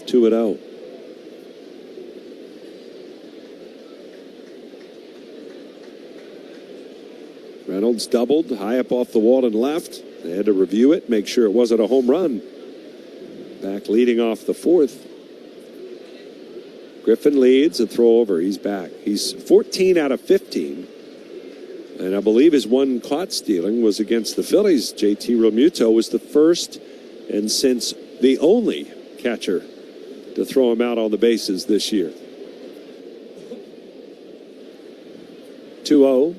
2-0. Reynolds doubled, high up off the wall and left. They had to review it, make sure it wasn't a home run. Back leading off the 4th. Griffin leads, a throw over. He's back. He's 14 out of 15. And I believe his 1 caught stealing was against the Phillies. JT Realmuto was the first and since the only catcher to throw him out on the bases this year. 2-0.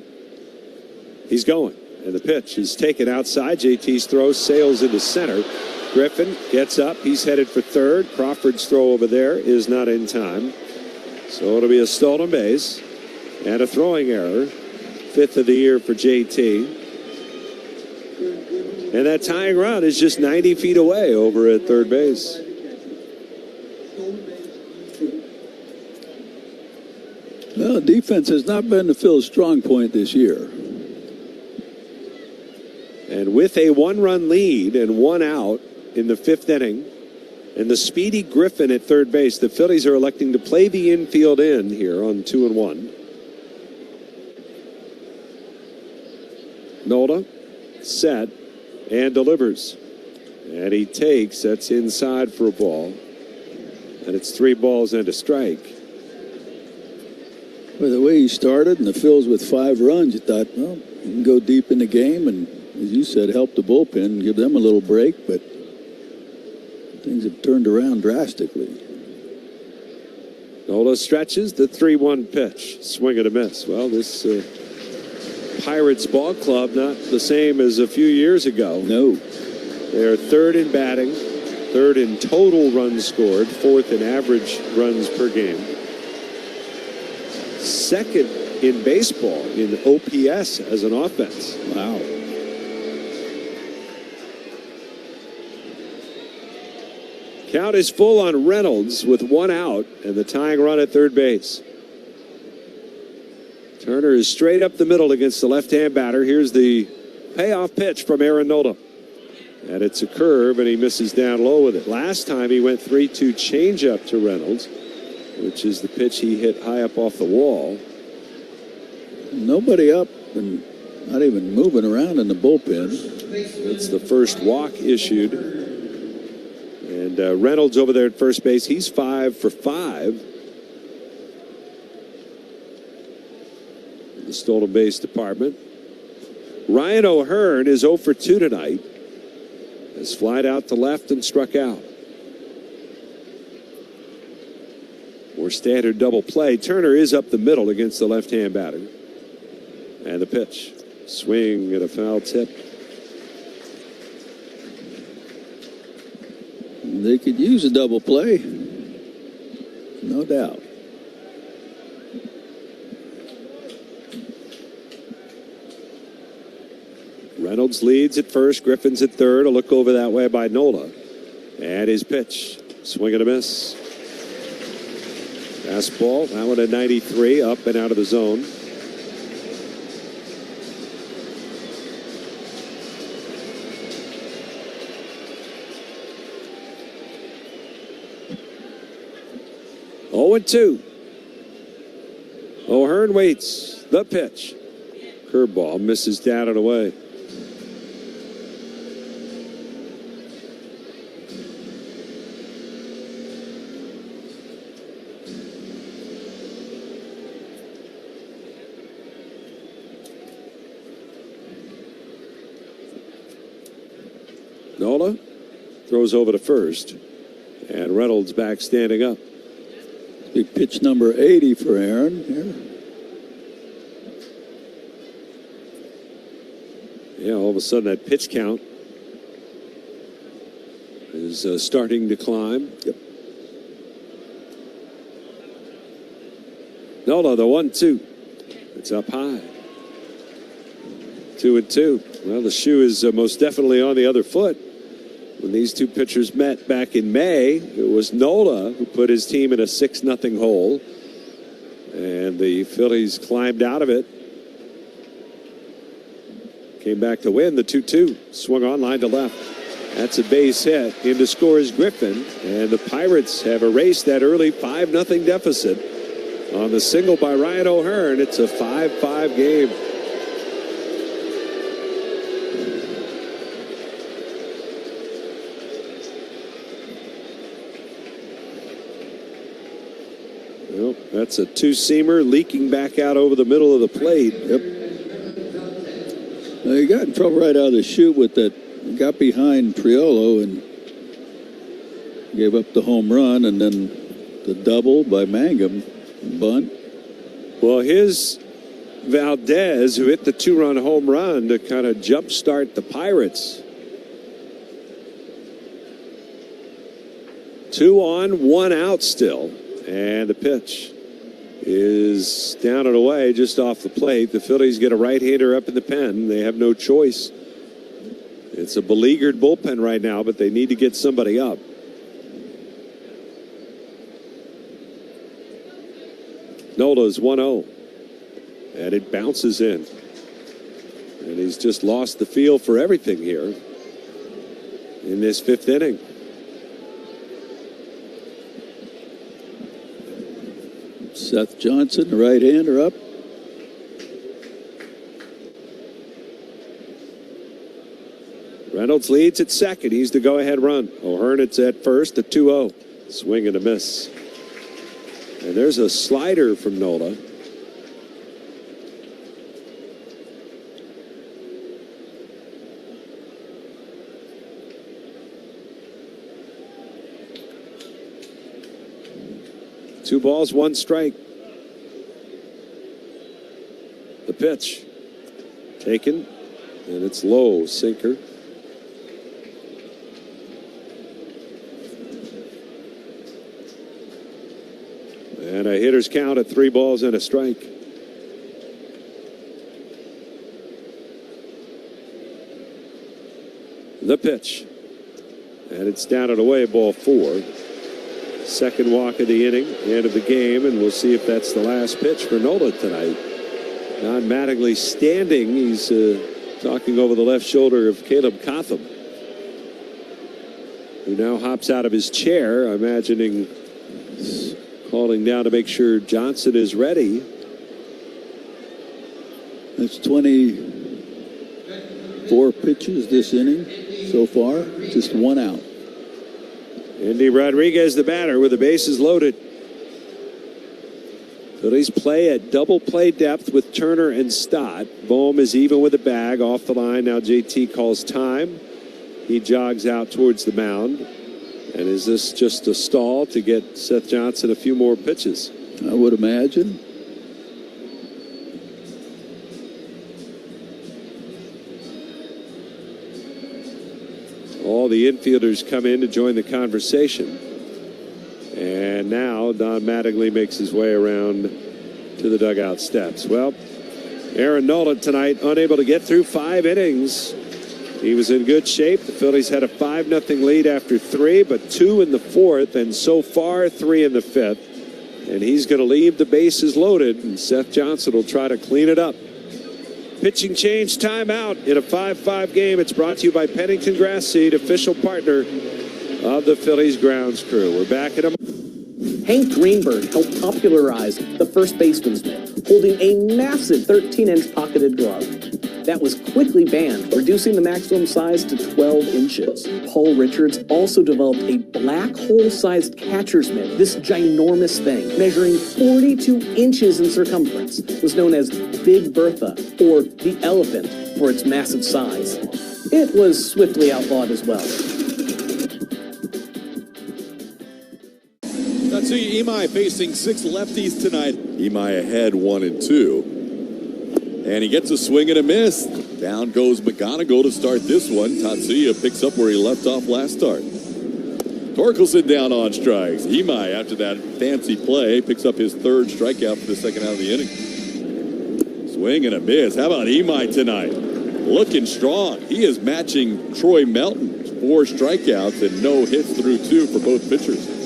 He's going, and the pitch is taken outside. JT's throw sails into center. Griffin gets up. He's headed for third. Crawford's throw over there is not in time. So it'll be a stolen base and a throwing error. 5th of the year for JT. And that tying run is just 90 feet away over at third base. Well, defense has not been the Phil's strong point this year. And with a 1-run lead and 1 out in the 5th inning, and the speedy Griffin at third base, the Phillies are electing to play the infield in here on 2-1. Nola set and delivers. And he takes, that's inside for a ball. And it's 3 balls and a strike. Well, the way he started and the Phils with 5 runs, you thought, well, you can go deep in the game and, as you said, help the bullpen and give them a little break, but things have turned around drastically. Nola stretches the 3-1 pitch. Swing and a miss. Well, this Pirates ball club not the same as a few years ago. No. They're 3rd in batting, 3rd in total runs scored, 4th in average runs per game. 2nd in baseball in OPS as an offense. Wow. Count is full on Reynolds with 1 out and the tying run at third base. Turner is straight up the middle against the left-hand batter. Here's the payoff pitch from Aaron Nola. And it's a curve, and he misses down low with it. Last time he went 3-2 changeup to Reynolds, which is the pitch he hit high up off the wall. Nobody up and not even moving around in the bullpen. It's the first walk issued. And Reynolds over there at first base, he's 5 for 5. The stolen base department. Ryan O'Hearn is 0 for 2 tonight. Has flied out to left and struck out. Or standard double play. Turner is up the middle against the left-hand batter. And the pitch. Swing at a foul tip. They could use a double play. No doubt. Reynolds leads at first. Griffin's at third. A look over that way by Nola. And his pitch. Swing and a miss. Fastball. That one at 93. Up and out of the zone. Oh, 0-2. O'Hearn waits. The pitch. Curveball misses down and away. Nola throws over to first, and Reynolds back standing up. Big pitch number 80 for Aaron here. Yeah, all of a sudden that pitch count is starting to climb. Yep. Nola, the 1-2. It's up high. 2-2. Well, the shoe is most definitely on the other foot. When these two pitchers met back in May, it was Nola who put his team in a 6-0 hole. And the Phillies climbed out of it. Came back to win the 2-2. Swung on line to left. That's a base hit. In to score is Griffin. And the Pirates have erased that early 5-0 deficit on the single by Ryan O'Hearn. It's a 5-5 game. Well, that's a two-seamer leaking back out over the middle of the plate. Yep. He got in trouble right out of the chute with that. Got behind Triolo and gave up the home run, and then the double by Mangum. Bunt. Well, here's Valdez, who hit the 2-run home run to kind of jumpstart the Pirates. 2 on, 1 out still. And the pitch is down and away just off the plate. The Phillies get a right-hander up in the pen. They have no choice. It's a beleaguered bullpen right now, but they need to get somebody up. Nola's 1-0. And it bounces in. And he's just lost the feel for everything here in this 5th inning. Seth Johnson, the right-hander, up. Reynolds leads at second. He's the go-ahead run. O'Hearn it's at first, the 2-0. Swing and a miss. And there's a slider from Nola. Two balls, 1 strike. The pitch. Taken. And it's low. Sinker. And a hitter's count at 3 balls and a strike. The pitch. And it's down and away, ball 4. Second walk of the inning, end of the game, and we'll see if that's the last pitch for Nola tonight. Don Mattingly standing. He's talking over the left shoulder of Caleb Cotham, who now hops out of his chair, imagining calling down to make sure Johnson is ready. That's 24 pitches this inning so far, just 1 out. Andy Rodriguez, the batter, with the bases loaded. Phillies play at double play depth with Turner and Stott. Bohm is even with the bag off the line. Now JT calls time. He jogs out towards the mound. And is this just a stall to get Seth Johnson a few more pitches? I would imagine. All the infielders come in to join the conversation. And now Don Mattingly makes his way around to the dugout steps. Well, Aaron Nola tonight unable to get through 5 innings. He was in good shape. The Phillies had a 5-0 lead after 3, but 2 in the 4th, and so far 3 in the 5th. And he's going to leave the bases loaded, and Seth Johnson will try to clean it up. Pitching change timeout in a 5-5 game. It's brought to you by Pennington Grass Seed, official partner of the Phillies grounds crew. We're back at a... Hank Greenberg helped popularize the first baseman's mitt, holding a massive 13-inch pocketed glove. That was quickly banned, reducing the maximum size to 12 inches. Paul Richards also developed a black hole-sized catcher's mitt. This ginormous thing, measuring 42 inches in circumference, was known as Big Bertha, or the Elephant, for its massive size. It was swiftly outlawed as well. Tatsuya Imai facing 6 lefties tonight. Imai ahead 1-2. And he gets a swing and a miss. Down goes McGonigal to start this one. Tatsuya picks up where he left off last start. Torkelson down on strikes. Imai, after that fancy play, picks up his 3rd strikeout for the second out of the inning. Swing and a miss. How about Imai tonight? Looking strong. He is matching Troy Melton. 4 strikeouts and no hits through 2 for both pitchers.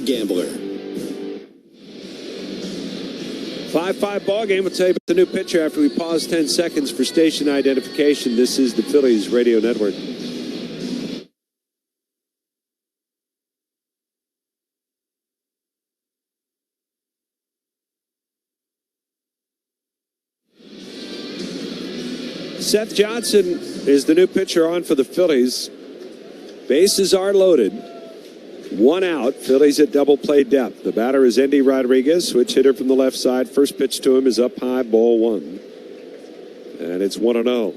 Gambler. 5-5 ball game. We'll tell you about the new pitcher after we pause 10 seconds for station identification. This is the Phillies Radio Network. Seth Johnson is the new pitcher on for the Phillies. Bases are loaded. 1 out. Phillies at double play depth. The batter is Endy Rodriguez, switch hitter from the left side. First pitch to him is up high, ball 1. And it's 1-0.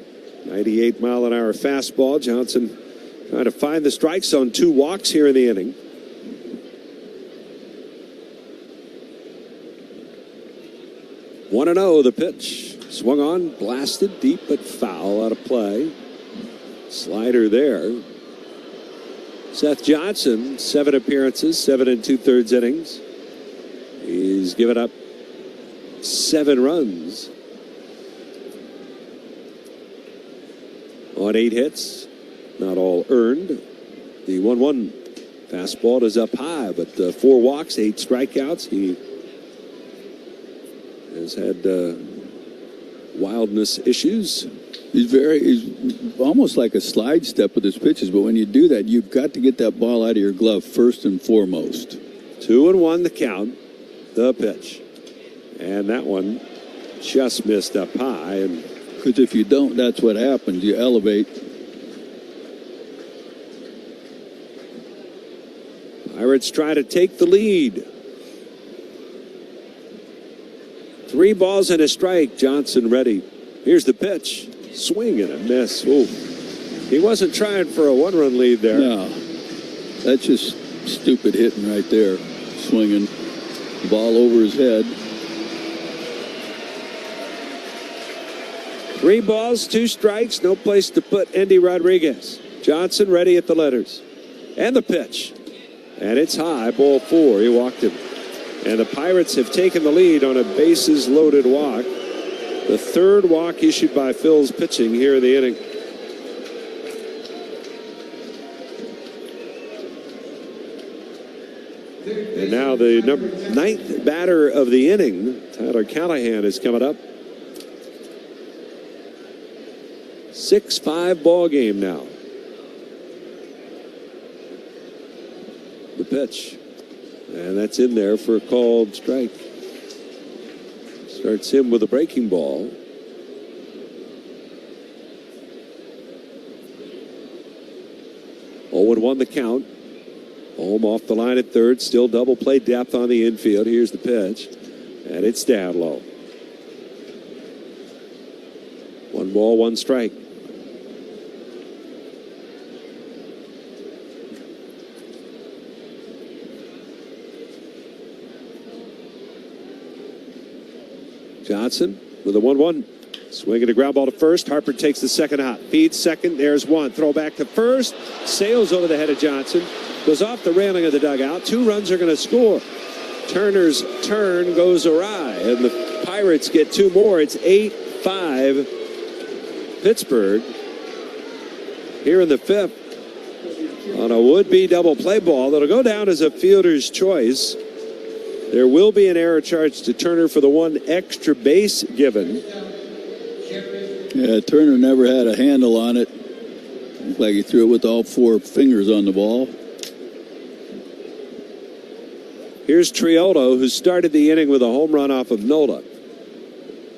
98-mile-an-hour fastball. Johnson trying to find the strike zone. 2 walks here in the inning. One and 0, the pitch. Swung on, blasted deep, but foul out of play. Slider there. Seth Johnson, 7 appearances, 7 2/3 innings. He's given up 7 runs on 8 hits, not all earned. The 1-1 fastball is up high, but 4 walks, 8 strikeouts. He has had wildness issues. He's almost like a slide step with his pitches, but when you do that, you've got to get that ball out of your glove first and foremost. 2-1 the count, the pitch. And that one just missed up high. Because if you don't, that's what happens. You elevate. Pirates try to take the lead. 3 balls and a strike. Johnson ready. Here's the pitch. Swing and a miss. Ooh. He wasn't trying for a 1-run lead there. No. That's just stupid hitting right there. Swinging. Ball over his head. 3 balls, 2 strikes. No place to put Endy Rodriguez. Johnson ready at the letters. And the pitch. And it's high. Ball 4. He walked him. And the Pirates have taken the lead on a bases-loaded walk. The 3rd walk issued by Phil's pitching here in the inning. And now the 9th batter of the inning, Tyler Callahan, is coming up. 6-5 ball game now. The pitch. And that's in there for a called strike. Starts him with a breaking ball. Won the count. Home off the line at 3rd. Still double play depth on the infield. Here's the pitch. And it's down low. 1 ball, 1 strike. Johnson with a 1-1. Swinging a ground ball to first. Harper takes the second hop. Feeds second. There's one. Throw back to first. Sails over the head of Johnson. Goes off the railing of the dugout. 2 runs are going to score. Turner's turn goes awry, and the Pirates get 2 more. It's 8-5 Pittsburgh here in the 5th on a would-be double play ball that'll go down as a fielder's choice. There will be an error charge to Turner for the 1 extra base given. Yeah, Turner never had a handle on it. Looked like he threw it with all 4 fingers on the ball. Here's Triolo, who started the inning with a home run off of Nola.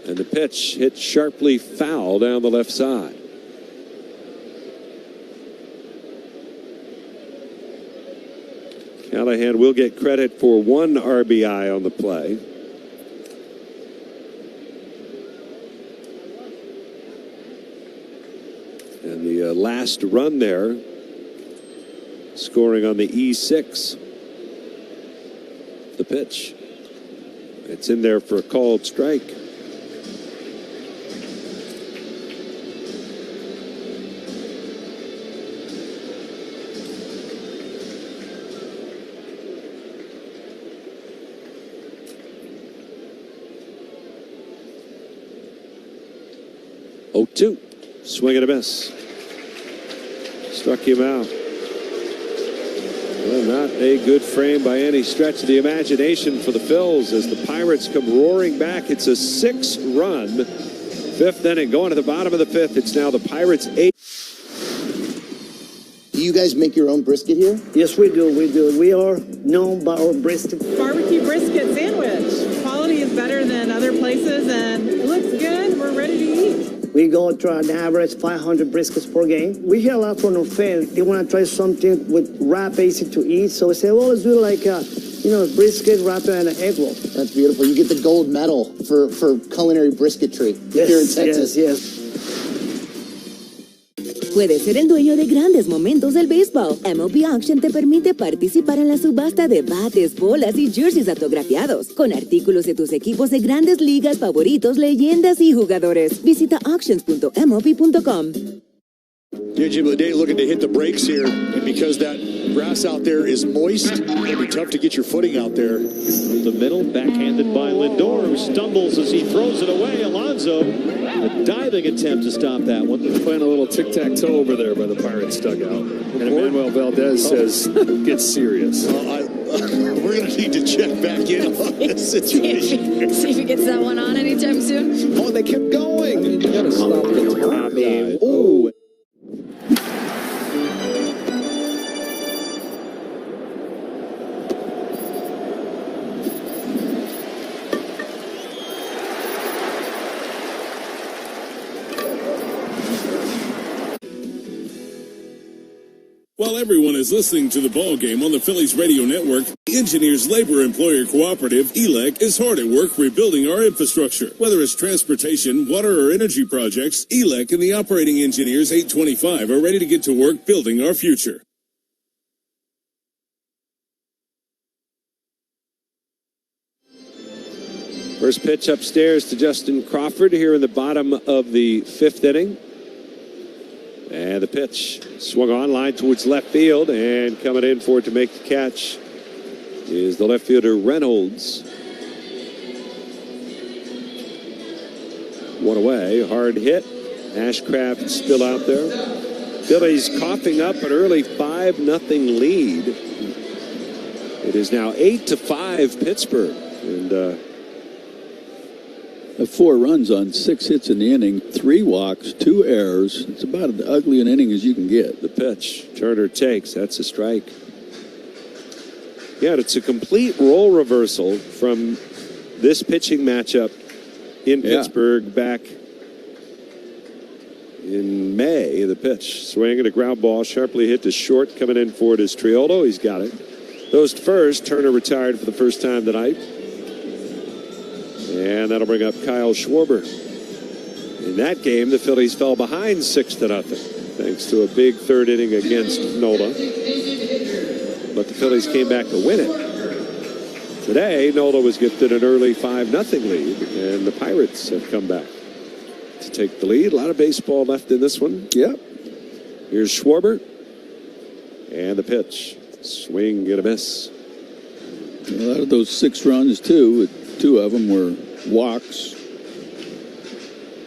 And the pitch hit sharply foul down the left side. Callahan will get credit for 1 RBI on the play. And the last run there, scoring on the E6. The pitch. It's in there for a called strike. Oh, 2. Swing and a miss. Struck him out. Well, not a good frame by any stretch of the imagination for the Phils as the Pirates come roaring back. It's a 6-run 5th inning. Going to the bottom of the 5th. It's now the Pirates' 8. Do you guys make your own brisket here? Yes, we do. We do. We are known by our brisket. Barbecue brisket sandwich. Quality is better than other places, and it looks good. We're ready to eat. We go to an average 500 briskets per game. We hear a lot from our fans. They want to try something with wrap, easy to eat. So we say, well, let's do like a, brisket, wrap, and an egg roll. That's beautiful. You get the gold medal for culinary brisketry here in Texas. Yes. Puedes ser el dueño de grandes momentos del béisbol. MLB Auction te permite participar en la subasta de bates, bolas y jerseys autografiados, con artículos de tus equipos de grandes ligas favoritos, leyendas y jugadores. Visita auctions.mlb.com. Yeah, Jim, the day looking to hit the brakes here, and because that grass out there is moist, it'll be tough to get your footing out there. The middle, backhanded by Lindor, who stumbles as he throws it away. Alonso, a diving attempt to stop that one. Playing a little tic-tac-toe over there by the Pirates dugout. And Emmanuel Valdez says, get serious. We're going to need to check back in on this situation. See if he gets that one on anytime soon. Oh, they kept going. You got to stop the Oh. While everyone is listening to the ball game on the Phillies radio network, the Engineers Labor Employer Cooperative, ELEC, is hard at work rebuilding our infrastructure. Whether it's transportation, water, or energy projects, ELEC and the operating engineers 825 are ready to get to work building our future. First pitch upstairs to Justin Crawford here in the bottom of the 5th inning. And the pitch swung on, line towards left field, and coming in for it to make the catch is the left fielder Reynolds. One away, hard hit. Ashcraft still out there. Phillies coughing up an early 5-0 lead. It is now 8-5 Pittsburgh, and 4 runs on 6 hits in the inning, 3 walks, 2 errors. It's about as ugly an inning as you can get. The pitch, Turner takes. That's a strike. Yeah, it's a complete role reversal from this pitching matchup in Pittsburgh back in May. The pitch, swinging a ground ball, sharply hit to short. Coming in for it is Triolo. He's got it. Goes to first. Turner retired for the first time tonight. And that'll bring up Kyle Schwarber. In that game, the Phillies fell behind 6-0, thanks to a big 3rd inning against Nola. But the Phillies came back to win it. Today, NOLA was gifted an early 5-0 lead, and the Pirates have come back to take the lead. A lot of baseball left in this one. Yep. Here's Schwarber. And the pitch. Swing and a miss. A lot of those 6 runs, too. 2 of them were walks.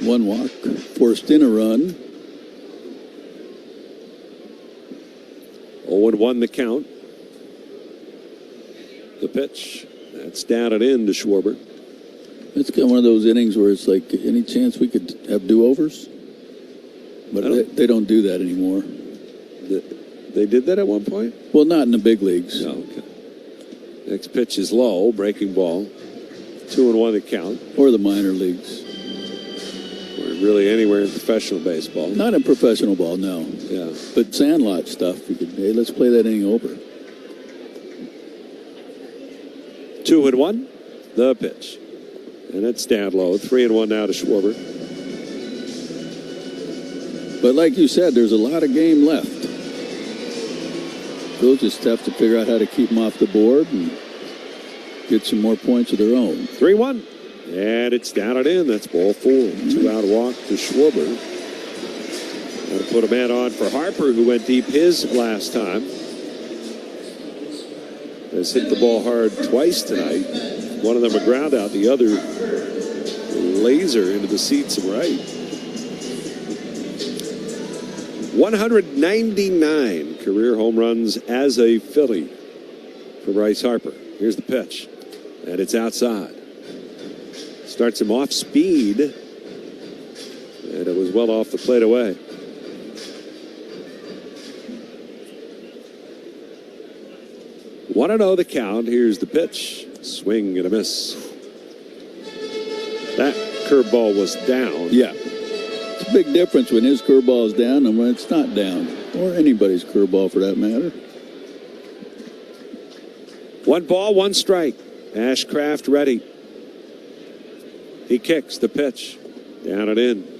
1 walk forced in a run. 0-1 the count. The pitch. That's down and in to Schwarber. It's kind of one of those innings where it's like, any chance we could have do-overs? But they don't do that anymore. They did that at one point? Well, not in the big leagues. No, okay. Next pitch is low, breaking ball. 2-1 the count. Or the minor leagues. Or really anywhere in professional baseball. Not in professional ball, no. Yeah. But sandlot stuff, you could, hey, let's play that inning over. 2-1, the pitch. And it's down low. 3-1 now to Schwarber. But like you said, there's a lot of game left. They'll just have to figure out how to keep them off the board and get some more points of their own. 3-1. And it's down and in. That's ball 4. 2-out walk to Schwarber. Got to put a man on for Harper, who went deep his last time. Has hit the ball hard twice tonight. One of them a ground out, the other laser into the seats of right. 199 career home runs as a Philly for Bryce Harper. Here's the pitch, and it's outside. Starts him off speed, and it was well off the plate away. Want to know the count? Here's the pitch. Swing and a miss. That curveball was down. Yeah. It's a big difference when his curveball is down and when it's not down. Or anybody's curveball for that matter. 1 ball, 1 strike. Ashcraft ready. He kicks the pitch. Down and in.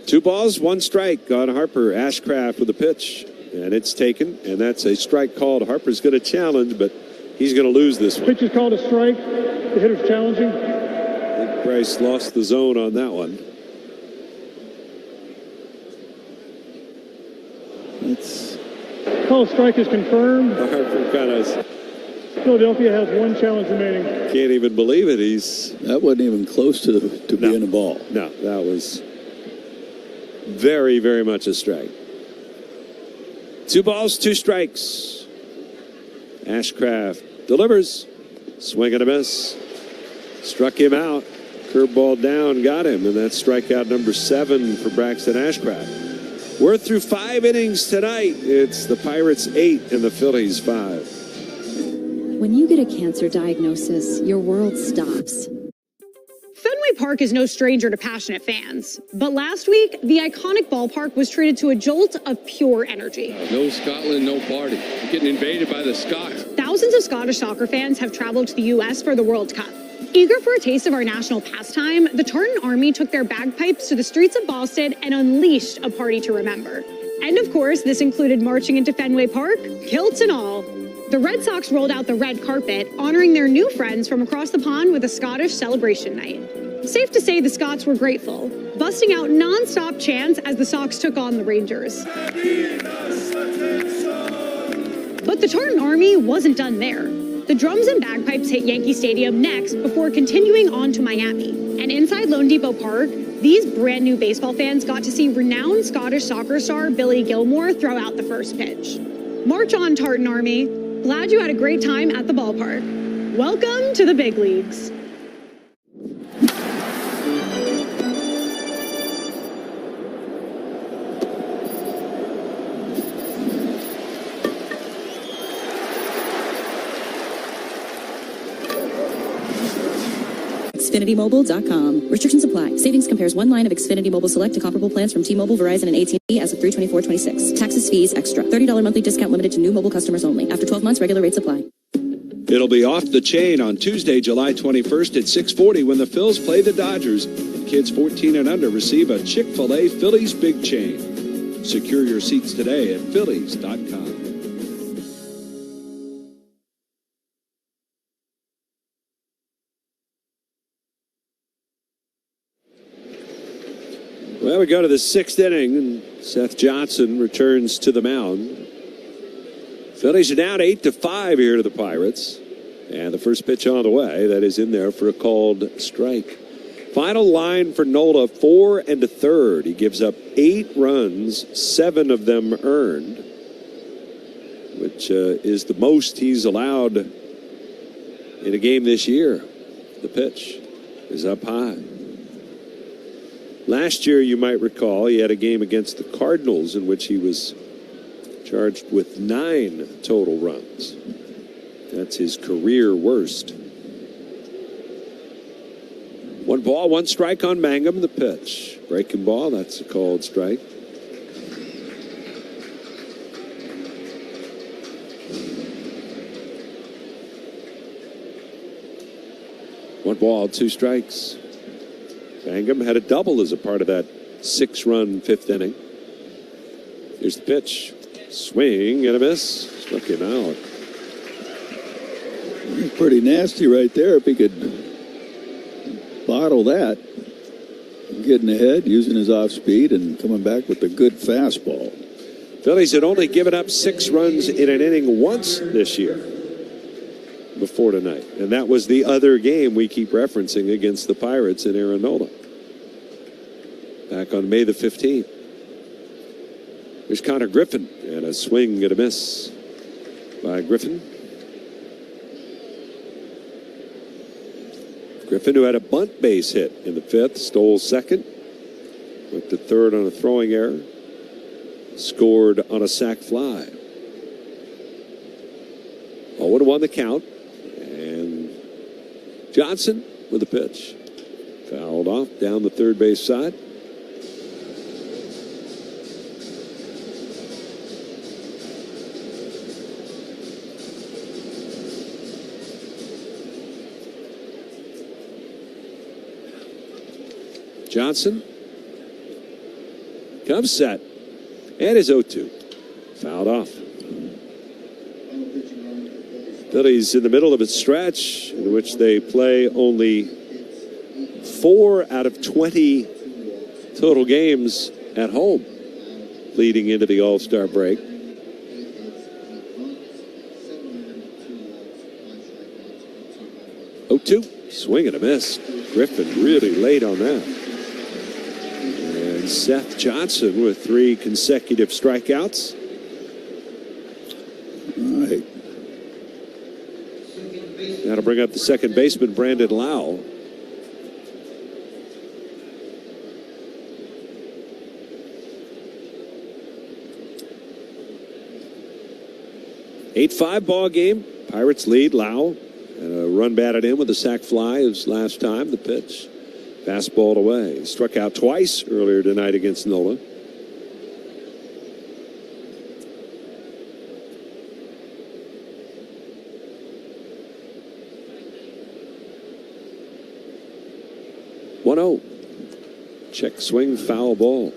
Two balls, 1 strike on Harper. Ashcraft with the pitch, and it's taken, and that's a strike called. Harper's going to challenge, but he's going to lose this one. Pitch is called a strike. The hitter's challenging. I think Bryce lost the zone on that one. It's call strike is confirmed. Harper kind of Philadelphia has 1 challenge remaining. can't even believe it. That wasn't even close to being a ball. No, that was very, very much a strike. 2 balls, 2 strikes. Ashcraft delivers. Swing and a miss. Struck him out. Curveball down, got him. And that's strikeout number 7 for Braxton Ashcraft. We're through 5 innings tonight. It's the Pirates 8 and the Phillies 5. When you get a cancer diagnosis, your world stops. Fenway Park is no stranger to passionate fans, but last week, the iconic ballpark was treated to a jolt of pure energy. No Scotland, no party. You're getting invaded by the Scots. Thousands of Scottish soccer fans have traveled to the U.S. for the World Cup. Eager for a taste of our national pastime, the Tartan Army took their bagpipes to the streets of Boston and unleashed a party to remember. And of course, this included marching into Fenway Park, kilts and all. The Red Sox rolled out the red carpet, honoring their new friends from across the pond with a Scottish celebration night. Safe to say the Scots were grateful, busting out non-stop chants as the Sox took on the Rangers. But the Tartan Army wasn't done there. The drums and bagpipes hit Yankee Stadium next before continuing on to Miami. And inside Lone Depot Park, these brand new baseball fans got to see renowned Scottish soccer star Billy Gilmore throw out the first pitch. March on, Tartan Army. Glad you had a great time at the ballpark. Welcome to the big leagues. XfinityMobile.com. Restrictions apply. Savings compares one line of Xfinity Mobile Select to comparable plans from T-Mobile, Verizon, and AT&T as of 3/24/26. Taxes, fees, extra. $30 monthly discount limited to new mobile customers only. After 12 months, regular rates apply. It'll be off the chain on Tuesday, July 21st at 6:40 when the Phils play the Dodgers. And kids 14 and under receive a Chick-fil-A Phillies Big Chain. Secure your seats today at Phillies.com. Well, we go to the 6th inning, and Seth Johnson returns to the mound. Phillies are down 8-5 here to the Pirates. And the first pitch on the way, that is in there for a called strike. Final line for Nola, 4 1/3. He gives up 8 runs, 7 of them earned, which is the most he's allowed in a game this year. The pitch is up high. Last year, you might recall, he had a game against the Cardinals in which he was charged with 9 total runs. That's his career worst. 1 ball, 1 strike on Mangum. The pitch. Breaking ball, that's a called strike. One ball, 2 strikes. Mangum had a double as a part of that 6-run 5th inning. Here's the pitch. Swing and a miss. Struck him out. Pretty nasty right there if he could bottle that. Getting ahead, using his off speed, and coming back with a good fastball. Phillies had only given up 6 runs in an inning once this year before tonight. And that was the other game we keep referencing against the Pirates in Arizona. Back on May the 15th. There's Connor Griffin, and a swing and a miss by Griffin. Griffin, who had a bunt base hit in the 5th, stole 2nd, went to 3rd on a throwing error, scored on a sac fly. 0-1 the count, and Johnson with a pitch. Fouled off down the third base side. Johnson comes set and is 0-2. Fouled off. Phillies in the middle of a stretch in which they play only 4 out of 20 total games at home leading into the All-Star break. Swing and a miss. Griffin really late on that. And Seth Johnson with 3 consecutive strikeouts. All right. That'll bring up the second baseman, Brandon Lau. Eight-5 ball game. Pirates lead. Lau and a run batted in with a sac fly his last time. The pitch. Fastball away. He struck out twice earlier tonight against Nola. Check swing, foul ball.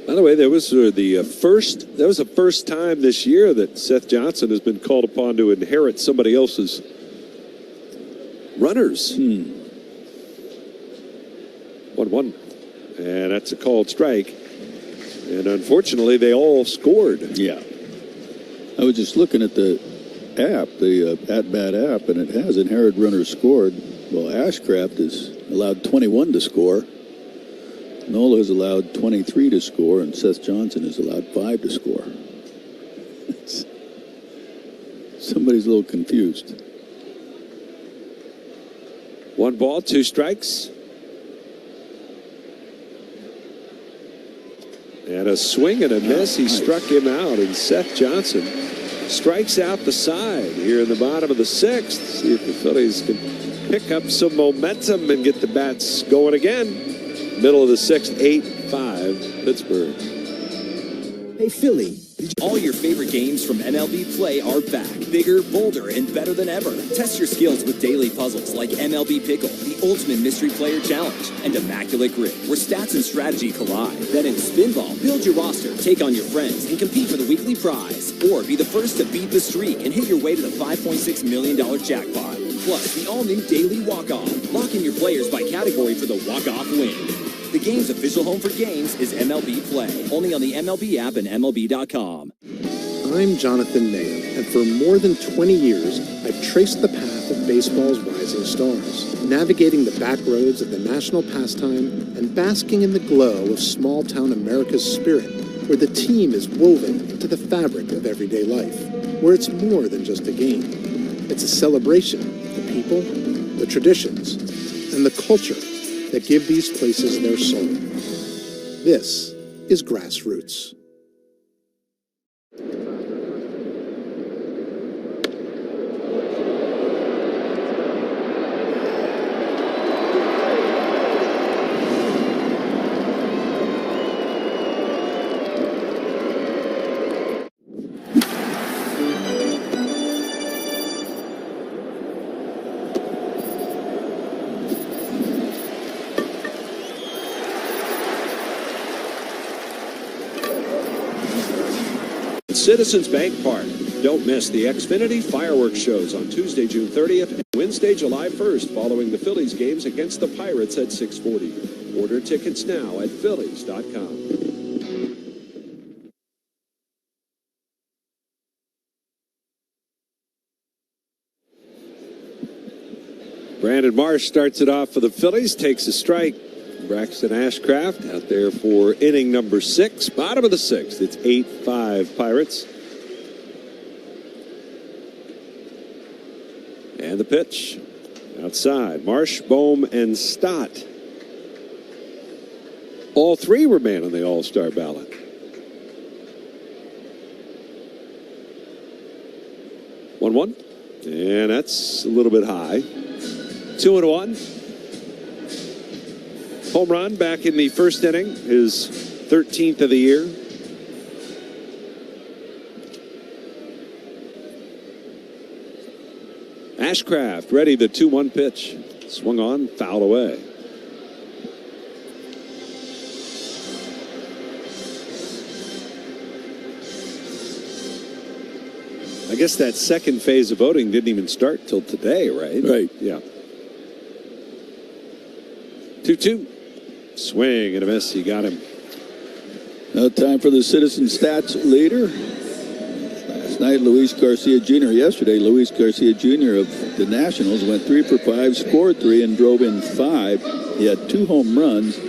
By the way, that was the first time this year that Seth Johnson has been called upon to inherit somebody else's runners. 1-1. And that's a called strike. And unfortunately, they all scored. Yeah. I was just looking at the app, the at-bat app, and it has inherited runners scored. Well, Ashcraft is allowed 21 to score. Nola is allowed 23 to score, and Seth Johnson is allowed 5 to score. Somebody's a little confused. 1 ball, 2 strikes. And a swing and a miss. He struck him out, and Seth Johnson strikes out the side here in the bottom of the 6th. See if the Phillies can pick up some momentum and get the bats going again. Middle of the 6th, 8-5 Pittsburgh. Hey, Philly. All your favorite games from MLB Play are back. Bigger, bolder, and better than ever. Test your skills with daily puzzles like MLB Pickle, the Ultimate Mystery Player Challenge, and Immaculate Grid, where stats and strategy collide. Then in Spinball, build your roster, take on your friends, and compete for the weekly prize. Or be the first to beat the streak and hit your way to the $5.6 million jackpot. Plus, the all-new Daily Walk-Off. Lock in your players by category for the walk-off win. The game's official home for games is MLB Play, only on the MLB app and MLB.com. I'm Jonathan Nahum, and for more than 20 years, I've traced the path of baseball's rising stars, navigating the back roads of the national pastime and basking in the glow of small-town America's spirit, where the team is woven into the fabric of everyday life, where it's more than just a game. It's a celebration of the people, the traditions, and the culture that give these places their soul. This is Grassroots. Citizens Bank Park. Don't miss the Xfinity fireworks shows on Tuesday, June 30th and Wednesday, July 1st, following the Phillies games against the Pirates at 6:40. Order tickets now at Phillies.com. Brandon Marsh starts it off for the Phillies, takes a strike. Braxton Ashcraft out there for inning number 6, bottom of the 6th. It's 8-5 Pirates. And the pitch outside. Marsh, Bohm, and Stott. All three remain on the All-Star ballot. One, and that's a little bit high. 2-1. Home run back in the first inning, his 13th of the year. Ashcraft ready, the 2-1 pitch. Swung on, fouled away. I guess that second phase of voting didn't even start till today, right? Right. Yeah. 2-2. Swing and a miss. He got him. Now time for the Citizen Stats leader. Last night, yesterday, Luis Garcia Jr. of the Nationals went 3 for 5, scored 3, and drove in 5. He had 2 home runs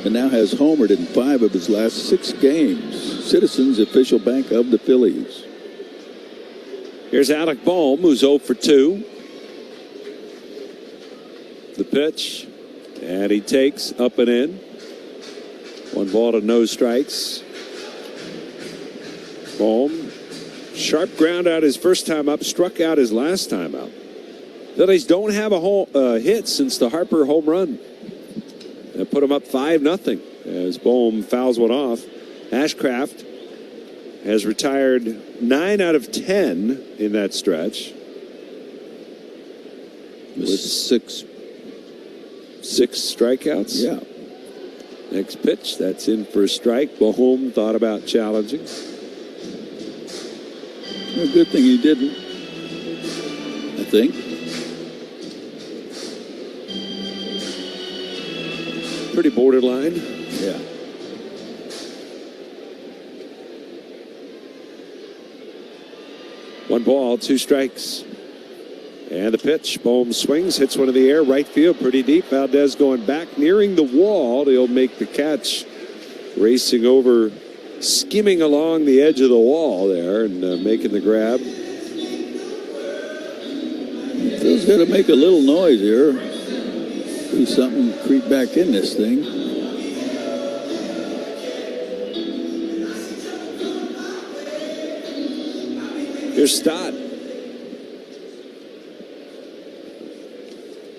and now has homered in 5 of his last 6 games. Citizens official bank of the Phillies. Here's Alec Bohm, who's 0 for 2. The pitch. And he takes up and in. 1 ball to no strikes. Bohm, sharp ground out his first time up, struck out his last time out. Phillies don't have a hit since the Harper home run. That put him up 5-0 as Bohm fouls one off. Ashcraft has retired 9 out of 10 in that stretch. With 6 strikeouts? Yeah. Next pitch, that's in for a strike. Bohm thought about challenging. A good thing he didn't, I think. Pretty borderline. Yeah. One ball, 2 strikes. And the pitch. Bohm swings, hits one in the air, right field, pretty deep. Valdez going back, nearing the wall. He'll make the catch. Racing over, skimming along the edge of the wall there and making the grab. Phil's got to make a little noise here. See something creep back in this thing. Here's Stott.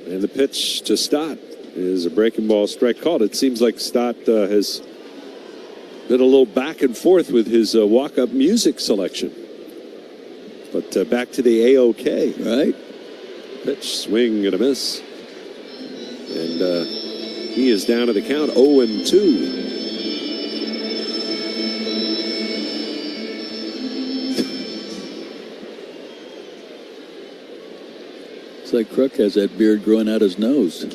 And the pitch to Stott is a breaking ball strike called. It seems like Stott has Been a little back and forth with his walk-up music selection. But back to the A-OK. Right. Pitch, swing, and a miss. And he is down to the count 0-2. It's like Crook has that beard growing out his nose.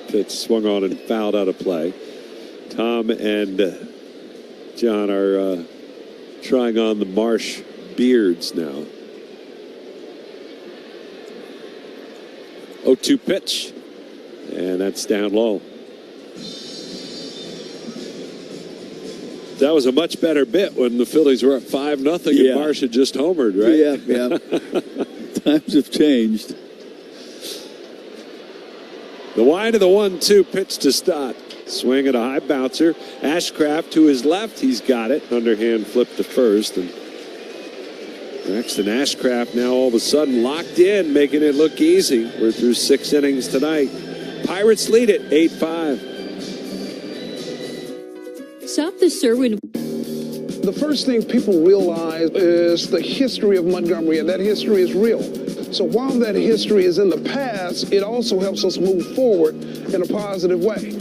Pitch swung on and fouled out of play. Tom and John are trying on the Marsh beards now. 0-2 pitch. And that's down low. That was a much better bit when the Phillies were up 5-0 and Marsh had just homered, right? Yeah. Times have changed. The wide of the 1-2 pitch to Stott. Swing at a high bouncer. Ashcraft to his left. He's got it. Underhand flip to first. And Braxton Ashcraft now all of a sudden locked in, making it look easy. We're through 6 innings tonight. Pirates lead it 8-5. Stop the Sherwin. The first thing people realize is the history of Montgomery, and that history is real. So while that history is in the past, it also helps us move forward in a positive way.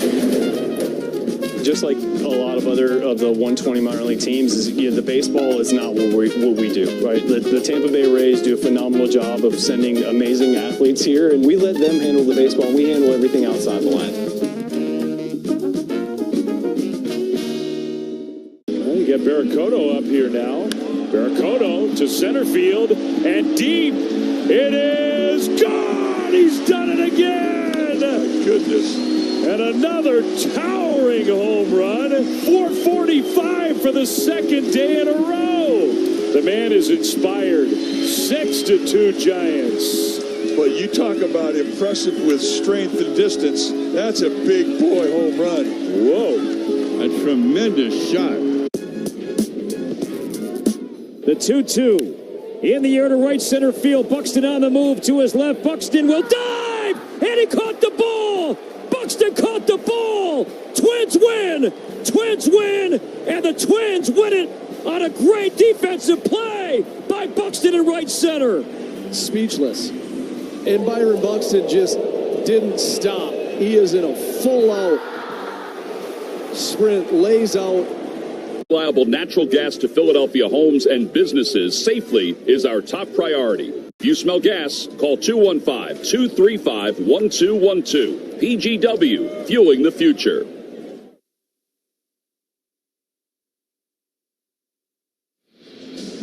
Just like a lot of other of the 120 minor league teams, is, the baseball is not what we do, right? The Tampa Bay Rays do a phenomenal job of sending amazing athletes here, and we let them handle the baseball, and we handle everything outside the line. You got Barracoto up here now. Barracoto to center field and deep. It is gone. He's done it again. My goodness. And another towering home run. 445 for the second day in a row. The man is inspired. 6-2 Giants. But you talk about impressive with strength and distance. That's a big boy home run. Whoa. A tremendous shot. The 2-2 in the air to right center field. Buxton on the move to his left. Buxton will dive, and he caught the ball. Buxton caught the ball. Twins win. Twins win, and the Twins win it on a great defensive play by Buxton in right center. Speechless. And Byron Buxton just didn't stop. He is in a full-out sprint, lays out. Reliable natural gas to Philadelphia homes and businesses safely is our top priority. If you smell gas, call 215-235-1212. PGW, fueling the future.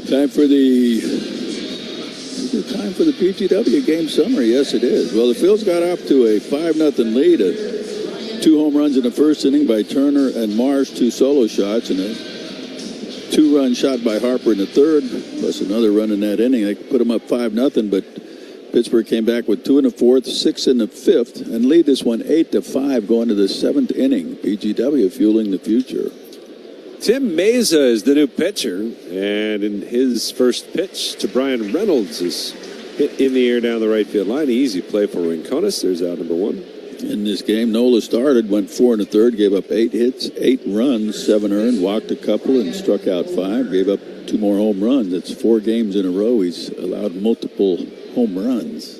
Time for the PGW game summary. Yes, it is. Well, the Phils got off to a 5-0 lead. 2 home runs in the first inning by Turner and Marsh, 2 solo shots, and a 2-run shot by Harper in the third, plus another run in that inning. They put them up 5-0, but Pittsburgh came back with 2 in the fourth, 6 in the fifth, and lead this one 8-5 going to the 7th inning. PGW fueling the future. Tim Meza is the new pitcher, and in his first pitch to Brian Reynolds is hit in the air down the right field line. Easy play for Rincones. There's out number 1. In this game, Nola started, went 4 1/3, gave up 8 hits, 8 runs, 7 earned, walked a couple, and struck out 5. Gave up 2 more home runs. That's 4 games in a row. He's allowed multiple home runs,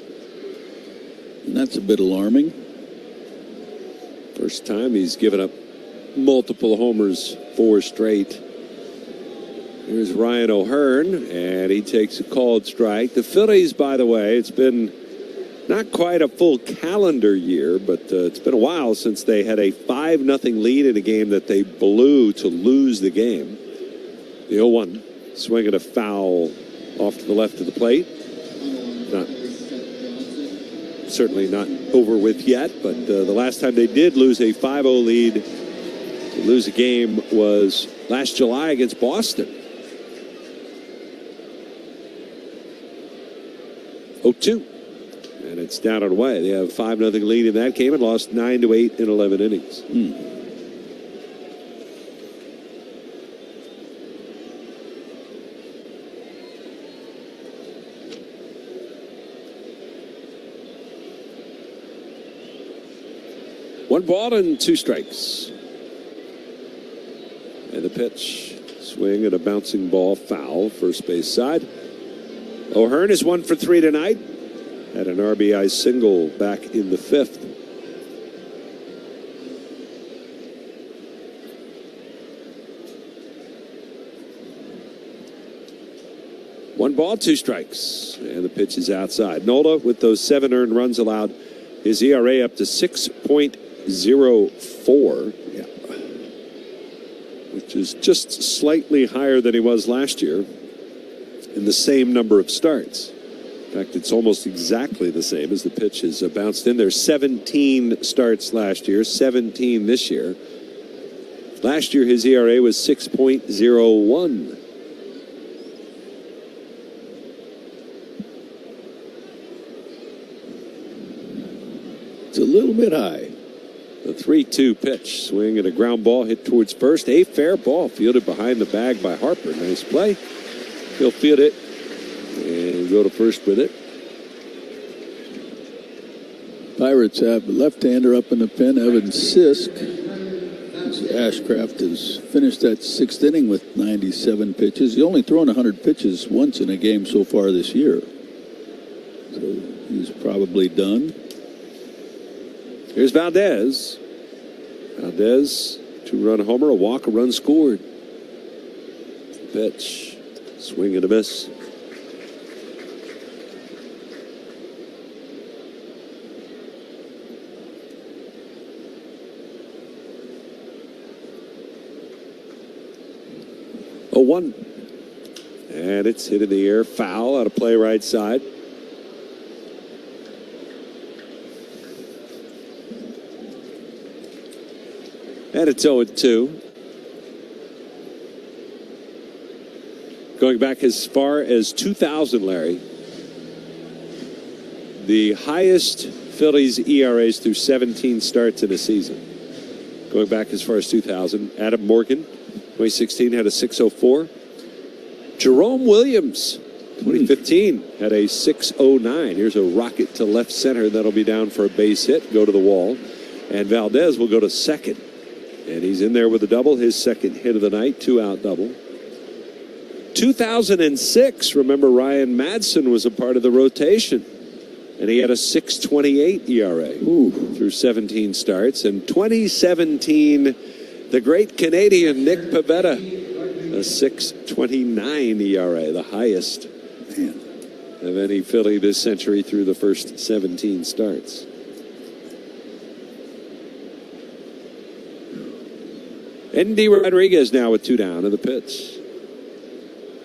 and that's a bit alarming. First time he's given up multiple homers 4 straight. Here's Ryan O'Hearn, and he takes a called strike. The Phillies, by the way, it's been not quite a full calendar year, but it's been a while since they had a 5-0 lead in a game that they blew to lose the game. The 0-1 swing at a foul off to the left of the plate. Certainly not over with yet, but the last time they did lose a 5-0 lead to lose a game was last July against Boston. 0-2. And it's down and away. They have a 5-0 lead in that game and lost 9-8 in 11 innings. 1 ball and 2 strikes. pitch. Swing and a bouncing ball, foul, first base side. O'Hearn is 1 for 3 tonight. Had an RBI single back in the 5th. One ball, 2 strikes, and the pitch is outside. Nola, with those 7 earned runs allowed, his ERA up to 6.04. Yeah. Which is just slightly higher than he was last year in the same number of starts. In fact, it's almost exactly the same as the pitch has bounced in there. 17 starts last year, 17 this year. Last year, his ERA was 6.01. It's a little bit high. The 3-2 pitch, swing and a ground ball hit towards first. A fair ball fielded behind the bag by Harper. Nice play. He'll field it and go to first with it. Pirates have a left-hander up in the pen, Evan Sisk. Ashcraft has finished that 6th inning with 97 pitches. He's only thrown 100 pitches once in a game so far this year. So he's probably done. Here's Valdez. Valdez, 2-run homer, a walk, a run scored. Pitch, swing and a miss. A 1. And it's hit in the air, foul, out of play right side. And it's 0-2. Going back as far as 2000, Larry. The highest Phillies ERAs through 17 starts in a season. Going back as far as 2000. Adam Morgan, 2016, had a 6.04. Jerome Williams, 2015, had a 6.09. Here's a rocket to left center. That'll be down for a base hit. Go to the wall. And Valdez will go to second. And he's in there with a double, his second hit of the night, 2-out double. 2006, remember Ryan Madsen was a part of the rotation. And he had a 6.28 ERA through 17 starts. And 2017, the great Canadian Nick Pivetta, a 6.29 ERA, the highest of any Philly this century through the first 17 starts. Andy Rodriguez now with 2 down and the pitch.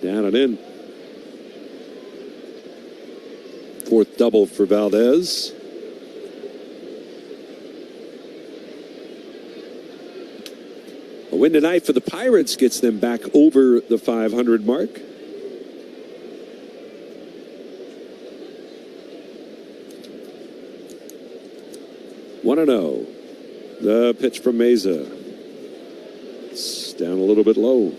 Down and in. 4th double for Valdez. A win tonight for the Pirates gets them back over the 500 mark. One 1-0. The pitch from Meza. It's down a little bit low.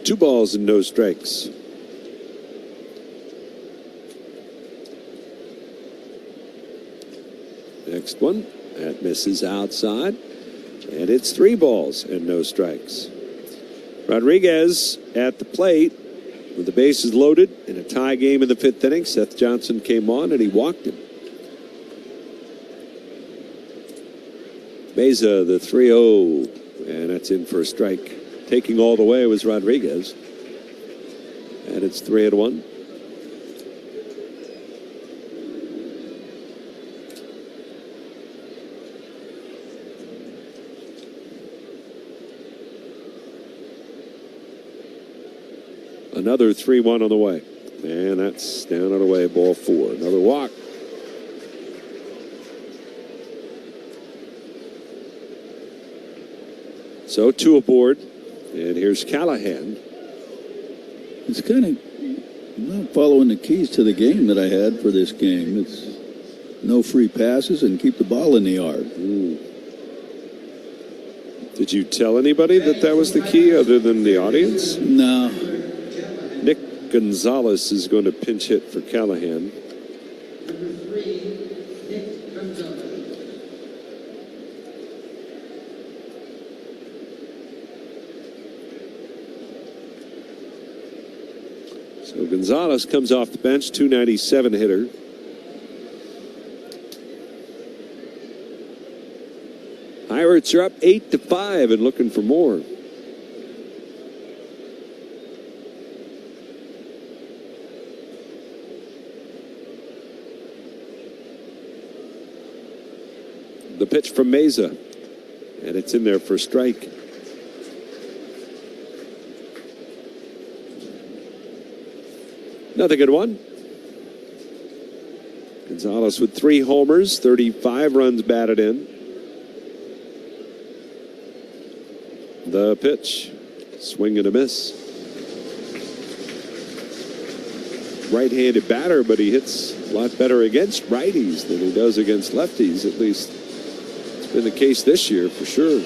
Two balls and no strikes. Next one, that misses outside. And it's 3 balls and no strikes. Rodriguez at the plate with the bases loaded in a tie game in the 5th inning. Seth Johnson came on and he walked him. Meza, the 3-0, and that's in for a strike. Taking all the way was Rodriguez. And it's 3-1. Another 3-1 on the way. And that's down and away, ball 4. Another walk. So 2 aboard. And here's Callahan. It's kind of not following the keys to the game that I had for this game. It's no free passes and keep the ball in the yard. Did you tell anybody that that was the key other than the audience? No. Nick Gonzalez is going to pinch hit for Callahan. So Gonzalez comes off the bench, 297 hitter. Pirates are up 8-5 and looking for more. The pitch from Meza, and it's in there for a strike. Another good one. Gonzalez with 3 homers, 35 runs batted in. The pitch, swing and a miss. Right-handed batter, but he hits a lot better against righties than he does against lefties. At least it's been the case this year for sure.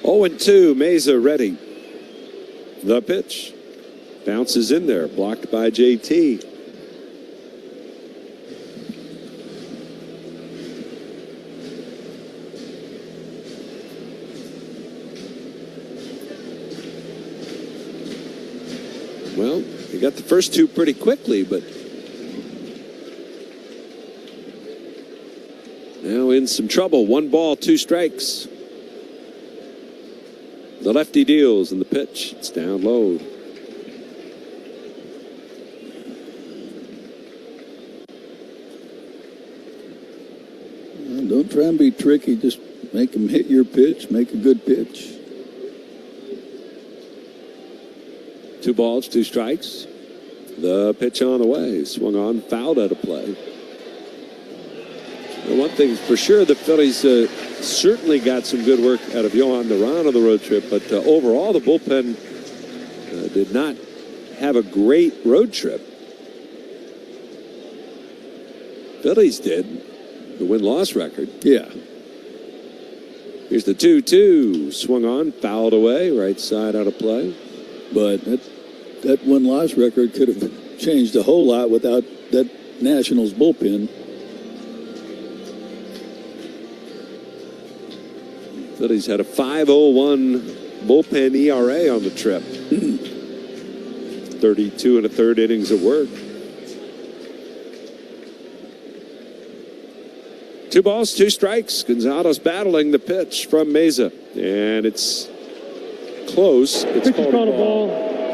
Oh, 0-2, Meza ready. The pitch bounces in there, blocked by JT. Well, he got the first 2 pretty quickly, but now in some trouble. 1 ball, 2 strikes. The lefty deals, and the pitch, it's down low. Don't try and be tricky. Just make him hit your pitch. Make a good pitch. 2 balls, 2 strikes. The pitch on the way. Swung on, fouled out of play. Well, one thing for sure, the Phillies certainly got some good work out of Johan Duran on the road trip, but overall the bullpen did not have a great road trip. Phillies did. The win-loss record. Yeah. Here's the 2-2. Swung on, fouled away, right side out of play. But that win-loss record could have changed a whole lot without that Nationals bullpen. Phillies had a 5.01 bullpen ERA on the trip. 32 1/3 innings of work. 2 balls, 2 strikes. Gonzalez battling the pitch from Meza. And it's close. It's called a ball.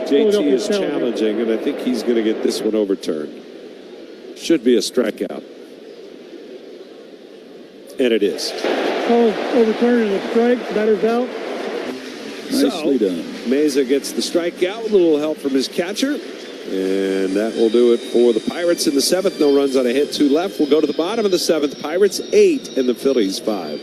JT is challenging, and I think he's going to get this one overturned. Should be a strikeout. And it is. Call overturned and a strike. Batter's out. Nicely done. Meza gets the strikeout with a little help from his catcher. And that will do it for the Pirates in the 7th. No runs on a hit, 2 left. We'll go to the bottom of the 7th. Pirates 8 and the Phillies 5.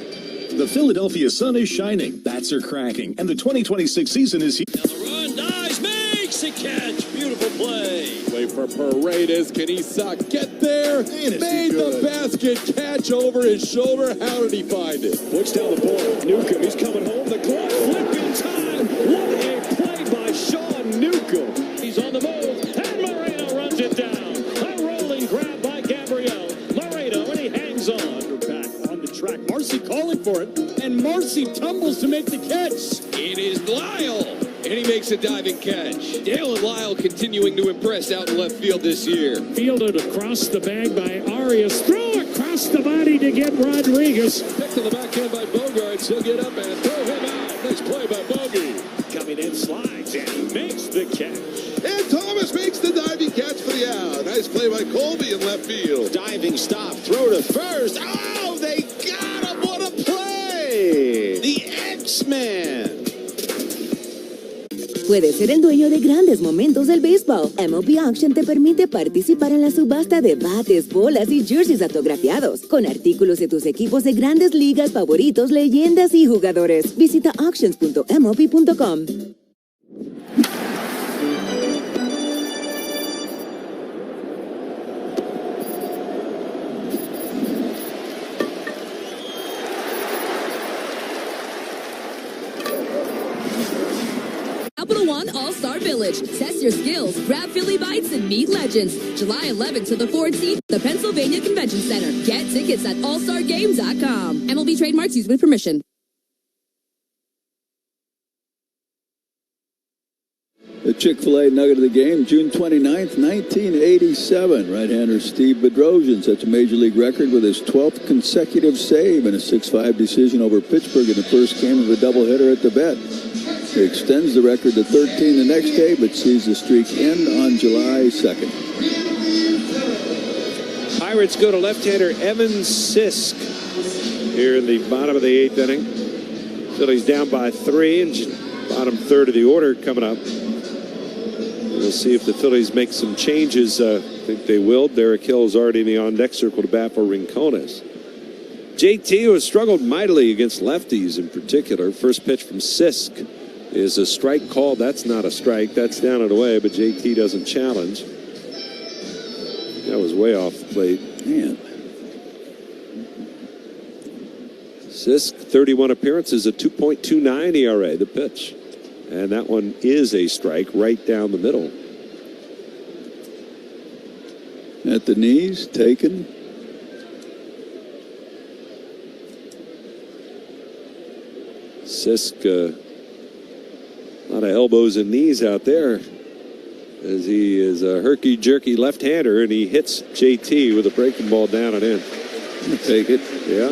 The Philadelphia sun is shining. Bats are cracking. And the 2026 season is here. Down the run, dives, makes a catch. Beautiful play. Play for Paredes. Can Isak get there? Made the basket catch over his shoulder. How did he find it? Puts down the ball. Newcomb, he's coming home. The clock flipping time. What a play by Sean Newcomb. He's on the move. And Moreno runs it down. A rolling grab by Gabriel. Moreno, and he hangs on. Back on the track. Marcy calling for it. And Marcy tumbles to make the catch. It is Lyle. And he makes a diving catch. Dale and Lyle continuing to impress out in left field this year. Fielded across the bag by Arias. Throw across the body to get Rodriguez. Picked on the backhand by Bogarts. He'll get up and throw him out. Nice play by Bogey. Coming in, slides, and he makes the catch. And Thomas makes the diving catch for the out. Nice play by Colby in left field. Diving stop. Throw to first. Oh, they got him. What a play. The X-Men. Puedes ser el dueño de grandes momentos del béisbol. MLB Auction te permite participar en la subasta de bates, bolas y jerseys autografiados, con artículos de tus equipos de grandes ligas favoritos, leyendas y jugadores. Visita auctions.mlb.com. Capital One All-Star Village. Test your skills, grab Philly bites, and meet legends. July 11th to the 14th, the Pennsylvania Convention Center. Get tickets at allstargames.com. MLB trademarks used with permission. Chick-fil-A nugget of the game, June 29th, 1987. Right-hander Steve Bedrosian sets a Major League record with his 12th consecutive save in a 6-5 decision over Pittsburgh in the first game of a doubleheader at the Vet. He extends the record to 13 the next day, but sees the streak end on July 2nd. Pirates go to left-hander Evan Sisk here in the bottom of the 8th inning. Phillies down by 3 and bottom third of the order coming up. We'll see if the Phillies make some changes. I think they will. Derek Hill is already in the on-deck circle to bat for Rincones. JT, who has struggled mightily against lefties in particular. First pitch from Sisk is a strike called. That's not a strike. That's down and away, but JT doesn't challenge. That was way off the plate. Man. Sisk, 31 appearances, a 2.29 ERA, the pitch. And that one is a strike right down the middle. At the knees, taken. Sisk, a lot of elbows and knees out there, as he is a herky-jerky left-hander, and he hits JT with a breaking ball down and in. Take it. Yeah.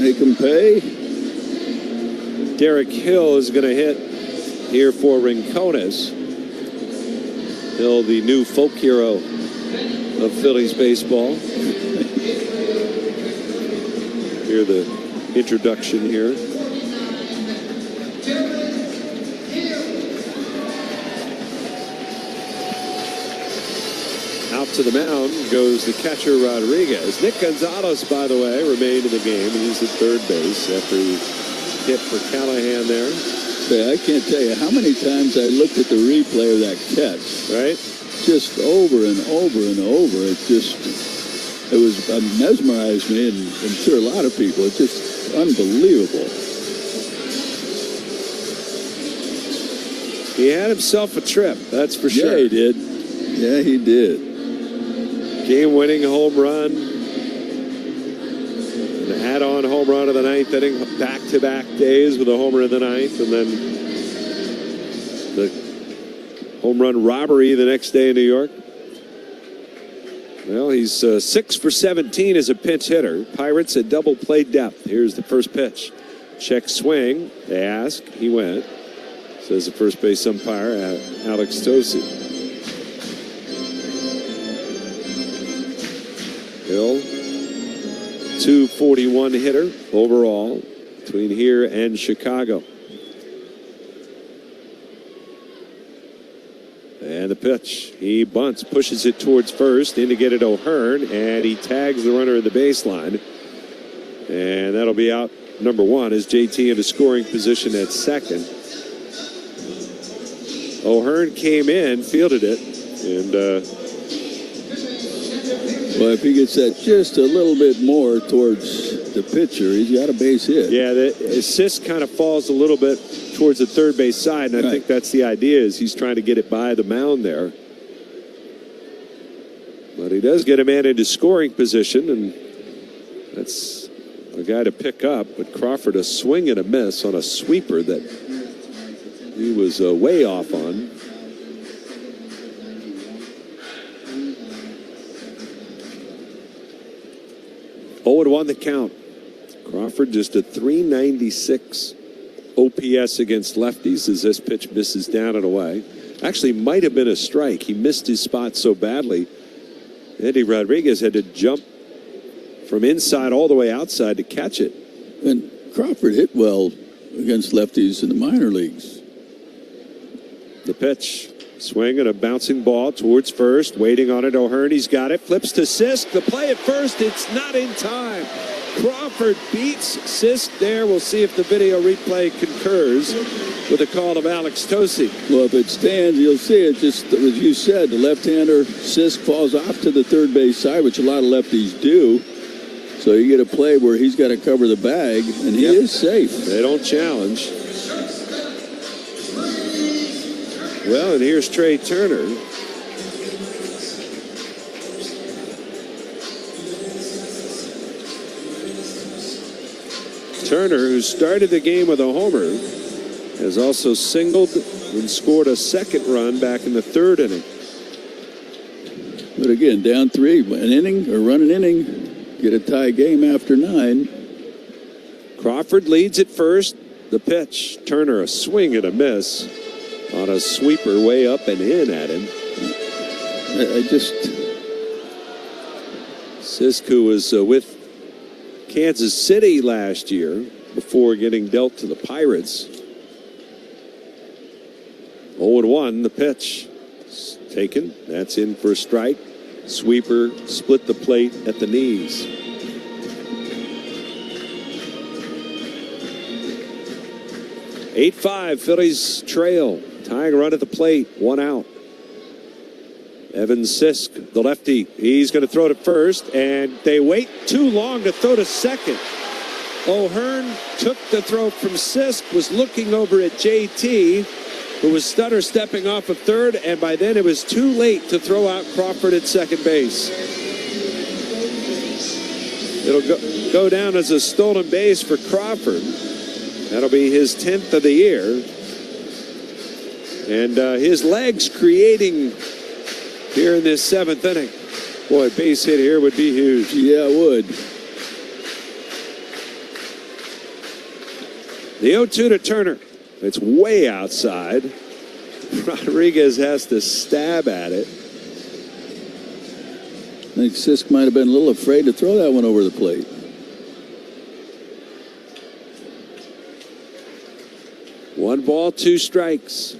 Make him pay. Derek Hill is going to hit here for Rincones. Hill, the new folk hero of Phillies baseball. Hear the introduction here. Out to the mound goes the catcher Rodriguez. Nick Gonzalez, by the way, remained in the game. He's at third base after he hit for Callahan there. I can't tell you how many times I looked at the replay of that catch. Right? Just over and over and over. It mesmerized me, and I'm sure a lot of people. It's just unbelievable. He had himself a trip, that's for sure. Yeah, he did. Yeah, he did. Game-winning home run. An add-on home run of the 9th inning. Back-to-back days with a homer in the 9th. And then the home run robbery the next day in New York. Well, he's 6 for 17 as a pinch hitter. Pirates at double play depth. Here's the first pitch. Check swing. They ask. He went. Says the first base umpire, Alex Tosi. Hill, 241 hitter overall between here and Chicago. And the pitch. He bunts, pushes it towards first, in to get it O'Hearn, and he tags the runner at the baseline. And that'll be out number 1 as JT in a scoring position at second. O'Hearn came in, fielded it, and well, if he gets that just a little bit more towards the pitcher, he's got a base hit. Yeah, the assist kind of falls a little bit towards the third base side, and I think that's the idea, is he's trying to get it by the mound there. But he does get a man into scoring position, and that's a guy to pick up. But Crawford, a swing and a miss on a sweeper that he was way off on. Oh, and 1 the count. Crawford just a 396 OPS against lefties as this pitch misses down and away. Actually, might have been a strike. He missed his spot so badly. Eddie Rodriguez had to jump from inside all the way outside to catch it. And Crawford hit well against lefties in the minor leagues. The pitch. Swing and a bouncing ball towards first. Waiting on it. O'Hearn, he's got it. Flips to Sisk. The play at first. It's not in time. Crawford beats Sisk there. We'll see if the video replay concurs with the call of Alex Tosi. Well, if it stands, you'll see it. Just as you said, the left-hander Sisk falls off to the third base side, which a lot of lefties do. So you get a play where he's got to cover the bag, and he is safe. They don't challenge. Well, and here's Trey Turner. Turner, who started the game with a homer, has also singled and scored a second run back in the third inning. But again, down 3, an inning or run an inning, get a tie game after 9. Crawford leads at first. The pitch. Turner, a swing and a miss on a sweeper way up and in at him. Sisko was with Kansas City last year before getting dealt to the Pirates. 0-1, the pitch. Taken. That's in for a strike. Sweeper split the plate at the knees. (8-5) Phillies trail. Tying run at the plate. 1 out. Evan Sisk, the lefty. He's going to throw to first, and they wait too long to throw to second. O'Hearn took the throw from Sisk, was looking over at JT, who was stutter stepping off of third, and by then it was too late to throw out Crawford at second base. It'll go down as a stolen base for Crawford. That'll be his 10th of the year. And his legs creating here in this 7th inning. Boy, a base hit here would be huge. Yeah, it would. The 0-2 to Turner. It's way outside. Rodriguez has to stab at it. I think Sisk might have been a little afraid to throw that one over the plate. One ball, 2 strikes.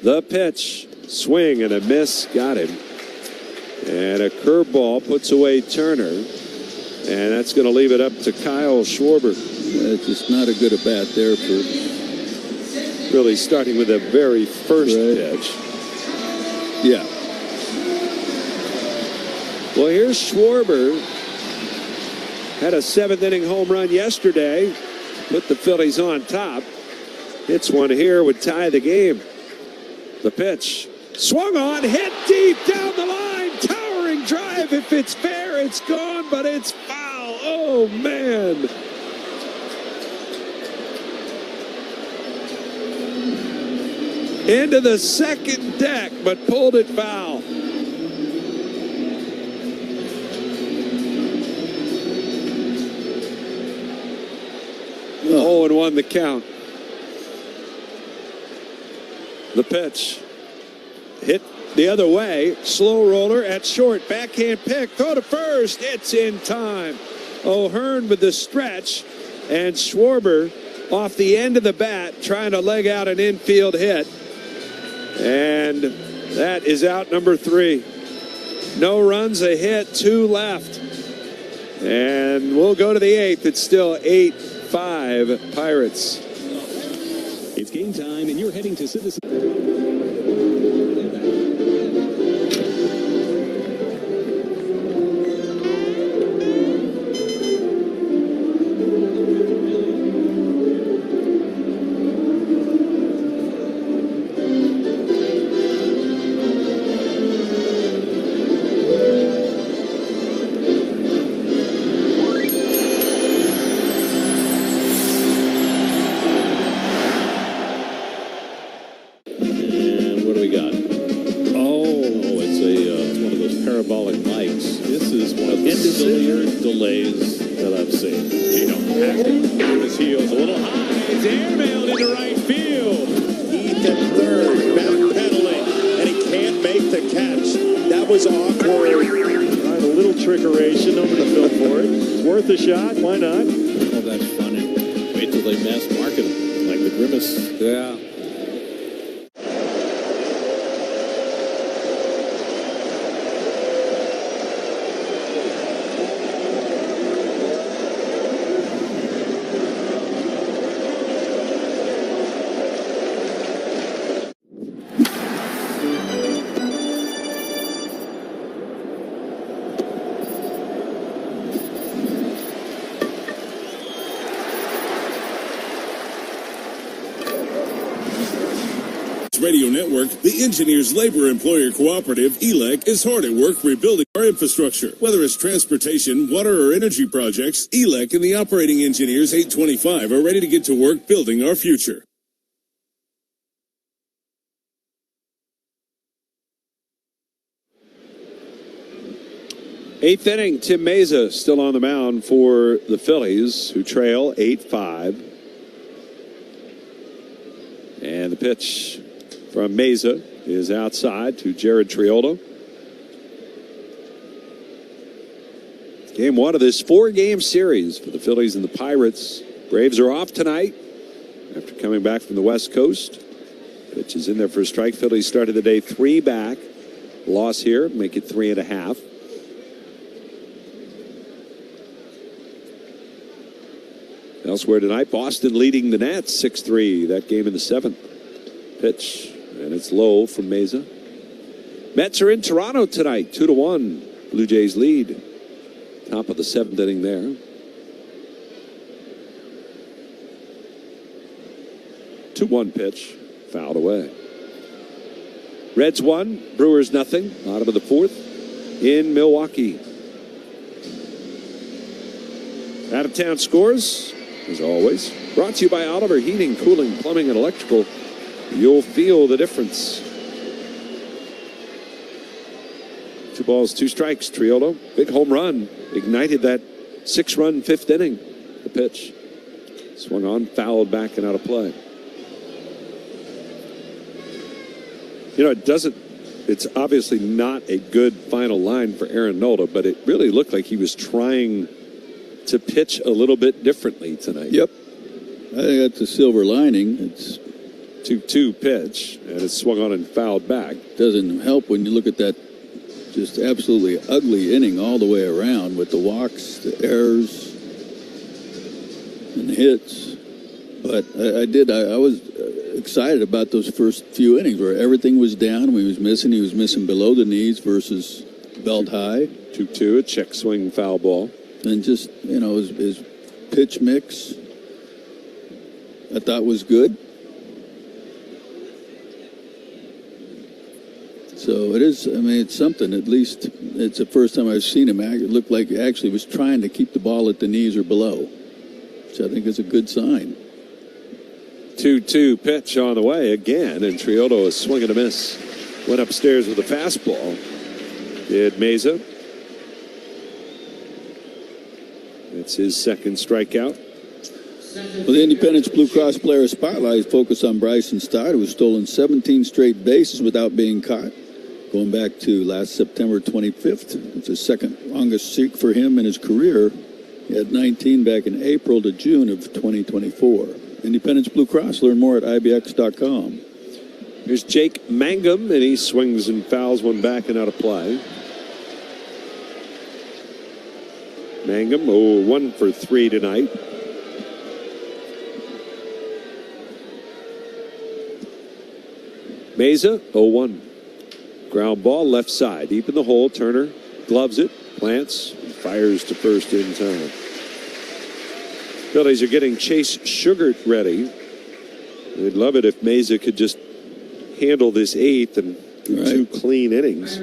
The pitch. Swing and a miss. Got him. And a curveball puts away Turner. And that's going to leave it up to Kyle Schwarber. It's just not a good at bat there for... Really starting with the very first pitch. Yeah. Well, here's Schwarber. Had a 7th inning home run yesterday. Put the Phillies on top. Hits one here, would tie the game. The pitch. Swung on, hit deep down the line. Towering drive. If it's fair, it's gone, but it's foul. Oh, man. Into the second deck, but pulled it foul. Oh, 0-1 the count. The pitch. Hit the other way. Slow roller at short. Backhand pick. Throw to first. It's in time. O'Hearn with the stretch. And Schwarber off the end of the bat trying to leg out an infield hit. And that is out number 3. No runs, a hit, 2 left. And we'll go to the 8th. It's still 8-5 Pirates. It's game time, and you're heading to Citizens. The shot, why not? Oh, that's funny. Wait till they mass market them, like the Grimace. Yeah. Radio Network, the Engineers Labor Employer Cooperative, ELEC, is hard at work rebuilding our infrastructure. Whether it's transportation, water, or energy projects, ELEC and the Operating Engineers 825 are ready to get to work building our future. Eighth inning, Tim Mesa still on the mound for the Phillies, who trail 8-5. And the pitch from Mesa is outside to Jared Triolo. Game one of this 4-game series for the Phillies and the Pirates. Braves are off tonight after coming back from the West Coast. Pitch is in there for a strike. Phillies started the day 3 back. Loss here, make it 3.5. Elsewhere tonight, Boston leading the Nats 6-3. That game in the 7th. Pitch, and it's low from Mesa. Mets are in Toronto tonight, 2-1. Blue Jays lead. Top of the 7th inning there. 2-1 pitch, fouled away. Reds 1, Brewers nothing. Bottom of the 4th in Milwaukee. Out of town scores, as always, brought to you by Oliver Heating, Cooling, Plumbing, and Electrical. You'll feel the difference. 2 balls, 2 strikes. Triolo, big home run, ignited that 6-run 5th inning. The pitch swung on, fouled back and out of play. You know, it's obviously not a good final line for Aaron Nola, but it really looked like he was trying to pitch a little bit differently tonight. Yep. I think that's a silver lining. It's 2-2 pitch, and it's swung on and fouled back. Doesn't help when you look at that just absolutely ugly inning all the way around with the walks, the errors, and the hits. But I was excited about those first few innings where everything was down. He was missing below the knees versus belt high. 2-2, a check swing foul ball. And just, you know, his pitch mix I thought was good. So it is, I mean, it's something. At least it's the first time I've seen him act. It looked like he actually was trying to keep the ball at the knees or below, which I think is a good sign. 2-2 pitch on the way again, and Triolo is swing and a miss. Went upstairs with a fastball. Did Mesa. It's his second strikeout. Well, the Independence Blue Cross Player Spotlight focused on Bryson Stott, who has stolen 17 straight bases without being caught, going back to last September 25th. It's the second longest streak for him in his career. He had 19 back in April to June of 2024. Independence Blue Cross. Learn more at IBX.com. Here's Jake Mangum, and he swings and fouls one back and out of play. Mangum, 1 for 3 tonight. Mesa, 0-1. Ground ball left side, deep in the hole. Turner gloves it, plants, and fires to first in time. Phillies are getting Chase Sugart ready. They'd love it if Mesa could just handle this 8th and do 2 clean innings.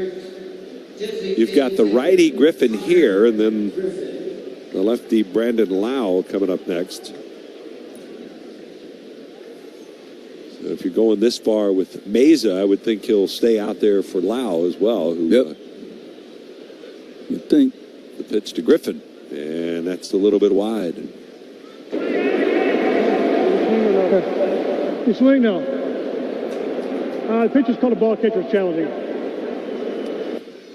You've got the righty Griffin here, and then the lefty Brandon Lau coming up next. So if you're going this far with Mesa, I would think he'll stay out there for Lau as well. Who, you'd think. The pitch to Griffin, and that's a little bit wide. You swing now. The pitch is called a ball catcher challenging.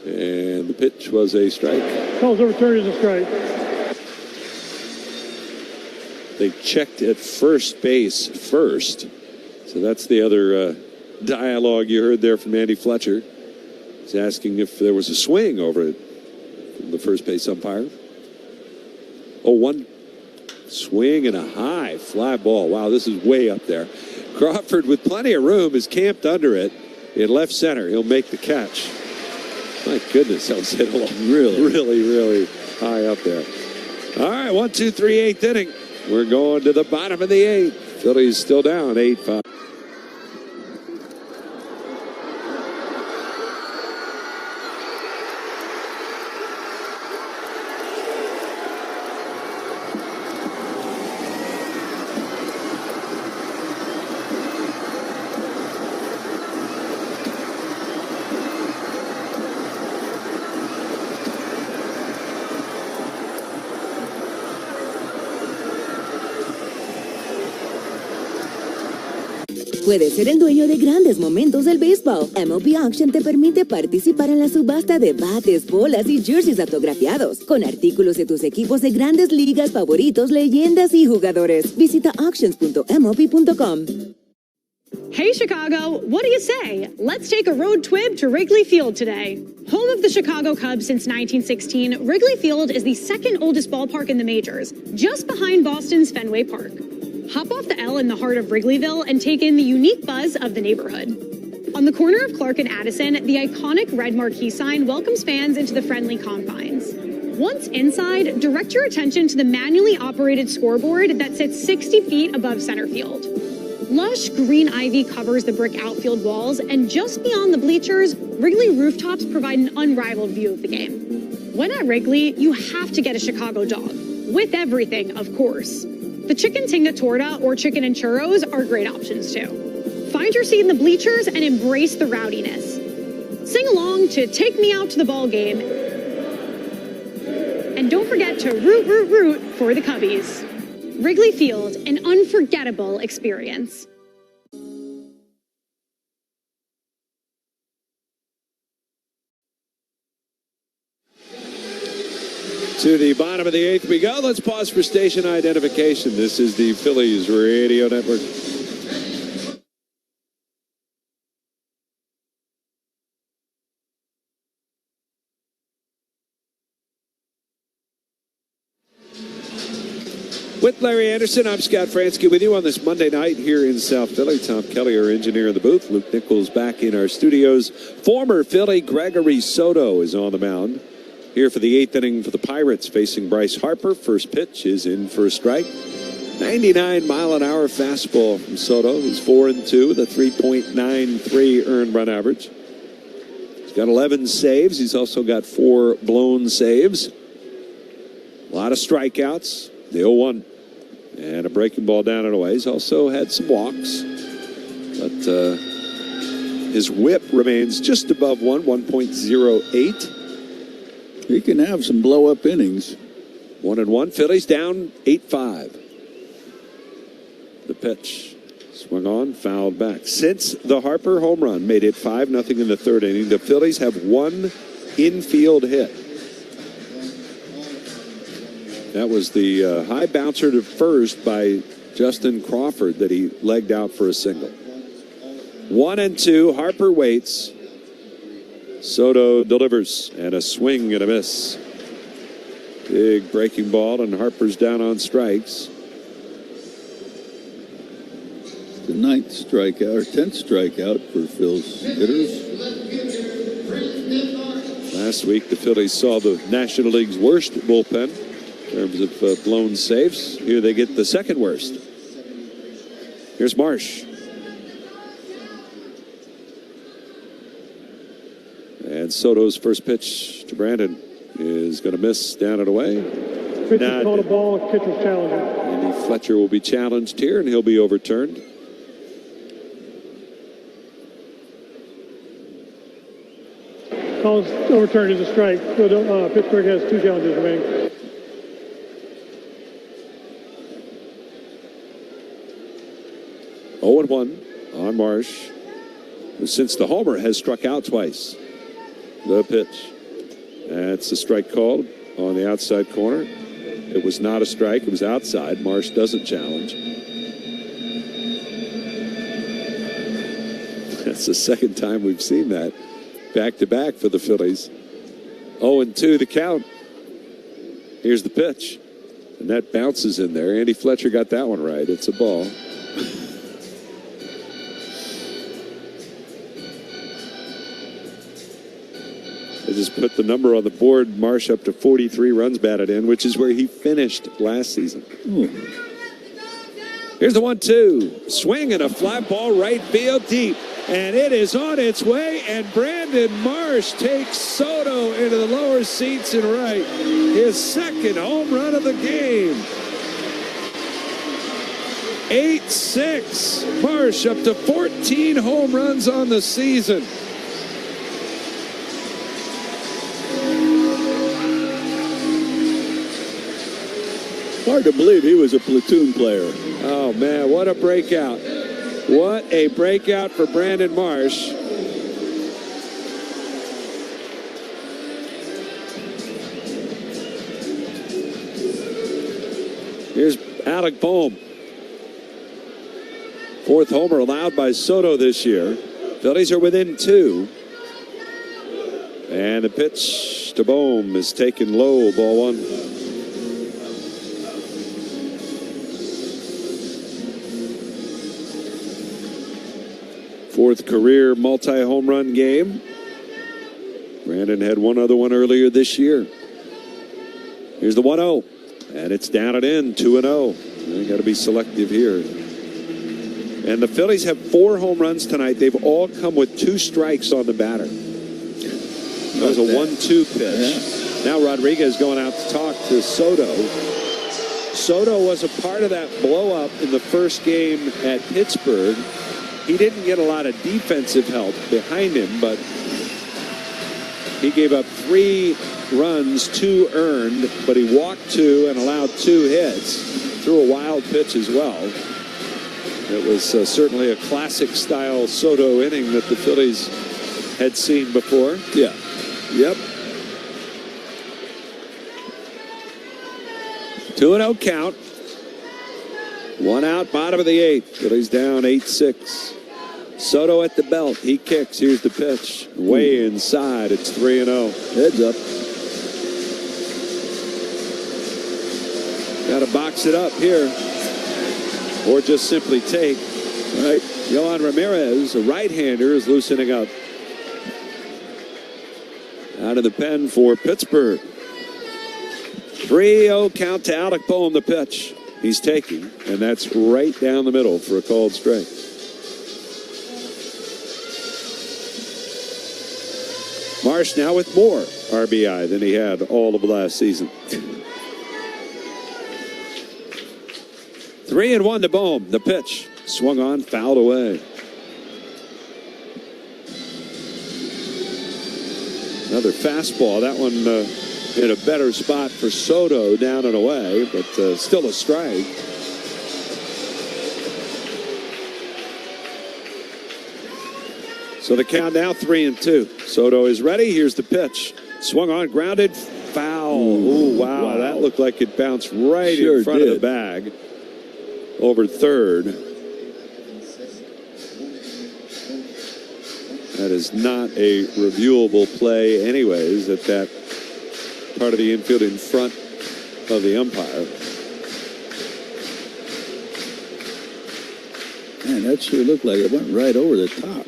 And the pitch was a strike. Calls overturned as a strike. They checked at first base first. So that's the other dialogue you heard there from Andy Fletcher. He's asking if there was a swing over it from the first base umpire. 0-1. Swing and a high fly ball. Wow, this is way up there. Crawford, with plenty of room, is camped under it in left center. He'll make the catch. My goodness, that was hit along really high up there. All right, 1, 2, 3, 8th inning. We're going to the bottom of the 8th. Phillies still down 8-5. Puedes ser el dueño de grandes momentos del béisbol. MLB Auction te permite participar en la subasta de bates, bolas y jerseys autografiados, con artículos de tus equipos de grandes ligas favoritos, leyendas y jugadores. Visita auctions.mlb.com. Hey Chicago, what do you say? Let's take a road trip to Wrigley Field today. Home of the Chicago Cubs since 1916, Wrigley Field is the second oldest ballpark in the majors, just behind Boston's Fenway Park. Hop off the L in the heart of Wrigleyville and take in the unique buzz of the neighborhood. On the corner of Clark and Addison, the iconic red marquee sign welcomes fans into the friendly confines. Once inside, direct your attention to the manually operated scoreboard that sits 60 feet above center field. Lush green ivy covers the brick outfield walls, and just beyond the bleachers, Wrigley rooftops provide an unrivaled view of the game. When at Wrigley, you have to get a Chicago dog. With everything, of course. The chicken tinga torta or chicken and churros are great options too. Find your seat in the bleachers and embrace the rowdiness. Sing along to Take Me Out to the Ball Game. And don't forget to root, root, root for the Cubbies. Wrigley Field, an unforgettable experience. To the bottom of the eighth we go. Let's pause for station identification. This is the Phillies Radio Network. With Larry Anderson, I'm Scott Fransky with you on this Monday night here in South Philly. Tom Kelly, our engineer in the booth. Luke Nichols back in our studios. Former Philly Gregory Soto is on the mound. Here for the eighth inning for the Pirates, facing Bryce Harper. First pitch is in for a strike. 99-mile-an-hour fastball from Soto, who's 4-2 with a 3.93 earned run average. He's got 11 saves. He's also got 4 blown saves. A lot of strikeouts. The 0-1. And a breaking ball down and away. He's also had some walks. But his whip remains just above 1.08. He can have some blow-up innings. 1-1. Phillies down 8-5. The pitch. Swung on, fouled back. Since the Harper home run made it 5-0 in the third inning, the Phillies have one infield hit. That was the high bouncer to first by Justin Crawford that he legged out for a single. 1-2. Harper waits. Soto delivers, and a swing and a miss. Big breaking ball, and Harper's down on strikes. The 9th strikeout, or 10th strikeout for Phil's hitters. Last week, the Phillies saw the National League's worst bullpen in terms of blown saves. Here they get the second worst. Here's Marsh. And Soto's first pitch to Brandon is going to miss down and away. Pitcher called a ball, pitcher's challenging. Andy Fletcher will be challenged here, and he'll be overturned. Calls overturned as a strike. Pittsburgh has 2 challenges remaining. Oh, 0-1 on Marsh, who since the homer has struck out twice. The pitch. That's a strike called on the outside corner. It was not a strike. It was outside. Marsh doesn't challenge. That's the second time we've seen that. Back-to-back for the Phillies. 0-2 the count. Here's the pitch. And that bounces in there. Andy Fletcher got that one right. It's a ball. They just put the number on the board. Marsh up to 43 runs batted in, which is where he finished last season. Ooh. Here's the 1-2. Swing and a fly ball right field deep. And it is on its way, and Brandon Marsh takes Soto into the lower seats and right. His second home run of the game. 8-6. Marsh up to 14 home runs on the season. Hard to believe he was a platoon player. Oh, man, what a breakout. What a breakout for Brandon Marsh. Here's Alec Boehm. 4th homer allowed by Soto this year. Phillies are within 2. And the pitch to Boehm is taken low, ball 1. Fourth career multi-home run game. Brandon had one other one earlier this year. Here's the 1-0. And it's down and in, 2-0. They got to be selective here. And the Phillies have 4 home runs tonight. They've all come with 2 strikes on the batter. That was a 1-2 pitch. Yeah. Now Rodriguez going out to talk to Soto. Soto was a part of that blow-up in the first game at Pittsburgh. He didn't get a lot of defensive help behind him, but he gave up 3 runs, 2 earned, but he walked 2 and allowed 2 hits. Threw a wild pitch as well. It was certainly a classic-style Soto inning that the Phillies had seen before. Yeah. Yep. 2-0 count. 1 out, bottom of the 8th. Phillies down 8-6. Soto at the belt. He kicks. Here's the pitch. Way inside. It's 3-0. Heads up. Got to box it up here. Or just simply take. Right. Yohan Ramirez, a right-hander, is loosening up. Out of the pen for Pittsburgh. 3-0 count to Alec Boehm, the pitch. He's taking, and that's right down the middle for a called strike. Marsh now with more RBI than he had all of last season. 3-1 to Boehm. The pitch swung on, fouled away. Another fastball. That one in a better spot for Soto, down and away, but still a strike. So the count now 3-2. Soto is ready. Here's the pitch. Swung on, grounded, foul. Ooh, wow. That looked like it bounced right in front of the bag. Over third. That is not a reviewable play anyways at that part of the infield in front of the umpire. Man, that sure looked like it went right over the top.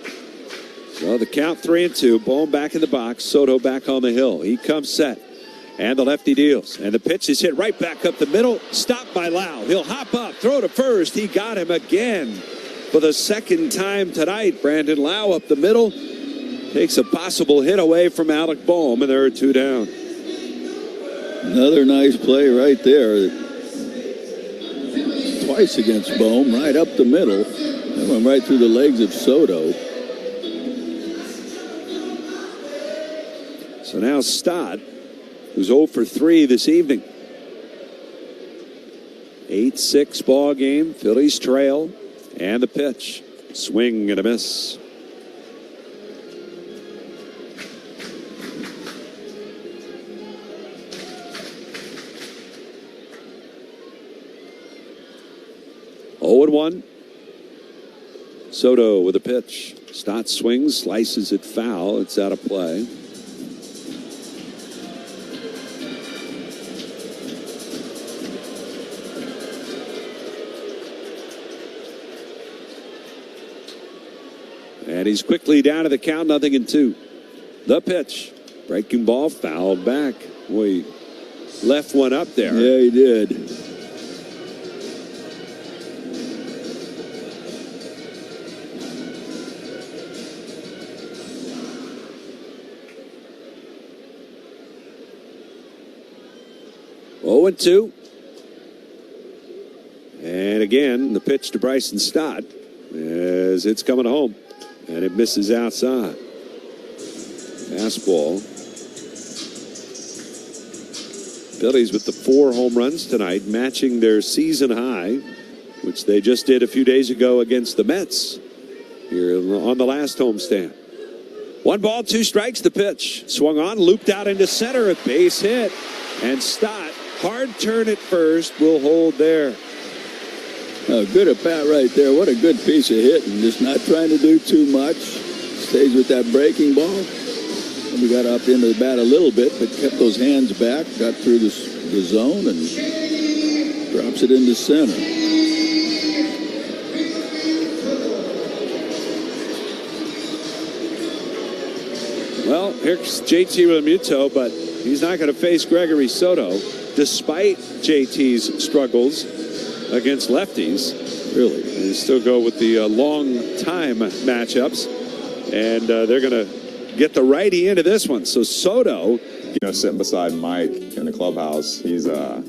Well, the count 3-2. Boehm back in the box. Soto back on the hill. He comes set. And the lefty deals. And the pitch is hit right back up the middle. Stopped by Lau. He'll hop up. Throw to first. He got him again for the second time tonight. Brandon Lau up the middle. Takes a possible hit away from Alec Boehm. And there are 2 down. Another nice play right there. Twice against Boehm. Right up the middle. That went right through the legs of Soto. So now Stott, who's 0 for 3 this evening. 8-6 ball game. Phillies trail. And the pitch. Swing and a miss. Oh and 1. Soto with a pitch. Stott swings, slices it foul. It's out of play. And he's quickly down to the count, 0-2. The pitch. Breaking ball, fouled back. Boy, he left one up there. Yeah, he did. Oh and 2. And again, the pitch to Bryson Stott as it's coming home. And it misses outside. Fastball. Phillies with the 4 home runs tonight, matching their season high. which they just did a few days ago against the Mets here on the last homestand. 1 ball, 2 strikes. The pitch swung on, looped out into center, a base hit, and Stott, hard turn at first, will hold there. Good at bat right there. What a good piece of hitting. Just not trying to do too much. Stays with that breaking ball. We got up into the bat a little bit, but kept those hands back, got through the zone, and drops it into center. Well, here's JT Realmuto, but he's not going to face Gregory Soto, despite JT's struggles against lefties. Really, they still go with the long time matchups, and they're going to get the righty into this one. So Soto, sitting beside Mike in the clubhouse, he's a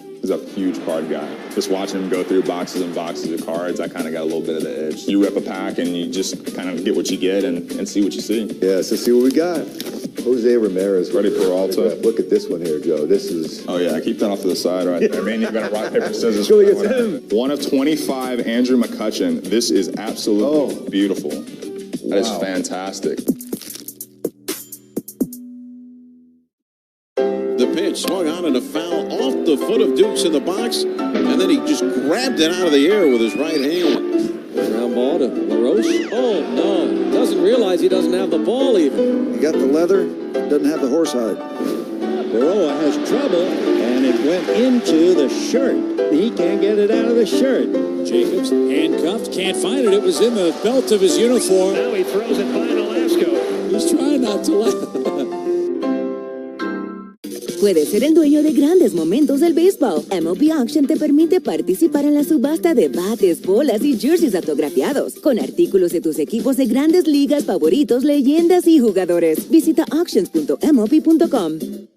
huge card guy. Just watching him go through boxes and boxes of cards, I kind of got a little bit of the edge. You rip a pack and you just kind of get what you get and see what you see. Yeah, so see what we got. Jose Ramirez. Ready for Alta. Look at this one here, Joe. This is... Oh, yeah. Keep that off to the side right there. Man, you've got a rock, paper, scissors. Really, it's him. 1 of 25, Andrew McCutchen. This is absolutely beautiful. That is fantastic. The pitch swung on and a foul off the foot of Dukes in the box, and then he just grabbed it out of the air with his right hand. Ground ball to LaRoche. Oh, no. Doesn't realize he doesn't have the ball even. He got the leather, doesn't have the horse hide. Baroa has trouble, and it went into the shirt. He can't get it out of the shirt. Jacobs handcuffed, can't find it. It was in the belt of his uniform. Now he throws it by Nolasco. He's trying not to laugh. Puedes ser el dueño de grandes momentos del béisbol. MLB Auction te permite participar en la subasta de bates, bolas y jerseys autografiados, con artículos de tus equipos de grandes ligas favoritos, leyendas y jugadores. Visita auctions.mlb.com.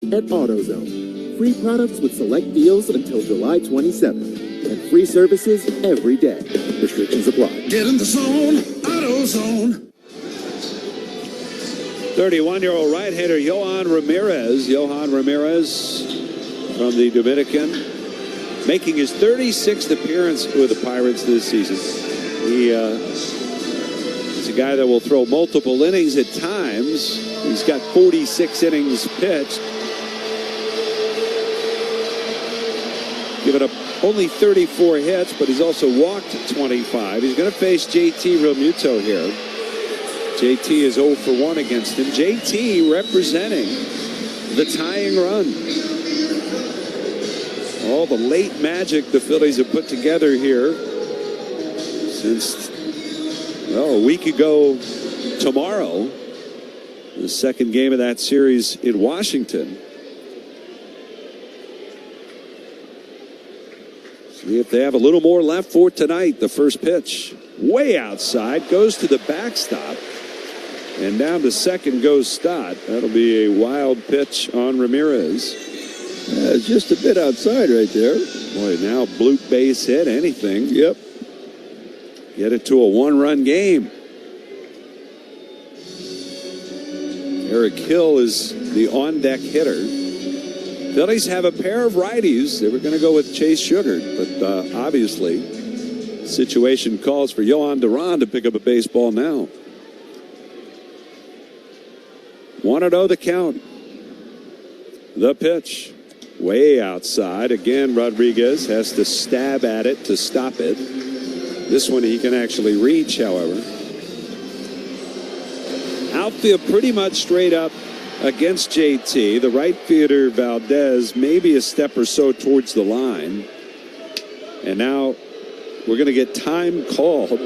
At AutoZone, free products with select deals until July 27th, and free services every day. Restrictions apply. Get in the zone, AutoZone. 31-year-old right-hander Yohan Ramirez from the Dominican, making his 36th appearance with the Pirates this season. He is a guy that will throw multiple innings at times. He's got 46 innings pitched. Given up only 34 hits, but he's also walked 25. He's going to face JT Realmuto here. JT is 0 for 1 against him. JT representing the tying run. All the late magic the Phillies have put together here since, well, a week ago tomorrow, the second game of that series in Washington. See if they have a little more left for tonight. The first pitch way outside, goes to the backstop, and down to second goes Stott. That'll be a wild pitch on Ramirez. It's just a bit outside right there. Boy, now blue base hit, anything. Yep. Get it to a one-run game. Eric Hill is the on-deck hitter. Phillies have a pair of righties. They were going to go with Chase Sugar, but obviously the situation calls for Yohan Duran to pick up a baseball now. 1-0 the count. The pitch. Way outside. Again, Rodriguez has to stab at it to stop it. This one he can actually reach, however. Outfield pretty much straight up against JT. The right fielder, Valdez, maybe a step or so towards the line. And now we're going to get time called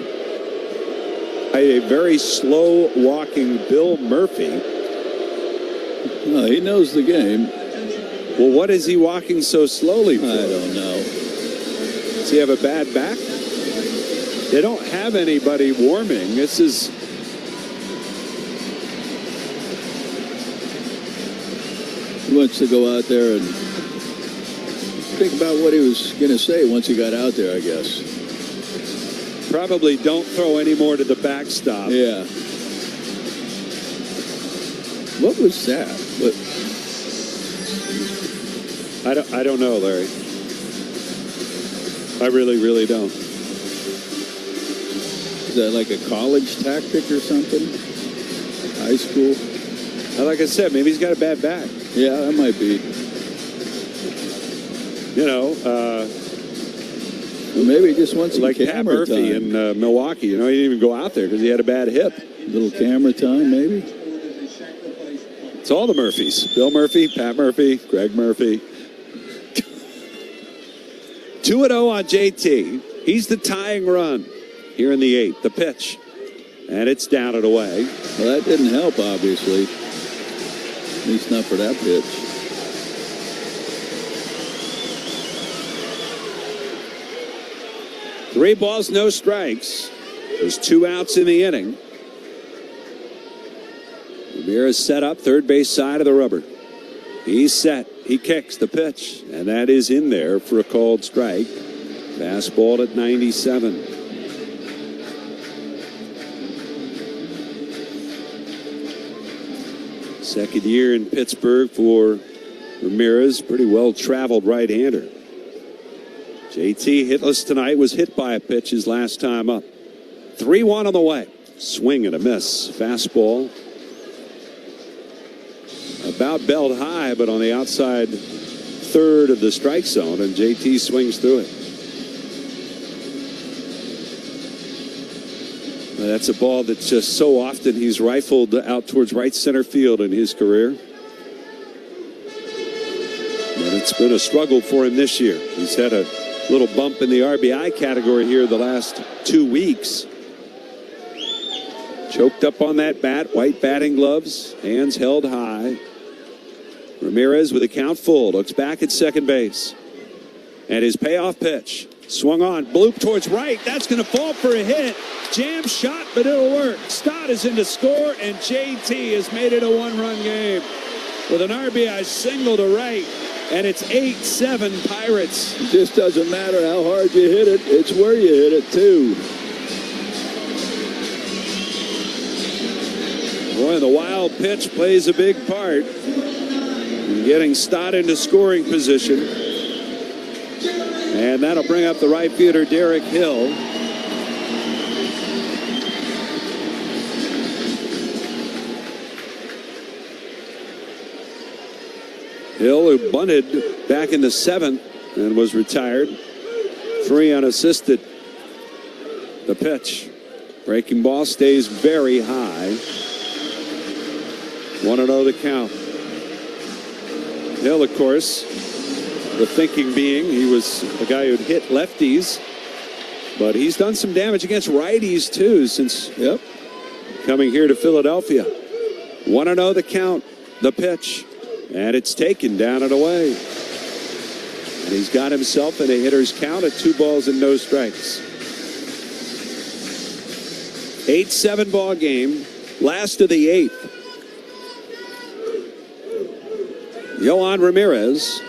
by a very slow walking Bill Murphy. Well, he knows the game. Well, what is he walking so slowly for? I don't know. Does he have a bad back? They don't have anybody warming. This is... He wants to go out there and think about what he was going to say once he got out there, I guess. Probably don't throw any more to the backstop. Yeah. What was that? I don't know, Larry. I really don't. Is that like a college tactic or something? High school? Like I said, maybe he's got a bad back. Yeah, that might be. You know, well, maybe he just wants some like Pat camera Murphy time. in Milwaukee. You know, he didn't even go out there because he had a bad hip. A little camera time, maybe. It's all the Murphys. Bill Murphy, Pat Murphy, Greg Murphy. 2-0 on JT. He's the tying run here in the 8th. The pitch. And it's down and away. Well, that didn't help, obviously. At least not for that pitch. Three balls, no strikes. There's 2 outs in the inning. Ramirez set up, third base side of the rubber. He's set. He kicks the pitch, and that is in there for a called strike. Fastball at 97. Second year in Pittsburgh for Ramirez. Pretty well-traveled right-hander. JT hitless tonight, was hit by a pitch his last time up. 3-1 on the way. Swing and a miss. Fastball. About belled high, but on the outside third of the strike zone, and JT swings through it. That's a ball that just so often he's rifled out towards right center field in his career. But it's been a struggle for him this year. He's had a little bump in the RBI category here the last 2 weeks. Choked up on that bat, white batting gloves, hands held high. Ramirez with a count full, looks back at second base. And his payoff pitch, swung on, bloop towards right. That's going to fall for a hit. Jam shot, but it'll work. Stott is in to score, and JT has made it a one-run game with an RBI single to right. And it's 8-7 Pirates. It just doesn't matter how hard you hit it. It's where you hit it, too. Boy, the wild pitch plays a big part in getting Stott into scoring position. And that'll bring up the right fielder, Derek Hill. Hill, who bunted back in the 7th and was retired. 3 unassisted. The pitch. Breaking ball stays very high. 1-0 the count. Hill, of course, the thinking being he was a guy who'd hit lefties, but he's done some damage against righties too since coming here to Philadelphia. 1-0 the count. The pitch. And it's taken down and away. And he's got himself in a hitter's count at 2 balls and no strikes. 8-7 ball game. Last of the 8th. Yohan Ramirez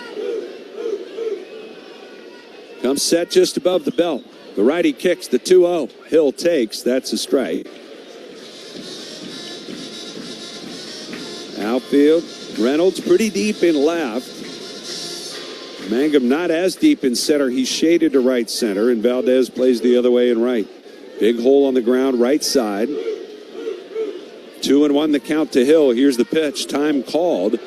comes set just above the belt. The righty kicks the 2-0. Hill takes. That's a strike. Outfield. Reynolds pretty deep in left. Mangum not as deep in center. He's shaded to right center, and Valdez plays the other way in right. Big hole on the ground, right side. 2-1 the count to Hill. Here's the pitch. Time called.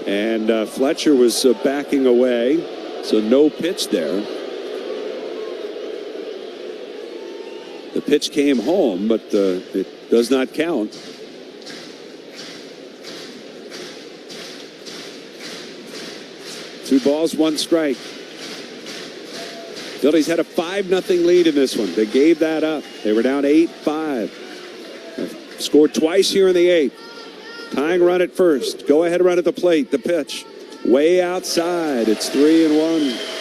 And Fletcher was backing away, so no pitch there. The pitch came home, but it does not count. Two balls, one strike. Phillies had a 5-0 lead in this one. They gave that up. They were down 8-5. Scored twice here in the 8th. Tying run at first. Go ahead run at the plate. The pitch. Way outside. It's 3-1.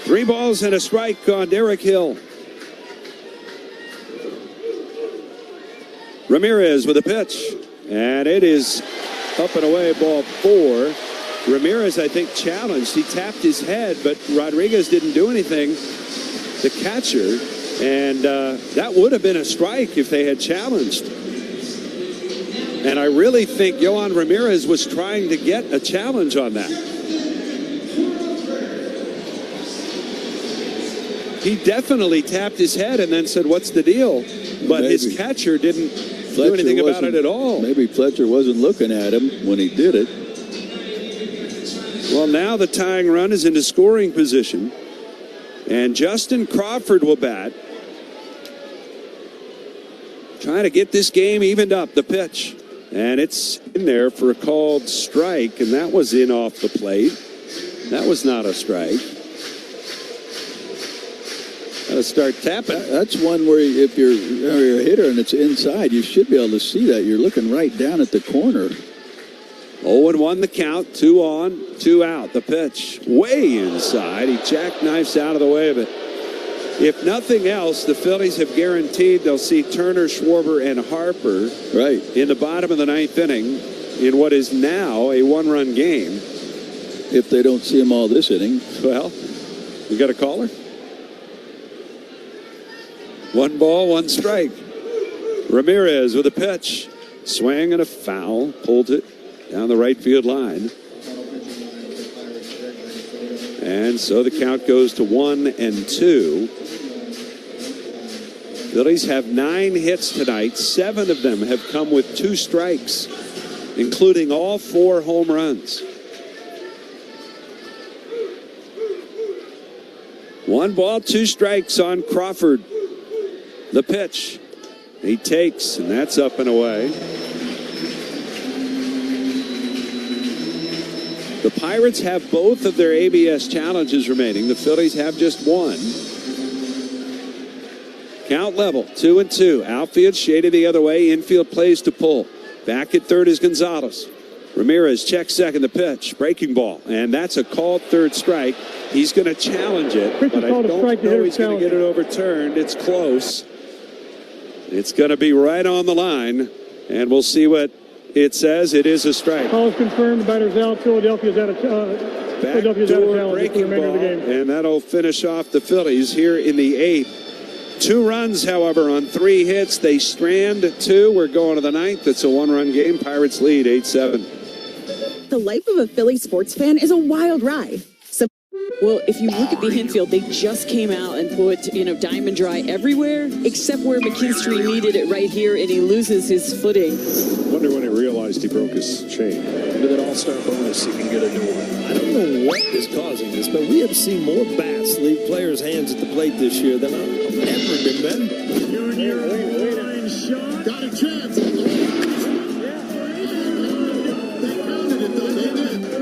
Three balls and a strike on Derek Hill. Ramirez with a pitch. And it is up and away, ball 4. Ramirez, I think, challenged. He tapped his head, but Rodriguez didn't do anything, the catcher. And that would have been a strike if they had challenged. And I really think Yohan Ramirez was trying to get a challenge on that. He definitely tapped his head and then said, "What's the deal?" But Maybe. his catcher didn't do anything about it at all. Maybe Fletcher wasn't looking at him when he did it. Well, now the tying run is into scoring position. And Justin Crawford will bat. Trying to get this game evened up. The pitch. And it's in there for a called strike. And that was in off the plate. That was not a strike. Got to start tapping. That's one where if you're a hitter and it's inside, you should be able to see that. You're looking right down at the corner. 0-1 the count. 2 on, 2 out. The pitch way inside. He jackknifes out of the way of it. If nothing else, the Phillies have guaranteed they'll see Turner, Schwarber, and Harper in the bottom of the 9th inning in what is now a 1-run game. If they don't see them all this inning. Well, we got a caller? 1 ball, 1 strike. Ramirez with a pitch. Swing and a foul. Pulled it down the right field line. And so the count goes to 1-2. Phillies have 9 hits tonight. 7 of them have come with 2 strikes, including all 4 home runs. 1 ball, 2 strikes on Crawford. The pitch. He takes, and that's up and away. The Pirates have both of their ABS challenges remaining. The Phillies have just 1. Count level, 2-2. Outfield shaded the other way. Infield plays to pull. Back at third is Gonzalez. Ramirez checks second. The pitch. Breaking ball. And that's a called 3rd strike. He's going to challenge it, but I don't know he's going to get it overturned. It's close. It's going to be right on the line, and we'll see what it says. It is a strike. Call is confirmed. The batter's out. Philadelphia's out of challenge. Breaking ball, and that'll finish off the Phillies here in the 8th. 2 runs, however, on 3 hits. They strand 2. We're going to the 9th. It's a 1-run game. Pirates lead 8-7. The life of a Philly sports fan is a wild ride. Well, if you look at the infield, they just came out and put, Diamond Dry everywhere, except where McKinstry needed it right here, and he loses his footing. Wonder when he realized he broke his chain. With an all-star bonus, he can get a new one. I don't know what is causing this, but we have seen more bats leave players' hands at the plate this year than I've ever been. Junior line shot. Got a chance.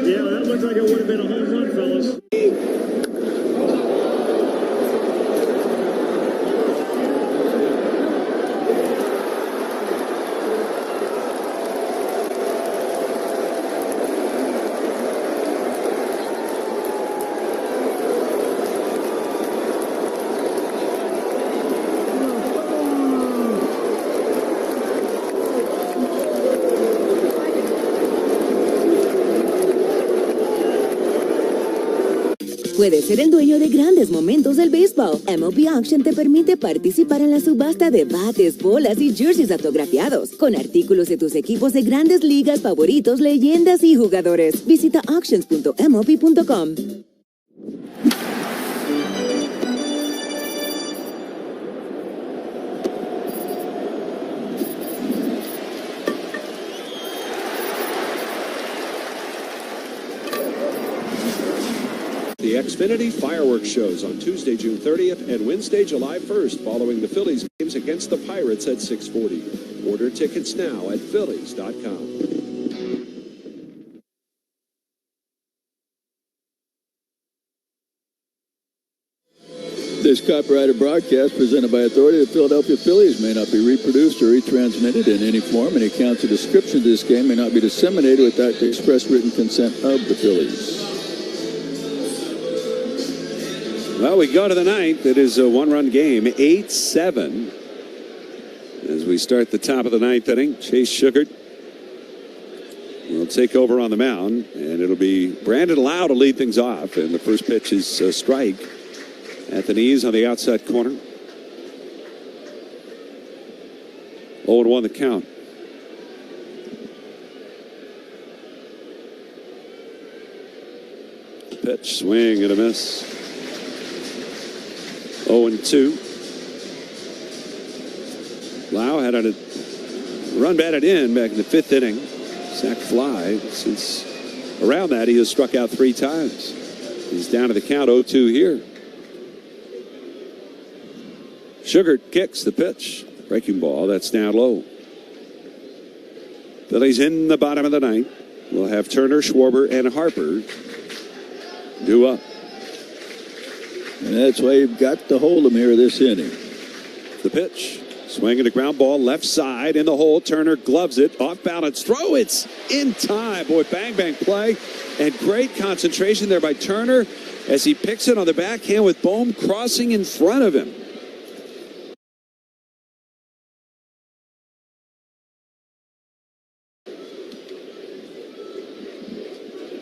Yeah, that looks like it would have been a home run, fellas. Puedes ser el dueño de grandes momentos del béisbol. MLB Auction te permite participar en la subasta de bates, bolas y jerseys autografiados, con artículos de tus equipos de grandes ligas favoritos, leyendas y jugadores. Visita auctions.mlb.com. The Xfinity fireworks shows on Tuesday, June 30th and Wednesday, July 1st, following the Phillies games against the Pirates at 6:40. Order tickets now at Phillies.com. This copyrighted broadcast presented by authority of the Philadelphia Phillies may not be reproduced or retransmitted in any form. Any accounts or description of this game may not be disseminated without the express written consent of the Phillies. Well, we go to the 9th. It is a 1-run game, 8-7. As we start the top of the ninth inning, Chase Sugar will take over on the mound, and it'll be Brandon Lau to lead things off. And the first pitch is a strike at the knees on the outside corner. 0-1 the count. Pitch, swing and a miss. 0-2. Lau had a run batted in back in the 5th inning. Sac fly. Since around that, he has struck out 3 times. He's down to the count, 0-2 here. Sugar kicks the pitch. Breaking ball, that's down low. Phillies in the bottom of the ninth. We'll have Turner, Schwarber, and Harper due up. And that's why you've got to hold them here this inning. The pitch. Swinging a ground ball left side in the hole. Turner gloves it. Off balance throw. It's in time. Boy, bang, bang play. And great concentration there by Turner as he picks it on the backhand with Bohm crossing in front of him.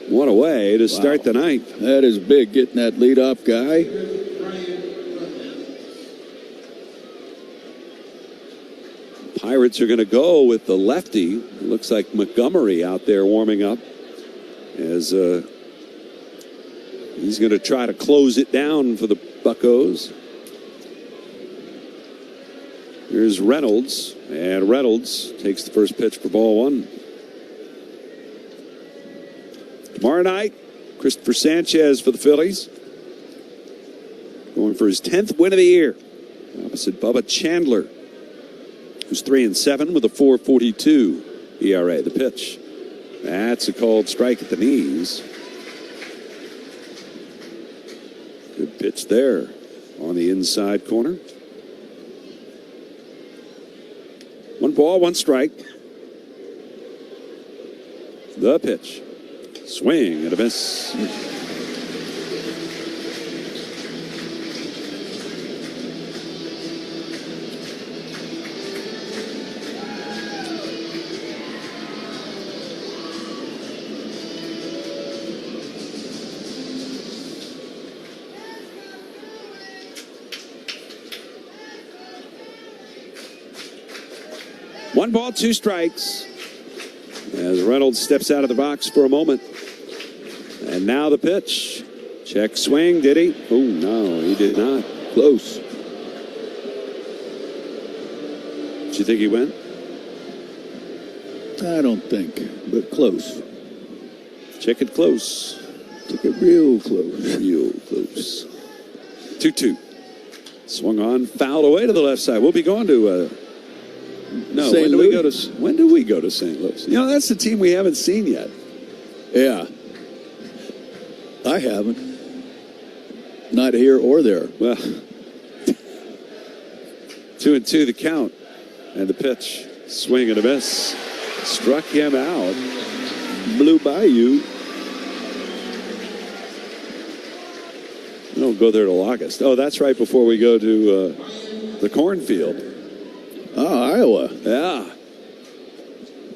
What a way to start the ninth. That is big, getting that leadoff guy. Pirates are going to go with the lefty. It looks like Montgomery out there warming up as he's going to try to close it down for the Buccos. Here's Reynolds, and Reynolds takes the first pitch for ball 1. Tomorrow night, Christopher Sanchez for the Phillies. Going for his 10th win of the year. Opposite Bubba Chandler, who's 3-7 with a 4.42 ERA. The pitch. That's a called strike at the knees. Good pitch there on the inside corner. 1 ball, 1 strike. The pitch. Swing and a miss. One ball, 2 strikes. As Reynolds steps out of the box for a moment. And now the pitch. Check swing, did he? Oh, no, he did not. Close. Did you think he went? I don't think, but close. Check it close. Took it real close. Real close. 2-2. Swung on, fouled away to the left side. We'll be going to no, St. when do Louis? we go to when do we go to St. Louis? You know, that's the team we haven't seen yet. Yeah. I haven't. Not here or there. Well, 2-2 the count. And the pitch. Swing and a miss. Struck him out. Blew by you. We don't go there till August. Oh, that's right before we go to the cornfield. Oh, Iowa. Yeah.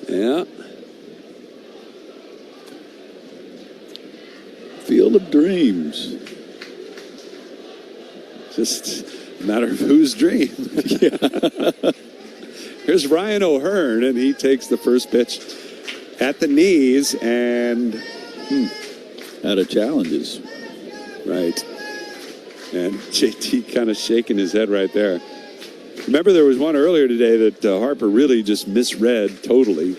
Yeah. Field of Dreams. Just a matter of whose dream. Here's Ryan O'Hearn, and he takes the first pitch at the knees, and out of challenges. Right. And JT kind of shaking his head right there. Remember, there was one earlier today that Harper really just misread totally.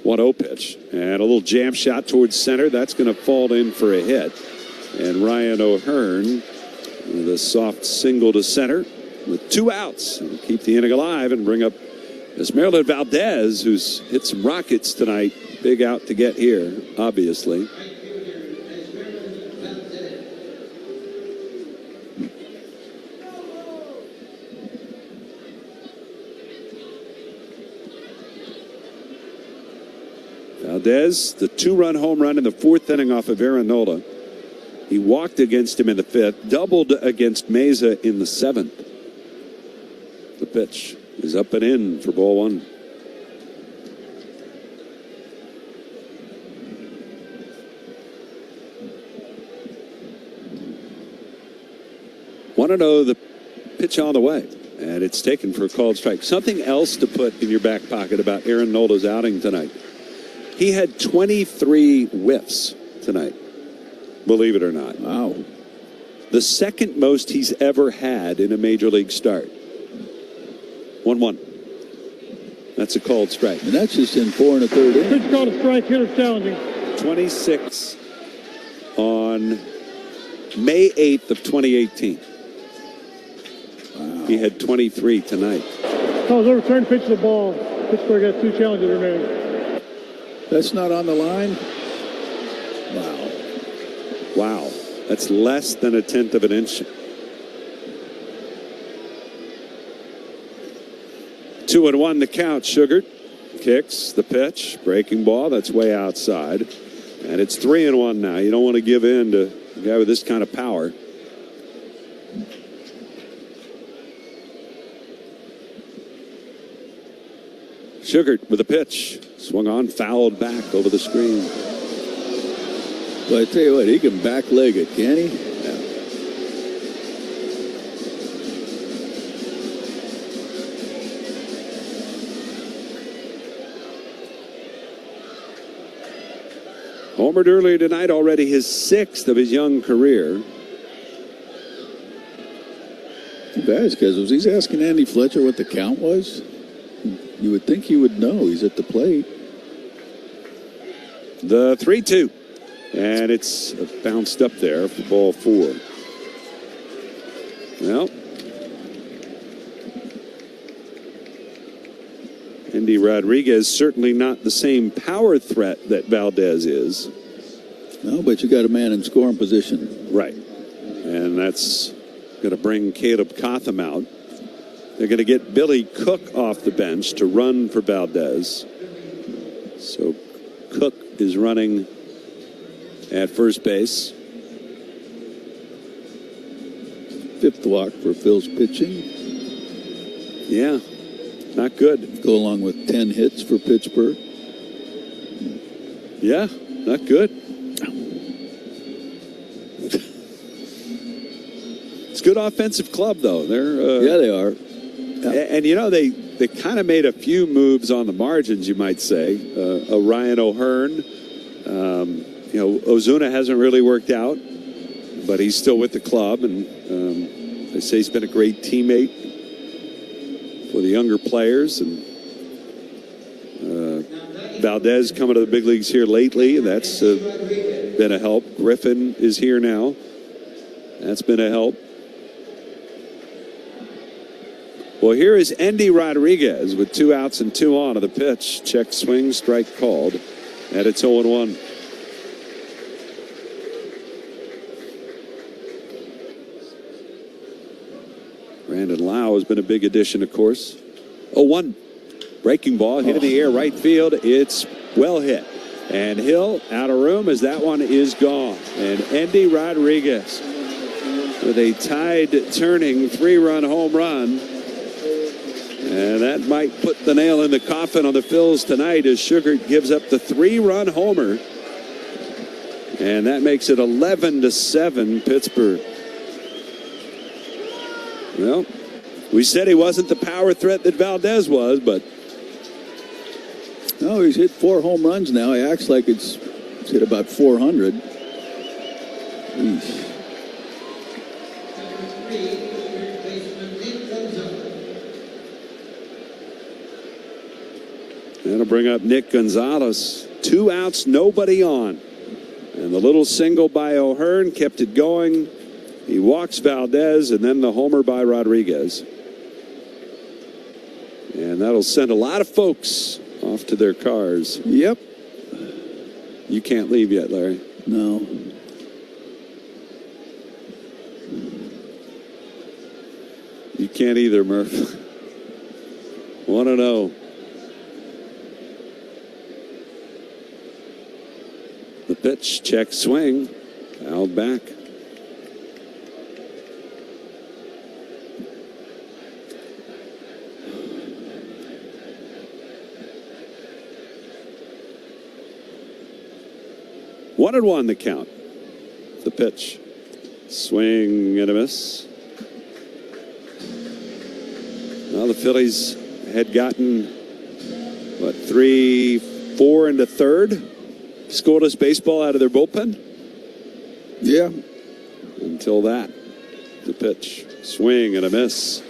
1-0 pitch. And a little jam shot towards center. That's going to fall in for a hit. And Ryan O'Hearn with a soft single to center with 2 outs. And keep the inning alive and bring up Esmeralda Valdez, who's hit some rockets tonight. Big out to get here, obviously. Valdez, the 2-run home run in the 4th inning off of Aaron Nola. He walked against him in the 5th, doubled against Meza in the 7th. The pitch. is up and in for ball one. Want to know the pitch on the way, and it's taken for a called strike. Something else to put in your back pocket about Aaron Nola's outing tonight. He had 23 whiffs tonight, believe it or not. Wow. The second most he's ever had in a major league start. 1-1. That's a called strike. And that's just in 4 1/3 innings. Pitch called a strike, hitter challenging. 26 on May 8th of 2018. Wow. He had 23 tonight. Calls overturned, pitch to the ball. Pittsburgh has 2 challenges remaining. That's not on the line? Wow. Wow. That's less than 1/10 of an inch. 2-1 the count. Sugar kicks the pitch. Breaking ball. That's way outside. And it's 3-1 now. You don't want to give in to a guy with this kind of power. Sugar with a pitch. Swung on, fouled back over the screen. Well, I tell you what, he can back leg it, can he? Yeah. Homered earlier tonight, already his 6th of his young career. Too bad, because was he asking Andy Fletcher what the count was? You would think he would know. He's at the plate. The 3-2. And it's bounced up there for ball 4. Well, Andy Rodriguez certainly not the same power threat that Valdez is. No, but you got a man in scoring position. Right. And that's going to bring Caleb Cotham out. They're going to get Billy Cook off the bench to run for Valdez. So Cook is running at first base. 5th walk for Phil's pitching. Yeah, not good. Go along with 10 hits for Pittsburgh. Yeah, not good. It's a good offensive club, though. Yeah, they are. And you know, they kind of made a few moves on the margins, you might say. Ryan O'Hearn. You know, Ozuna hasn't really worked out, but he's still with the club, and they say he's been a great teammate for the younger players. And Valdez coming to the big leagues here lately, and that's been a help. Griffin is here now. That's been a help. Well, here is Andy Rodriguez with 2 outs and 2 on to the pitch. Check swing, strike called, and it's 0-1. Brandon Lau has been a big addition, of course. 0-1. Breaking ball, hit in the air, right field. It's well hit. And Hill out of room as that one is gone. And Andy Rodriguez with a tide-turning 3-run home run. And that might put the nail in the coffin on the Phils tonight as Sugar gives up the 3-run homer. And that makes it 11-7 Pittsburgh. Well, we said he wasn't the power threat that Valdez was, but no, he's hit 4 home runs now. He acts like it's hit about 400. Eesh. That'll bring up Nick Gonzalez. 2 outs, nobody on. And the little single by O'Hearn kept it going. He walks Valdez, and then the homer by Rodriguez. And that'll send a lot of folks off to their cars. Yep. You can't leave yet, Larry. No. You can't either, Murph. 1-0. The pitch, check swing, fouled back. 1-1 the count. The pitch. Swing and a miss. Well, the Phillies had gotten, 3-4 into third? Scoreless baseball out of their bullpen? Yeah. Until that. The pitch. Swing and a miss.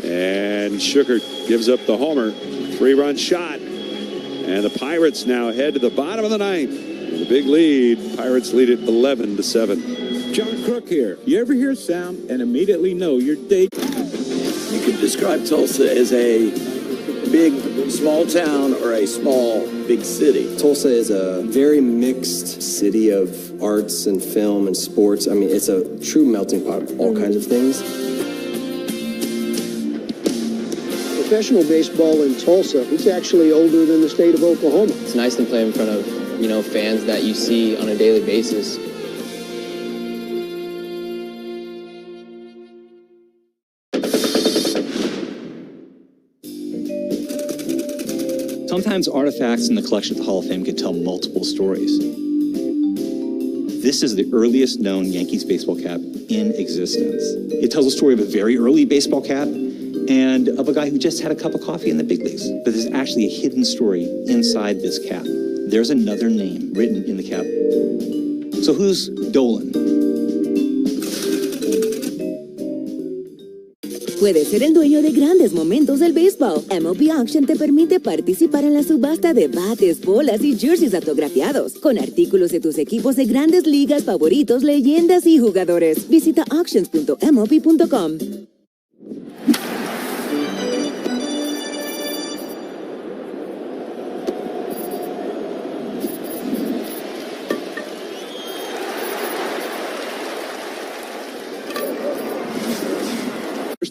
And Sugar gives up the homer. 3-run shot. And the Pirates now head to the bottom of the ninth. With a big lead. Pirates lead it 11-7. John Crook here. You ever hear sound and immediately know your date? You could describe Tulsa as a big, small town or a small, big city. Tulsa is a very mixed city of arts and film and sports. I mean, it's a true melting pot of all kinds of things. Professional baseball in Tulsa, it's actually older than the state of Oklahoma. It's nice to play in front of, fans that you see on a daily basis. Sometimes artifacts in the collection of the Hall of Fame can tell multiple stories. This is the earliest known Yankees baseball cap in existence. It tells a story of a very early baseball cap and of a guy who just had a cup of coffee in the big leagues. But there's actually a hidden story inside this cap. There's another name written in the cap. So who's Dolan? Puedes ser el dueño de grandes momentos del béisbol. MLB Auction te permite participar en la subasta de bates, bolas y jerseys autografiados, con artículos de tus equipos de grandes ligas favoritos, leyendas y jugadores. Visita auctions.mlb.com.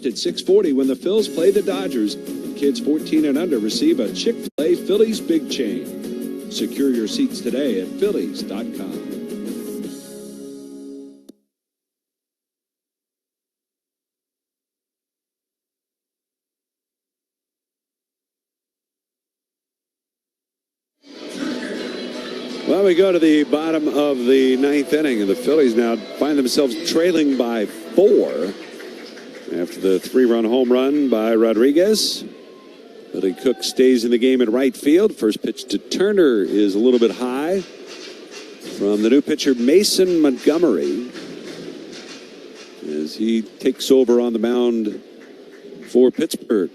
At 6:40 when the Phils play the Dodgers. Kids 14 and under receive a Chick-fil-A Phillies Big Chain. Secure your seats today at Phillies.com. Well, we go to the bottom of the ninth inning, and the Phillies now find themselves trailing by 4. After the 3-run home run by Rodriguez. Billy Cook stays in the game at right field. First pitch to Turner is a little bit high from the new pitcher Mason Montgomery as he takes over on the mound for Pittsburgh.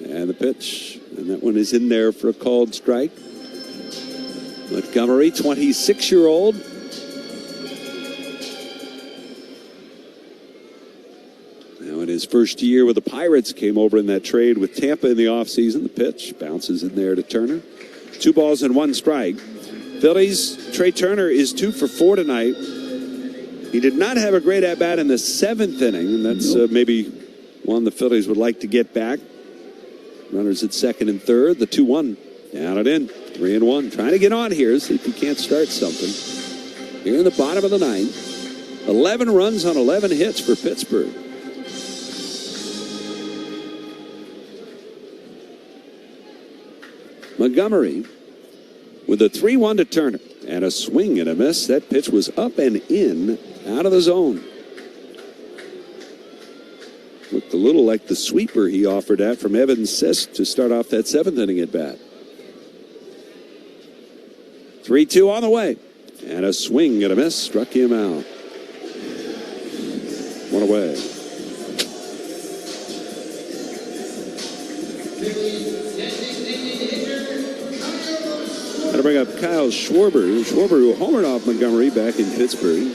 And the pitch, and that one is in there for a called strike. Montgomery, 26-year-old. His first year with the Pirates came over in that trade with Tampa in the offseason. The pitch bounces in there to Turner. 2 balls and 1 strike. Phillies, Trey Turner is 2 for 4 tonight. He did not have a great at-bat in the 7th inning, and that's maybe one the Phillies would like to get back. Runners at second and third. The 2-1 down and in. 3-1. Trying to get on here, see if he can't start something. Here in the bottom of the ninth. 11 runs on 11 hits for Pittsburgh. Montgomery with a 3-1 to Turner and a swing and a miss. That pitch was up and in, out of the zone. Looked a little like the sweeper he offered at from Evan Sisk to start off that 7th inning at bat. 3-2 on the way. And a swing and a miss struck him out. 1 away. To bring up Kyle Schwarber. Schwarber, who homered off Montgomery back in Pittsburgh.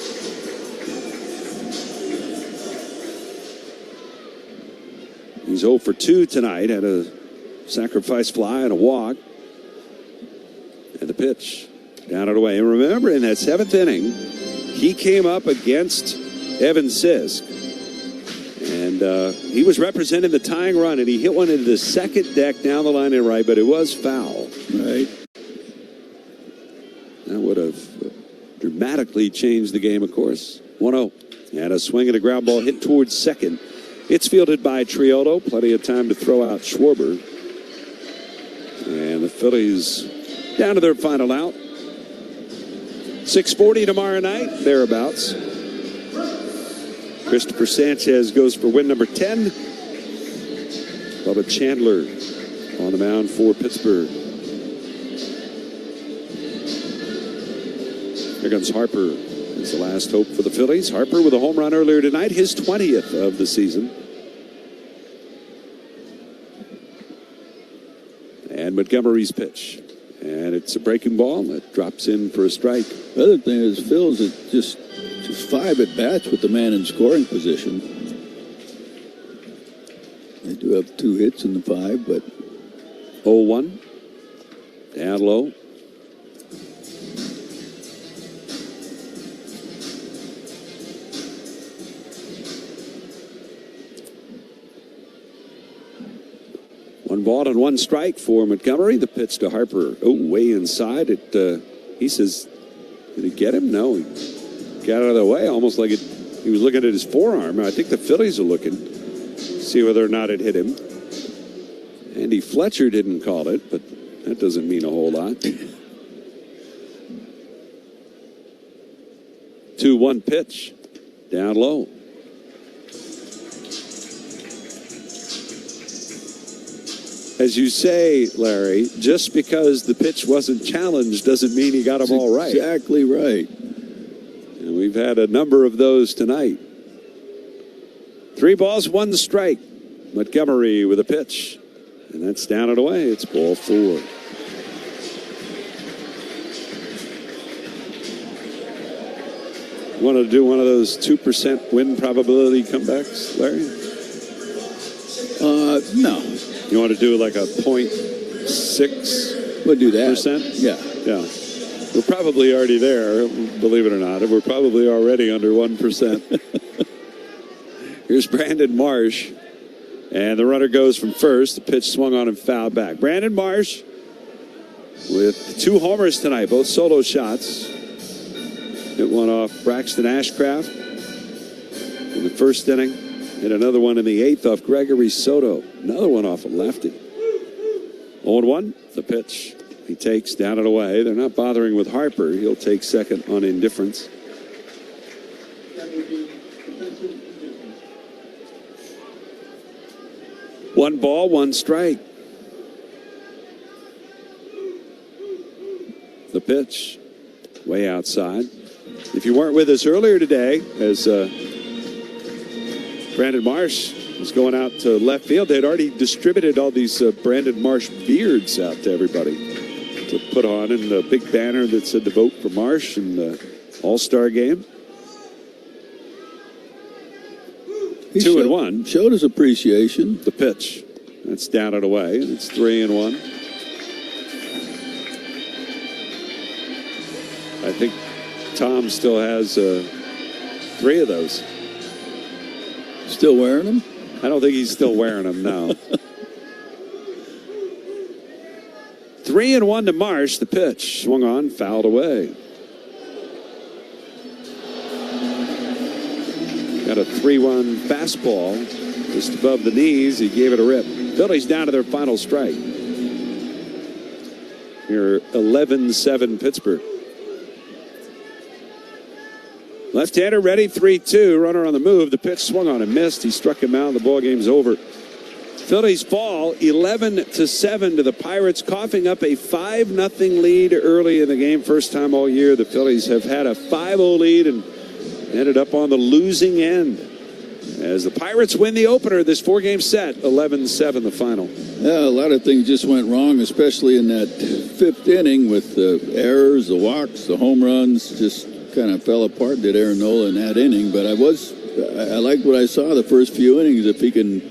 He's 0 for 2 tonight. Had a sacrifice fly and a walk. And the pitch down and away. And remember, in that 7th inning, he came up against Evan Sisk. And he was representing the tying run, and he hit one into the second deck down the line and right, but it was foul. Right. That would have dramatically changed the game, of course. 1-0. And a swing and a ground ball hit towards second. It's fielded by Triolo. Plenty of time to throw out Schwarber. And the Phillies down to their final out. 6:40 tomorrow night, thereabouts. Christopher Sanchez goes for win number 10. Bubba Chandler on the mound for Pittsburgh. Here comes Harper. It's the last hope for the Phillies. Harper with a home run earlier tonight, his 20th of the season. And Montgomery's pitch. And it's a breaking ball that drops in for a strike. The other thing is, Phil's at just 5 at bats with the man in scoring position. They do have 2 hits in the 5, but 0-1. Down low. One ball and 1 strike for Montgomery. The pitch to Harper. Oh, way inside. He says, did he get him? No. He got out of the way, almost like he was looking at his forearm. I think the Phillies are looking to see whether or not it hit him. Andy Fletcher didn't call it, but that doesn't mean a whole lot. 2-1 pitch. Down low. As you say, Larry, just because the pitch wasn't challenged doesn't mean he got them all right. Exactly right. And we've had a number of those tonight. 3 balls, 1 strike. Montgomery with a pitch. And that's down and away. It's ball 4. Want to do one of those 2% win probability comebacks, Larry? No. You want to do like a 0.6? We'll do that. %? Yeah. Yeah. We're probably already there, believe it or not. We're probably already under 1%. Here's Brandon Marsh. And the runner goes from first. The pitch swung on and fouled back. Brandon Marsh with 2 homers tonight, both solo shots. Hit one off Braxton Ashcraft in the first inning. Hit another one in the 8th off Gregory Soto. Another one off a lefty. 0-1, the pitch. He takes down and away. They're not bothering with Harper. He'll take second on indifference. One ball, 1 strike. The pitch, way outside. If you weren't with us earlier today, as Brandon Marsh was going out to left field, they'd already distributed all these Brandon Marsh beards out to everybody to put on in the big banner that said to vote for Marsh in the All-Star game. 2-1. Showed his appreciation. The pitch. That's down and away. It's 3-1. I think Tom still has 3 of those. Still wearing them? I don't think he's still wearing them, no. 3-1 to Marsh. The pitch swung on, fouled away. Got a 3-1 fastball just above the knees. He gave it a rip. Phillies down to their final strike. Here, 11-7 Pittsburgh. Left-hander ready, 3-2. Runner on the move. The pitch swung on and missed. He struck him out. The ball game's over. Phillies fall 11-7 to the Pirates, coughing up a 5-0 lead early in the game. First time all year the Phillies have had a 5-0 lead and ended up on the losing end. As the Pirates win the opener, this 4-game set, 11-7 the final. Yeah, a lot of things just went wrong, especially in that 5th inning with the errors, the walks, the home runs, just kind of fell apart, did Aaron Nola in that inning. But I liked what I saw the first few innings. If he can,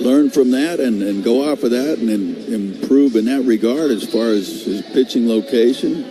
learn from that and go off of that and then improve in that regard as far as his pitching location.